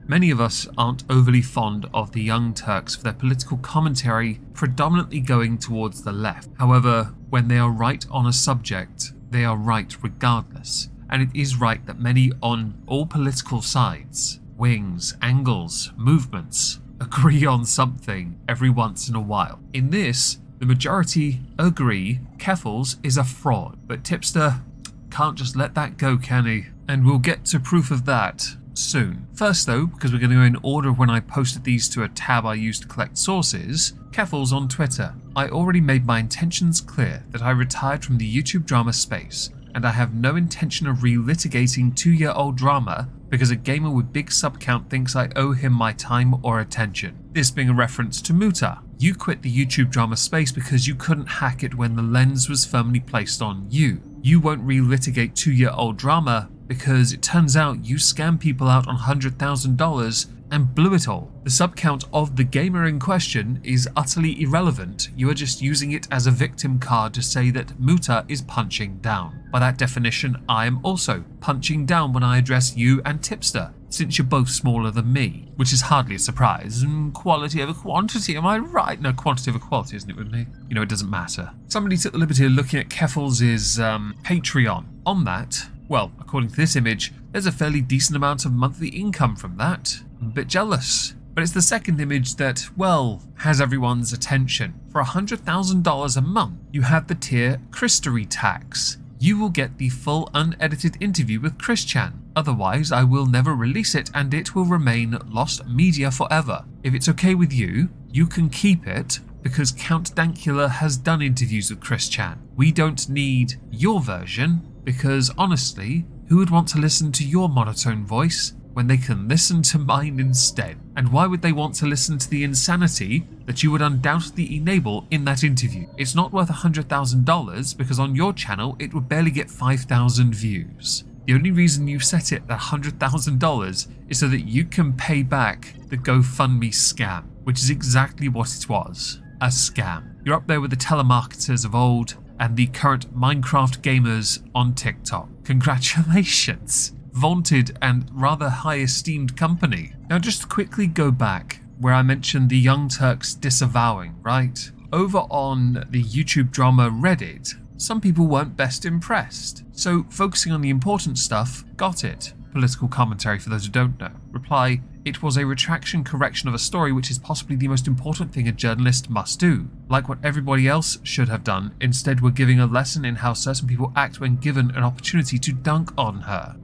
S1: Many of us aren't overly fond of the Young Turks for their political commentary predominantly going towards the left. However, when they are right on a subject, they are right regardless. And it is right that many on all political sides, wings, angles, movements, agree on something every once in a while. In this, the majority agree Keffals is a fraud, but Tipster can't just let that go, can he? And we'll get to proof of that soon. First though, because we're going to go in order when I posted these to a tab I used to collect sources, Keffals on Twitter. I already made my intentions clear that I retired from the YouTube drama space, and I have no intention of relitigating 2-year-old drama because a gamer with big sub count thinks I owe him my time or attention. This being a reference to Muta. You quit the YouTube drama space because you couldn't hack it when the lens was firmly placed on you. You won't relitigate 2-year-old drama because it turns out you scam people out on $100,000 and blew it all. The sub count of the gamer in question is utterly irrelevant. You are just using it as a victim card to say that Muta is punching down. By that definition, I am also punching down when I address you and Tipster, since you're both smaller than me, which is hardly a surprise. Quality over quantity, am I right? No, quantity over quality, isn't it with me? You know, it doesn't matter. Somebody took the liberty of looking at Keffals' Patreon. On that, well, according to this image, there's a fairly decent amount of monthly income from that. I'm a bit jealous. But it's the second image that, well, has everyone's attention. For $100,000 a month, you have the tier Christery tax. You will get the full unedited interview with Christian. Otherwise, I will never release it and it will remain lost media forever. If it's okay with you, you can keep it because Count Dankula has done interviews with Christian. We don't need your version because honestly, who would want to listen to your monotone voice when they can listen to mine instead? And why would they want to listen to the insanity that you would undoubtedly enable in that interview? It's not worth $100,000 because on your channel it would barely get 5,000 views. The only reason you set it at $100,000 is so that you can pay back the GoFundMe scam, which is exactly what it was, a scam. You're up there with the telemarketers of old and the current Minecraft gamers on TikTok. Congratulations! Vaunted and rather high esteemed company. Now just quickly go back where I mentioned the Young Turks disavowing, right? Over on the YouTube drama Reddit, some people weren't best impressed. So focusing on the important stuff, got it. Political commentary for those who don't know. Reply, it was a retraction correction of a story which is possibly the most important thing a journalist must do. Like what everybody else should have done, instead we're giving a lesson in how certain people act when given an opportunity to dunk on her.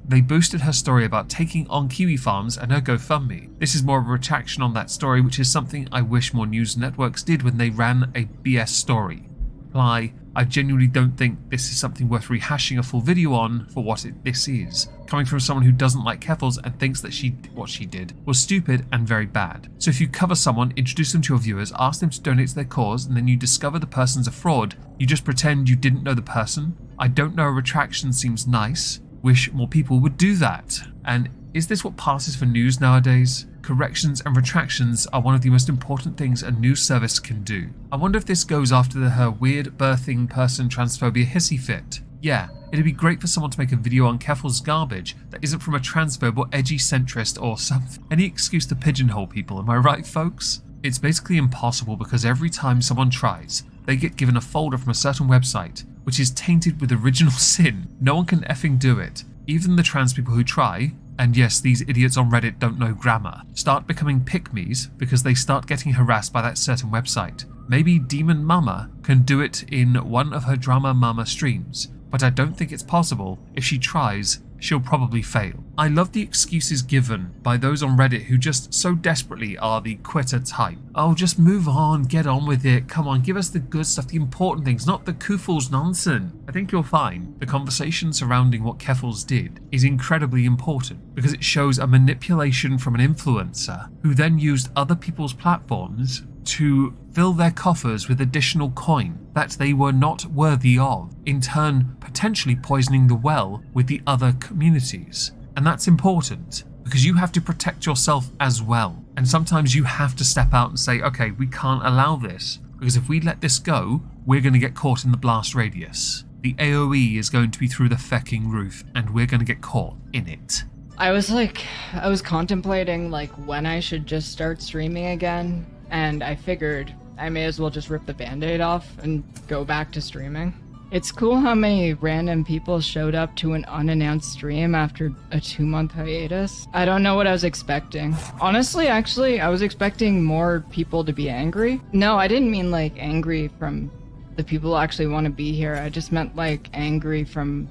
S1: They boosted her story about taking on Kiwi Farms and her GoFundMe. This is more of a retraction on that story, which is something I wish more news networks did when they ran a BS story. Reply, I genuinely don't think this is something worth rehashing a full video on for what this is. Coming from someone who doesn't like Keffals and thinks that what she did was stupid and very bad. So if you cover someone, introduce them to your viewers, ask them to donate to their cause, and then you discover the person's a fraud, you just pretend you didn't know the person. I don't know, a retraction seems nice. Wish more people would do that. And is this what passes for news nowadays? Corrections and retractions are one of the most important things a news service can do. I wonder if this goes after her weird birthing person transphobia hissy fit. Yeah, it'd be great for someone to make a video on Keffals' garbage that isn't from a transphobe or edgy centrist or something. Any excuse to pigeonhole people, am I right, folks? It's basically impossible because every time someone tries, they get given a folder from a certain website, which is tainted with original sin. No one can effing do it. Even the trans people who try, and yes, these idiots on Reddit don't know grammar, start becoming pick-me's because they start getting harassed by that certain website. Maybe Demon Mama can do it in one of her Drama Mama streams, but I don't think it's possible. If she tries, she'll probably fail. I love the excuses given by those on Reddit who just so desperately are the quitter type. Oh, just move on, get on with it, come on, give us the good stuff, the important things, not the Kufals nonsense. I think you'll find the conversation surrounding what Keffals did is incredibly important because it shows a manipulation from an influencer who then used other people's platforms to fill their coffers with additional coin that they were not worthy of, in turn potentially poisoning the well with the other communities. And that's important because you have to protect yourself as well. And sometimes you have to step out and say, okay, we can't allow this because if we let this go, we're going to get caught in the blast radius. The AOE is going to be through the fecking roof and we're going to get caught in it.
S6: I was contemplating when I should just start streaming again. And I figured I may as well just rip the band-aid off and go back to streaming. It's cool how many random people showed up to an unannounced stream after a 2-month hiatus. I don't know what I was expecting. Honestly, actually, I was expecting more people to be angry. No, I didn't mean angry from the people who actually want to be here. I just meant angry from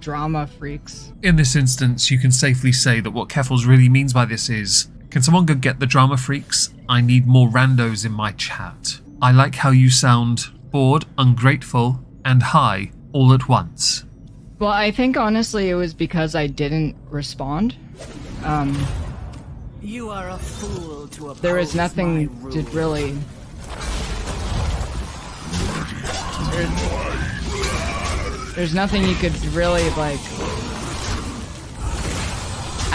S6: drama freaks.
S1: In this instance, you can safely say that what Keffals really means by this is, can someone go get the drama freaks? I need more randos in my chat. I like how you sound bored, ungrateful, and high all at once.
S6: Well, I think honestly it was because I didn't respond.
S9: You are a fool to oppose.
S6: There was nothing to really. There's nothing you could really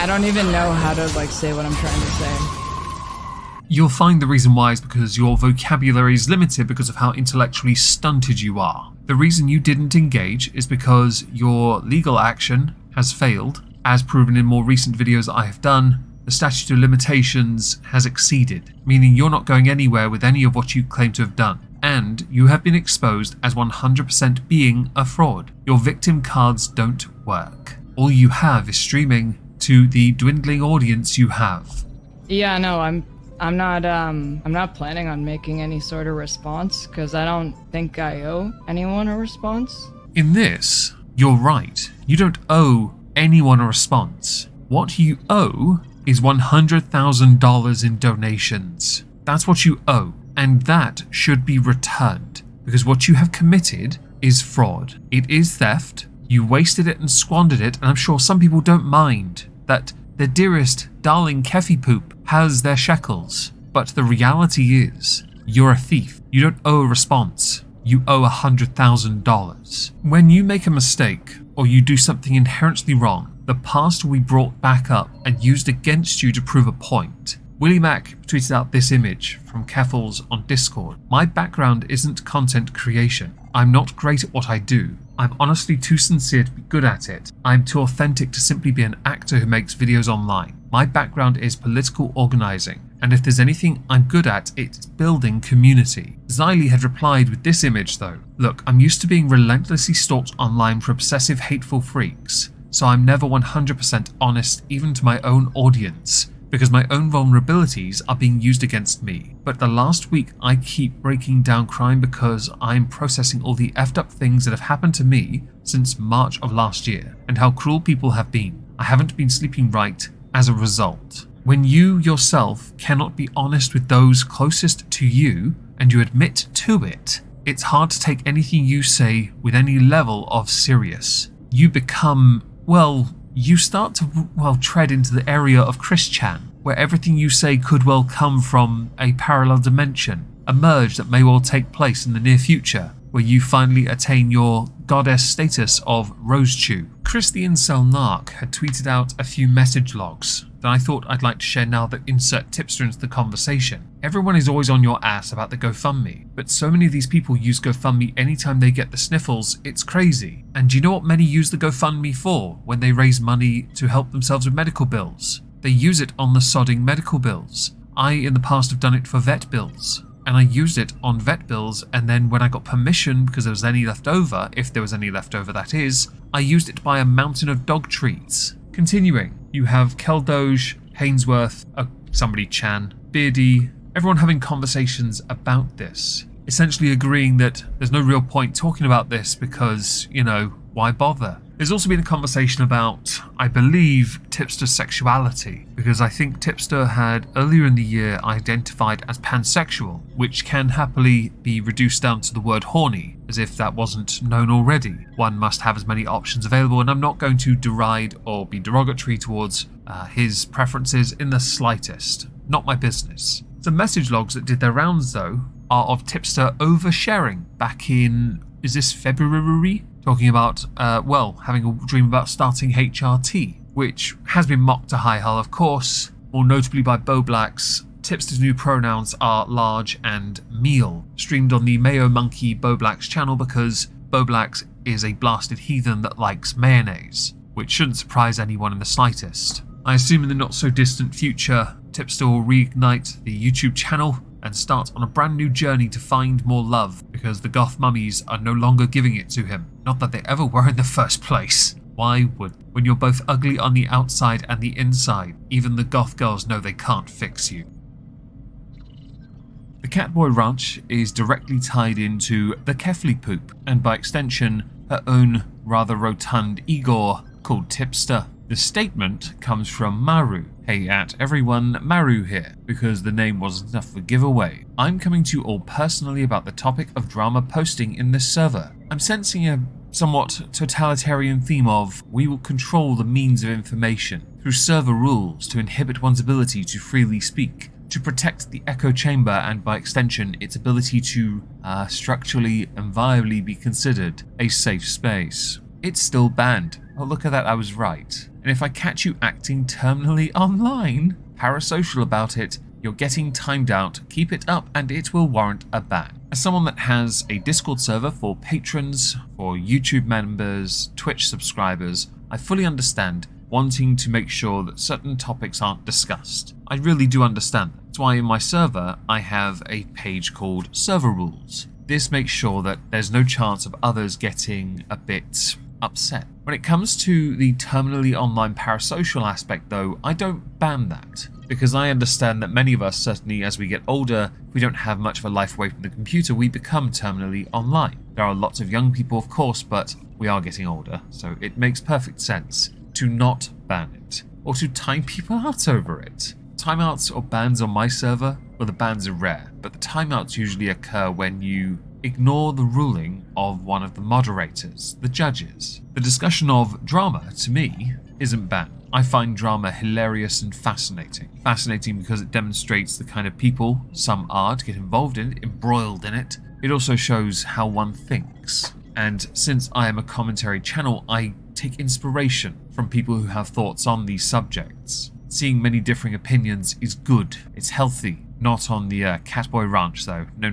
S6: I don't even know how to say what I'm trying to say.
S1: You'll find the reason why is because your vocabulary is limited because of how intellectually stunted you are. The reason you didn't engage is because your legal action has failed. As proven in more recent videos that I have done, the statute of limitations has exceeded, meaning you're not going anywhere with any of what you claim to have done. And you have been exposed as 100% being a fraud. Your victim cards don't work. All you have is streaming to the dwindling audience you have.
S6: Yeah, no, I'm not planning on making any sort of response because I don't think I owe anyone a response.
S1: In this, you're right. You don't owe anyone a response. What you owe is $100,000 in donations. That's what you owe, and that should be returned because what you have committed is fraud. It is theft. You wasted it and squandered it, and I'm sure some people don't mind that their dearest darling Keffy Poop has their shekels. But the reality is, you're a thief. You don't owe a response. You owe $100,000. When you make a mistake or you do something inherently wrong, the past will be brought back up and used against you to prove a point. Willie Mac tweeted out this image from Keffals on Discord. My background isn't content creation. I'm not great at what I do. I'm honestly too sincere to be good at it. I'm too authentic to simply be an actor who makes videos online. My background is political organizing, and if there's anything I'm good at, it's building community. Xylee had replied with this image though. Look, I'm used to being relentlessly stalked online for obsessive, hateful freaks, so I'm never 100% honest even to my own audience, because my own vulnerabilities are being used against me. But the last week I keep breaking down crime because I'm processing all the effed up things that have happened to me since March of last year, and how cruel people have been. I haven't been sleeping right as a result. When you yourself cannot be honest with those closest to you, and you admit to it, it's hard to take anything you say with any level of serious. You become, you start to, tread into the area of Chris-chan, where everything you say could well come from a parallel dimension, a merge that may well take place in the near future, where you finally attain your goddess status of Rosechew. Chris the Incel Narc had tweeted out a few message logs that I thought I'd like to share now that insert tipster into the conversation. Everyone is always on your ass about the GoFundMe, but so many of these people use GoFundMe anytime they get the sniffles, it's crazy. And do you know what many use the GoFundMe for when they raise money to help themselves with medical bills? They use it on the sodding medical bills. I in the past have done it for vet bills, and I used it on vet bills, and then when I got permission, because there was any left over, if there was any left over that is, I used it to buy a mountain of dog treats. Continuing, you have Keldoge, Hainsworth, somebody Chan, Beardy, everyone having conversations about this, essentially agreeing that there's no real point talking about this because, why bother? There's also been a conversation about, I believe, Tipster's sexuality, because I think Tipster had earlier in the year identified as pansexual, which can happily be reduced down to the word horny, as if that wasn't known already. One must have as many options available, and I'm not going to deride or be derogatory towards his preferences in the slightest. Not my business. The message logs that did their rounds, though, are of Tipster oversharing back in, is this February? Talking about, having a dream about starting HRT, which has been mocked to high hull, of course, more notably by Boblax. Tipster's new pronouns are large and meal, streamed on the Mayo Monkey Boblax channel because Boblax is a blasted heathen that likes mayonnaise, which shouldn't surprise anyone in the slightest. I assume in the not so distant future, Tipster will reignite the YouTube channel and start on a brand new journey to find more love, because the goth mummies are no longer giving it to him. Not that they ever were in the first place. Why would? When you're both ugly on the outside and the inside, even the goth girls know they can't fix you. The Catboy Ranch is directly tied into the Keffli Poop, and by extension, her own rather rotund Igor called Tipster. The statement comes from Maru. Hey at everyone, Maru here, because the name wasn't enough of a giveaway. I'm coming to you all personally about the topic of drama posting in this server. I'm sensing a somewhat totalitarian theme of we will control the means of information through server rules to inhibit one's ability to freely speak, to protect the echo chamber and by extension its ability to structurally and viably be considered a safe space. it's still banned. Oh, look at that, I was right. And if I catch you acting terminally online, parasocial about it, you're getting timed out, keep it up and it will warrant a ban. As someone that has a Discord server for patrons, for YouTube members, Twitch subscribers, I fully understand wanting to make sure that certain topics aren't discussed. I really do understand that. That's why in my server I have a page called Server Rules. This makes sure that there's no chance of others getting a bit upset. When it comes to the terminally online parasocial aspect though, I don't ban that. Because I understand that many of us, certainly as we get older, if we don't have much of a life away from the computer, we become terminally online. There are lots of young people, of course, but we are getting older, so it makes perfect sense to not ban it, or to time people out over it. Timeouts or bans on my server, well, the bans are rare, but the timeouts usually occur when you ignore the ruling of one of the moderators, the judges. The discussion of drama, to me, isn't banned. I find drama hilarious and fascinating. Fascinating because it demonstrates the kind of people some are to get involved in it, embroiled in it. It also shows how one thinks. And since I am a commentary channel, I take inspiration from people who have thoughts on these subjects. Seeing many differing opinions is good. It's healthy. Not on the Catboy Ranch though. No.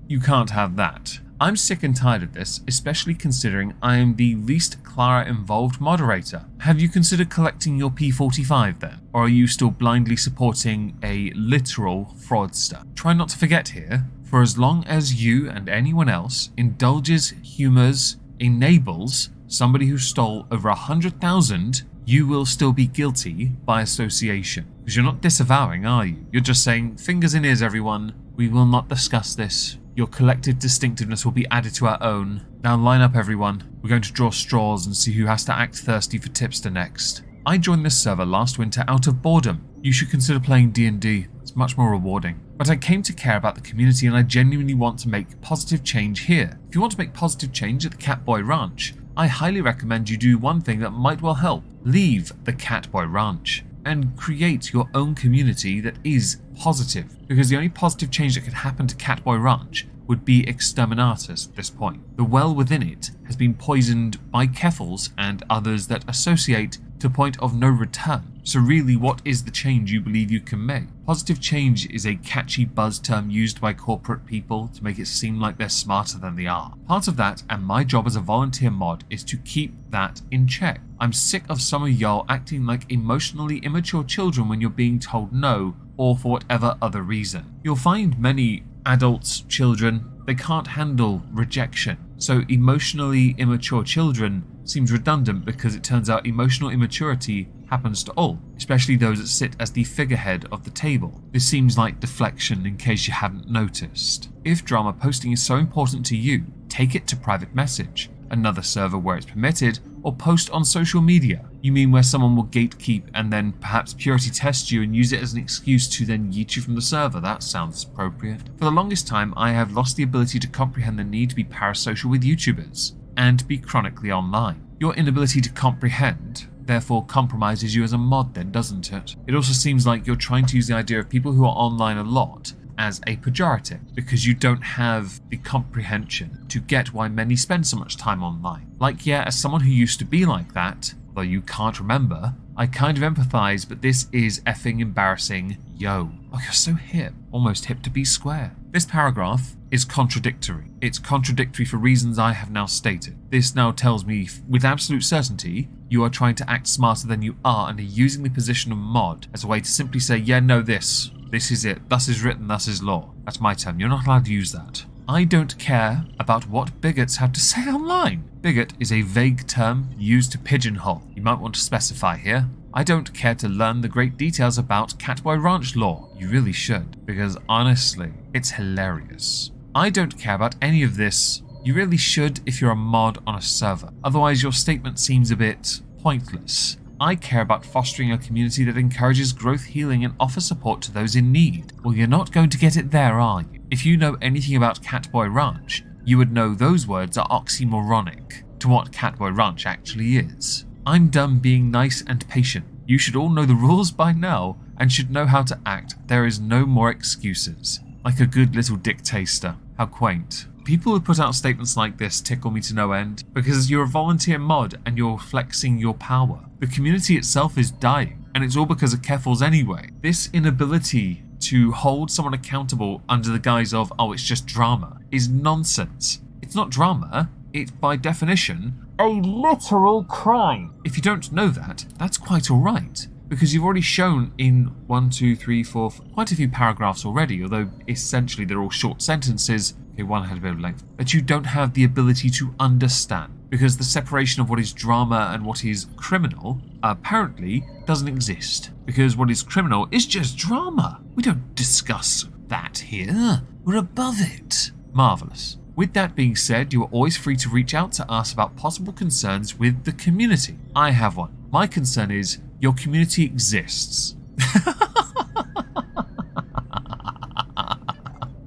S1: You can't have that. I'm sick and tired of this, especially considering I am the least Clara involved moderator. Have you considered collecting your P45 then? Or are you still blindly supporting a literal fraudster? Try not to forget here, for as long as you and anyone else indulges, humours, enables somebody who stole over 100,000, you will still be guilty by association. Because you're not disavowing, are you? You're just saying, fingers in ears everyone, we will not discuss this. Your collective distinctiveness will be added to our own. Now line up everyone. We're going to draw straws and see who has to act thirsty for tipster next. I joined this server last winter out of boredom. You should consider playing D&D. It's much more rewarding. But I came to care about the community and I genuinely want to make positive change here. If you want to make positive change at the Catboy Ranch, I highly recommend you do one thing that might well help. Leave the Catboy Ranch and create your own community that is positive. Because the only positive change that could happen to Catboy Ranch would be exterminatus at this point. The well within it has been poisoned by Keffals and others that associate to a point of no return. So really, what is the change you believe you can make? Positive change is a catchy buzz term used by corporate people to make it seem like they're smarter than they are. Part of that, and my job as a volunteer mod, is to keep that in check. I'm sick of some of y'all acting like emotionally immature children when you're being told no, or for whatever other reason. You'll find many adults, children, they can't handle rejection. So emotionally immature children seems redundant because it turns out emotional immaturity happens to all, especially those that sit as the figurehead of the table. This seems like deflection in case you hadn't noticed. If drama posting is so important to you, take it to private message, another server where it's permitted, or post on social media. You mean where someone will gatekeep and then perhaps purity test you and use it as an excuse to then yeet you from the server? That sounds appropriate. For the longest time, I have lost the ability to comprehend the need to be parasocial with YouTubers and be chronically online. Your inability to comprehend therefore compromises you as a mod then, doesn't it? It also seems like you're trying to use the idea of people who are online a lot as a pejorative because you don't have the comprehension to get why many spend so much time online. Like, yeah, as someone who used to be like that, though you can't remember, I kind of empathize, but this is effing embarrassing. Yo. Oh, you're so hip. Almost hip to be square. This paragraph is contradictory. It's contradictory for reasons I have now stated. This now tells me with absolute certainty you are trying to act smarter than you are and are using the position of mod as a way to simply say, yeah, no, this is it. Thus is written, thus is law. That's my term. You're not allowed to use that. I don't care about what bigots have to say online. Bigot is a vague term used to pigeonhole. You might want to specify here. I don't care to learn the great details about Catboy Ranch law. You really should, because honestly, it's hilarious. I don't care about any of this. You really should if you're a mod on a server. Otherwise, your statement seems a bit pointless. I care about fostering a community that encourages growth, healing, and offers support to those in need. Well, you're not going to get it there, are you? If you know anything about Catboy Ranch, you would know those words are oxymoronic to what Catboy Ranch actually is. I'm done being nice and patient. You should all know the rules by now and should know how to act. There is no more excuses. Like a good little dick taster. How quaint. People who put out statements like this tickle me to no end, because you're a volunteer mod and you're flexing your power. The community itself is dying, and it's all because of Keffals anyway. This inability to hold someone accountable under the guise of, oh, it's just drama, is nonsense. It's not drama, it's by definition a literal crime. If you don't know that, that's quite alright, because you've already shown in 1, 2, 3, 4, quite a few paragraphs already, although essentially they're all short sentences. Okay, one had a bit of length. That you don't have the ability to understand, because the separation of what is drama and what is criminal apparently doesn't exist, because what is criminal is just drama. We don't discuss that here. We're above it. Marvellous. With that being said, you are always free to reach out to us about possible concerns with the community. I have one. My concern is your community exists.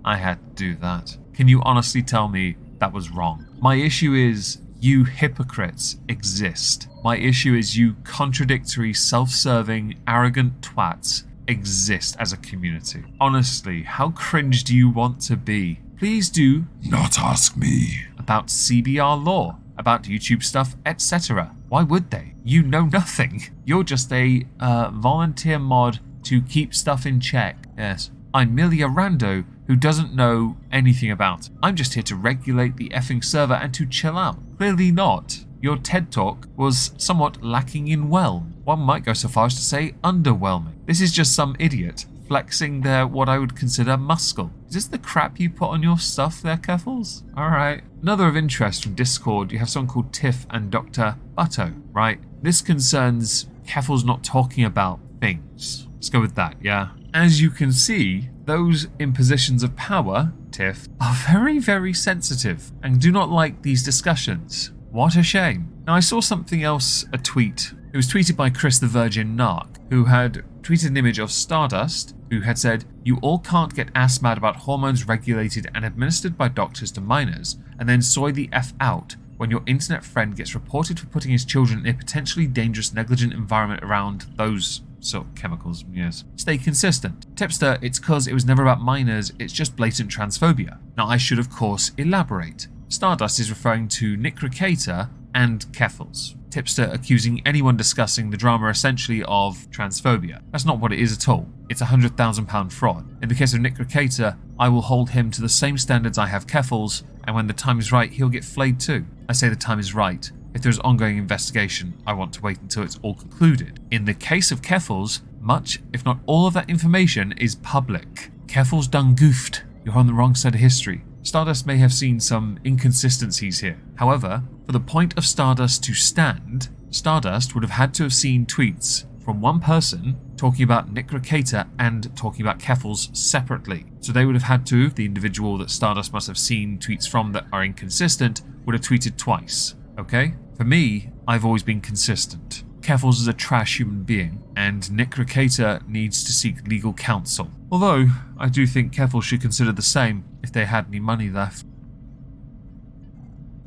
S1: I had to do that. Can you honestly tell me that was wrong? My issue is you hypocrites exist. My issue is you contradictory, self-serving, arrogant twats exist as a community. Honestly, how cringe do you want to be? Please do
S3: not ask me
S1: about CBR law, about YouTube stuff, etc. Why would they? You know nothing. You're just a volunteer mod to keep stuff in check. Yes. I'm merely a rando who doesn't know anything about it. I'm just here to regulate the effing server and to chill out. Clearly not. Your TED Talk was somewhat lacking in whelm. One might go so far as to say underwhelming. This is just some idiot flexing their what I would consider muscle. Is this the crap you put on your stuff there, Keffals? Alright. Another of interest from Discord, you have someone called Tiff and Dr. Butto, right? This concerns Keffals not talking about things. Let's go with that, yeah? As you can see, those in positions of power, Tiff, are very, very sensitive and do not like these discussions. What a shame. Now, I saw something else, a tweet. It was tweeted by Chris the Virgin Narc, who had tweeted an image of Stardust, who had said, "You all can't get ass mad about hormones regulated and administered by doctors to minors, and then soy the F out when your internet friend gets reported for putting his children in a potentially dangerous, negligent environment around those sort of chemicals." Yes. Stay consistent. Tipster, it's cause it was never about minors, it's just blatant transphobia. Now, I should of course elaborate. Stardust is referring to Nick Ricata and Keffals. Tipster accusing anyone discussing the drama essentially of transphobia. That's not what it is at all. It's a £100,000 fraud. In the case of Nick Ricata, I will hold him to the same standards I have Keffals, and when the time is right, he'll get flayed too. I say the time is right. If there's ongoing investigation, I want to wait until it's all concluded. In the case of Keffals, much, if not all of that information is public. Keffals done goofed. You're on the wrong side of history. Stardust may have seen some inconsistencies here. However, for the point of Stardust to stand, Stardust would have had to have seen tweets from one person talking about Nick Ricata and talking about Keffals separately. So they would have had to, the individual that Stardust must have seen tweets from that are inconsistent, would have tweeted twice. Okay? For me, I've always been consistent. Keffals is a trash human being, and Nick Ricata needs to seek legal counsel. Although, I do think Keffals should consider the same if they had any money left.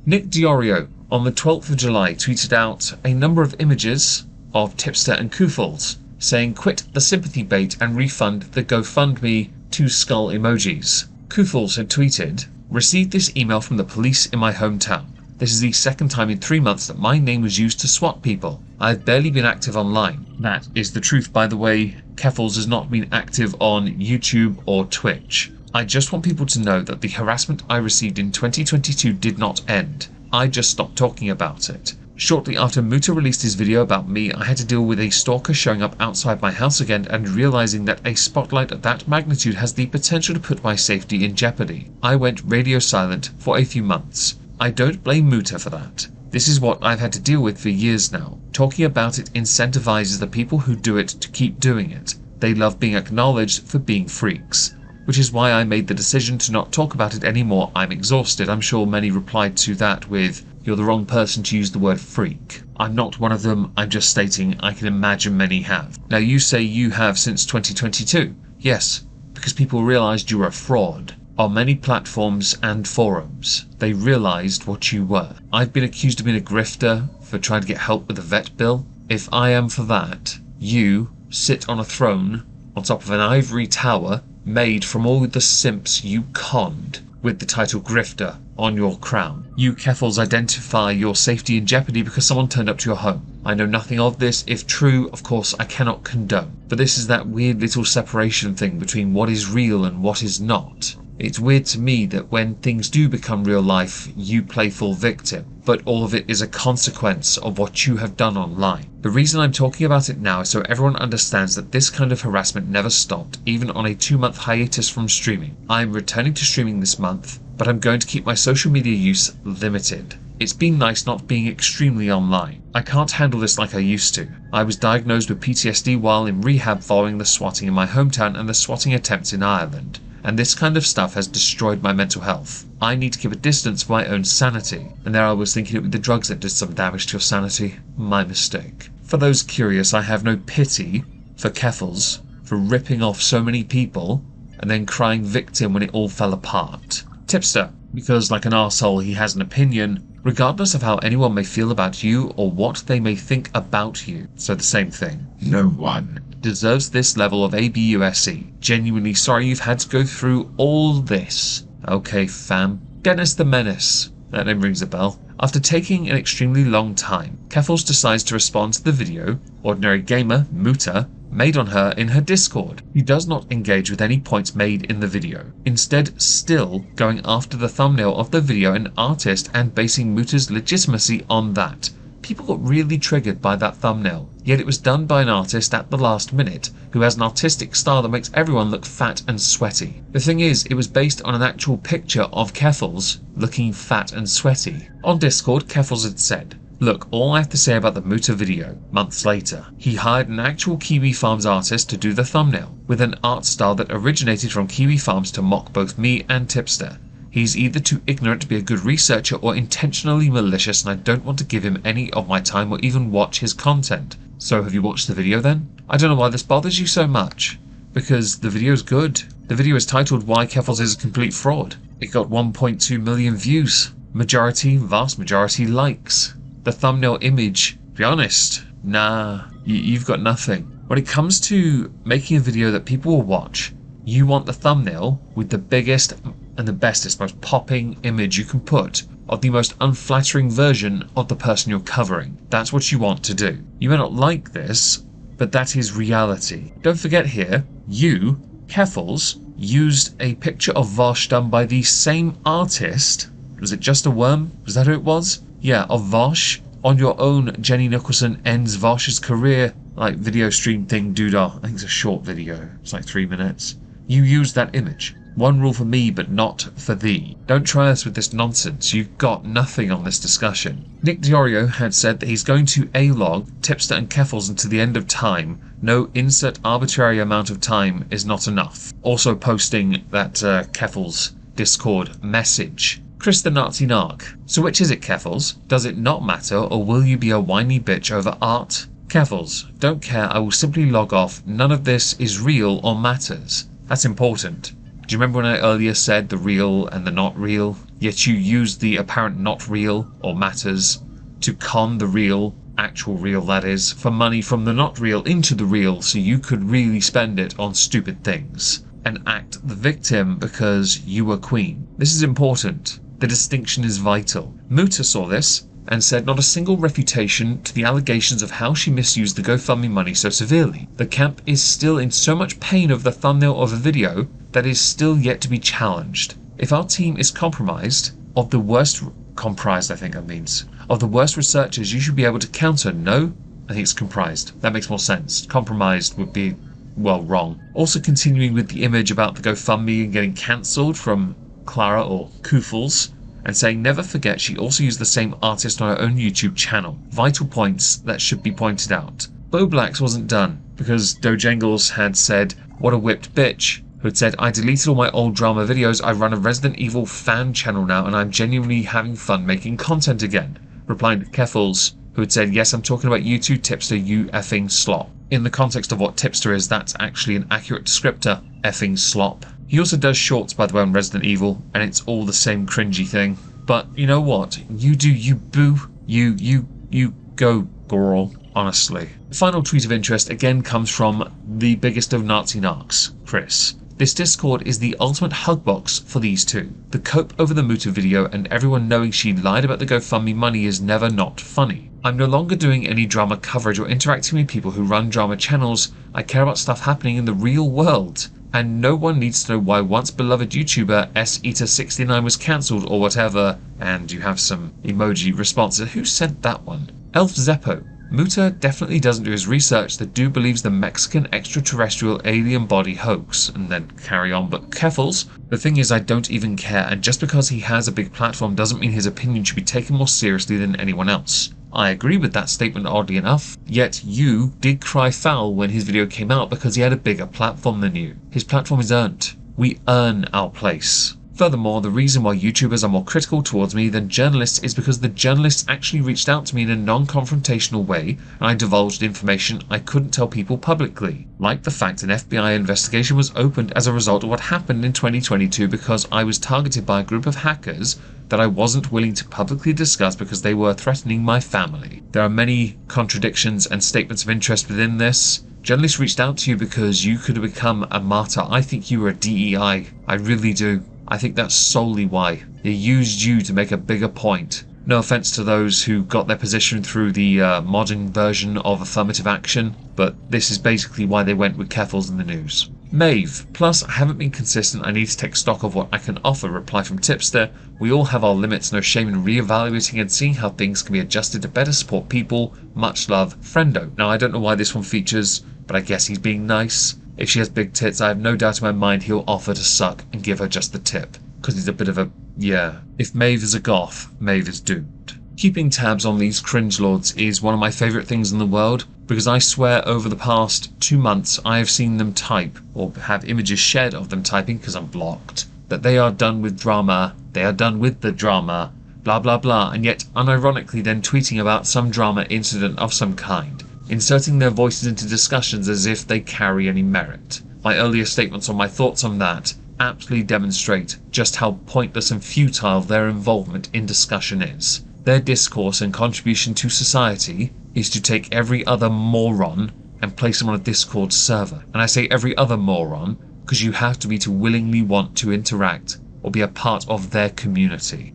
S1: Nick Diorio, on the 12th of July, tweeted out a number of images of Tipster and Keffals, saying quit the sympathy bait and refund the GoFundMe 2 skull emojis. Keffals had tweeted, received this email from the police in my hometown. This is the second time in 3 months that my name was used to swat people. I've barely been active online. That is the truth, by the way. Keffals has not been active on YouTube or Twitch. I just want people to know that the harassment I received in 2022 did not end. I just stopped talking about it. Shortly after Muta released his video about me, I had to deal with a stalker showing up outside my house again and realizing that a spotlight of that magnitude has the potential to put my safety in jeopardy. I went radio silent for a few months. I don't blame Muta for that. This is what I've had to deal with for years now. Talking about it incentivizes the people who do it to keep doing it. They love being acknowledged for being freaks. Which is why I made the decision to not talk about it anymore. I'm exhausted. I'm sure many replied to that with, you're the wrong person to use the word freak. I'm not one of them. I'm just stating I can imagine many have. Now you say you have since 2022. Yes, because people realized you were a fraud. On many platforms and forums, they realised what you were. I've been accused of being a grifter for trying to get help with the vet bill. If I am for that, you sit on a throne on top of an ivory tower made from all the simps you conned. with the title Grifter on your crown. You, Keffals, identify your safety in jeopardy because someone turned up to your home. I know nothing of this. If true, of course, I cannot condone. But this is that weird little separation thing between what is real and what is not. It's weird to me that when things do become real life, you play full victim, but all of it is a consequence of what you have done online. The reason I'm talking about it now is so everyone understands that this kind of harassment never stopped, even on a 2-month hiatus from streaming. I'm returning to streaming this month, but I'm going to keep my social media use limited. It's been nice not being extremely online. I can't handle this like I used to. I was diagnosed with PTSD while in rehab following the swatting in my hometown and the swatting attempts in Ireland. And this kind of stuff has destroyed my mental health. I need to keep a distance for my own sanity. And there I was thinking it would be the drugs that did some damage to your sanity. My mistake. For those curious, I have no pity for Keffals for ripping off so many people and then crying victim when it all fell apart. Tipster, because like an arsehole he has an opinion, regardless of how anyone may feel about you or what they may think about you. So the same thing.
S3: No one
S1: deserves this level of ABUSE. Genuinely sorry you've had to go through all this. Okay, fam. Dennis the Menace. That name rings a bell. After taking an extremely long time, Keffals decides to respond to the video Ordinary Gamer, Muta, made on her in her Discord. He does not engage with any points made in the video, instead still going after the thumbnail of the video and artist and basing Muta's legitimacy on that. People got really triggered by that thumbnail, yet it was done by an artist at the last minute who has an artistic style that makes everyone look fat and sweaty. The thing is, it was based on an actual picture of Keffals looking fat and sweaty. On Discord, Keffals had said, "Look, all I have to say about the Muta video," months later, he hired an actual Kiwi Farms artist to do the thumbnail, with an art style that originated from Kiwi Farms to mock both me and Tipster. He's either too ignorant to be a good researcher or intentionally malicious, and I don't want to give him any of my time or even watch his content. So have you watched the video then? I don't know why this bothers you so much. Because the video's good. The video is titled Why Keffals is a Complete Fraud. It got 1.2 million views. Vast majority likes. The thumbnail image, to be honest, nah, you've got nothing. When it comes to making a video that people will watch, you want the thumbnail with the biggest and the bestest, most popping image you can put of the most unflattering version of the person you're covering. That's what you want to do. You may not like this, but that is reality. Don't forget here, you, Keffals, used a picture of Vosh done by the same artist. Was it Just a Worm? Was that who it was? Yeah, of Vosh on your own Jenny Nicholson ends Vosh's career like video stream thing doodah. I think it's a short video. It's like 3 minutes. You used that image. One rule for me, but not for thee. Don't try us with this nonsense. You've got nothing on this discussion. Nick Diorio had said that he's going to A-log Tipster and Keffals until the end of time. No insert arbitrary amount of time is not enough. Also posting that Keffals Discord message. Chris the Nazi Narc. So which is it, Keffals? Does it not matter, or will you be a whiny bitch over art? Keffals, don't care, I will simply log off. None of this is real or matters. That's important. Do you remember when I earlier said the real and the not real? Yet you used the apparent not real or matters to con the real, actual real that is, for money from the not real into the real so you could really spend it on stupid things and act the victim because you were queen. This is important. The distinction is vital. Muta saw this and said not a single refutation to the allegations of how she misused the GoFundMe money so severely. The camp is still in so much pain of the thumbnail of a video that is still yet to be challenged. If our team is compromised, of the worst comprised I think that means, of the worst researchers you should be able to counter. No? I think it's comprised. That makes more sense. Compromised would be, well, wrong. Also continuing with the image about the GoFundMe and getting cancelled from Clara or Keffals, and saying never forget she also used the same artist on her own YouTube channel. Vital points that should be pointed out. Bo Blacks wasn't done, because Dojangles had said, what a whipped bitch, who had said, I deleted all my old drama videos, I run a Resident Evil fan channel now and I'm genuinely having fun making content again. Replying to Keffals, who had said, yes, I'm talking about you two, Tipster, you effing slop. In the context of what Tipster is, that's actually an accurate descriptor, effing slop. He also does shorts, by the way, on Resident Evil, and it's all the same cringy thing. But you know what? You do you, boo. You go, girl, honestly. The final tweet of interest again comes from the biggest of Nazi narcs, Chris. This Discord is the ultimate hug box for these two. The cope over the Muta video and everyone knowing she lied about the GoFundMe money is never not funny. I'm no longer doing any drama coverage or interacting with people who run drama channels. I care about stuff happening in the real world. And no one needs to know why once beloved YouTuber SEater69 was cancelled or whatever. And you have some emoji responses. Who sent that one? Elf Zeppo. Muta definitely doesn't do his research. The dude believes the Mexican extraterrestrial alien body hoax, and then carry on. But Keffals, the thing is I don't even care, and just because he has a big platform doesn't mean his opinion should be taken more seriously than anyone else. I agree with that statement oddly enough, yet you did cry foul when his video came out because he had a bigger platform than you. His platform is earned. We earn our place. Furthermore, the reason why YouTubers are more critical towards me than journalists is because the journalists actually reached out to me in a non-confrontational way and I divulged information I couldn't tell people publicly. Like the fact an FBI investigation was opened as a result of what happened in 2022 because I was targeted by a group of hackers that I wasn't willing to publicly discuss because they were threatening my family. There are many contradictions and statements of interest within this. Journalists reached out to you because you could have become a martyr. I think you were a DEI. I really do. I think that's solely why. They used you to make a bigger point. No offense to those who got their position through the modern version of affirmative action, but this is basically why they went with Keffals in the news. Maeve. Plus, I haven't been consistent. I need to take stock of what I can offer. Reply from Tipster. We all have our limits. No shame in re-evaluating and seeing how things can be adjusted to better support people. Much love, Friendo. Now, I don't know why this one features, but I guess he's being nice. If she has big tits, I have no doubt in my mind he'll offer to suck and give her just the tip. Because he's a bit of a, yeah. If Maeve is a goth, Maeve is doomed. Keeping tabs on these cringe lords is one of my favourite things in the world, because I swear over the past 2 months I have seen them type, or have images shared of them typing because I'm blocked, that they are done with drama, they are done with the drama, blah blah blah, and yet unironically then tweeting about some drama incident of some kind, inserting their voices into discussions as if they carry any merit. My earlier statements on my thoughts on that aptly demonstrate just how pointless and futile their involvement in discussion is. Their discourse and contribution to society is to take every other moron and place them on a Discord server. And I say every other moron because you have to be to willingly want to interact or be a part of their community.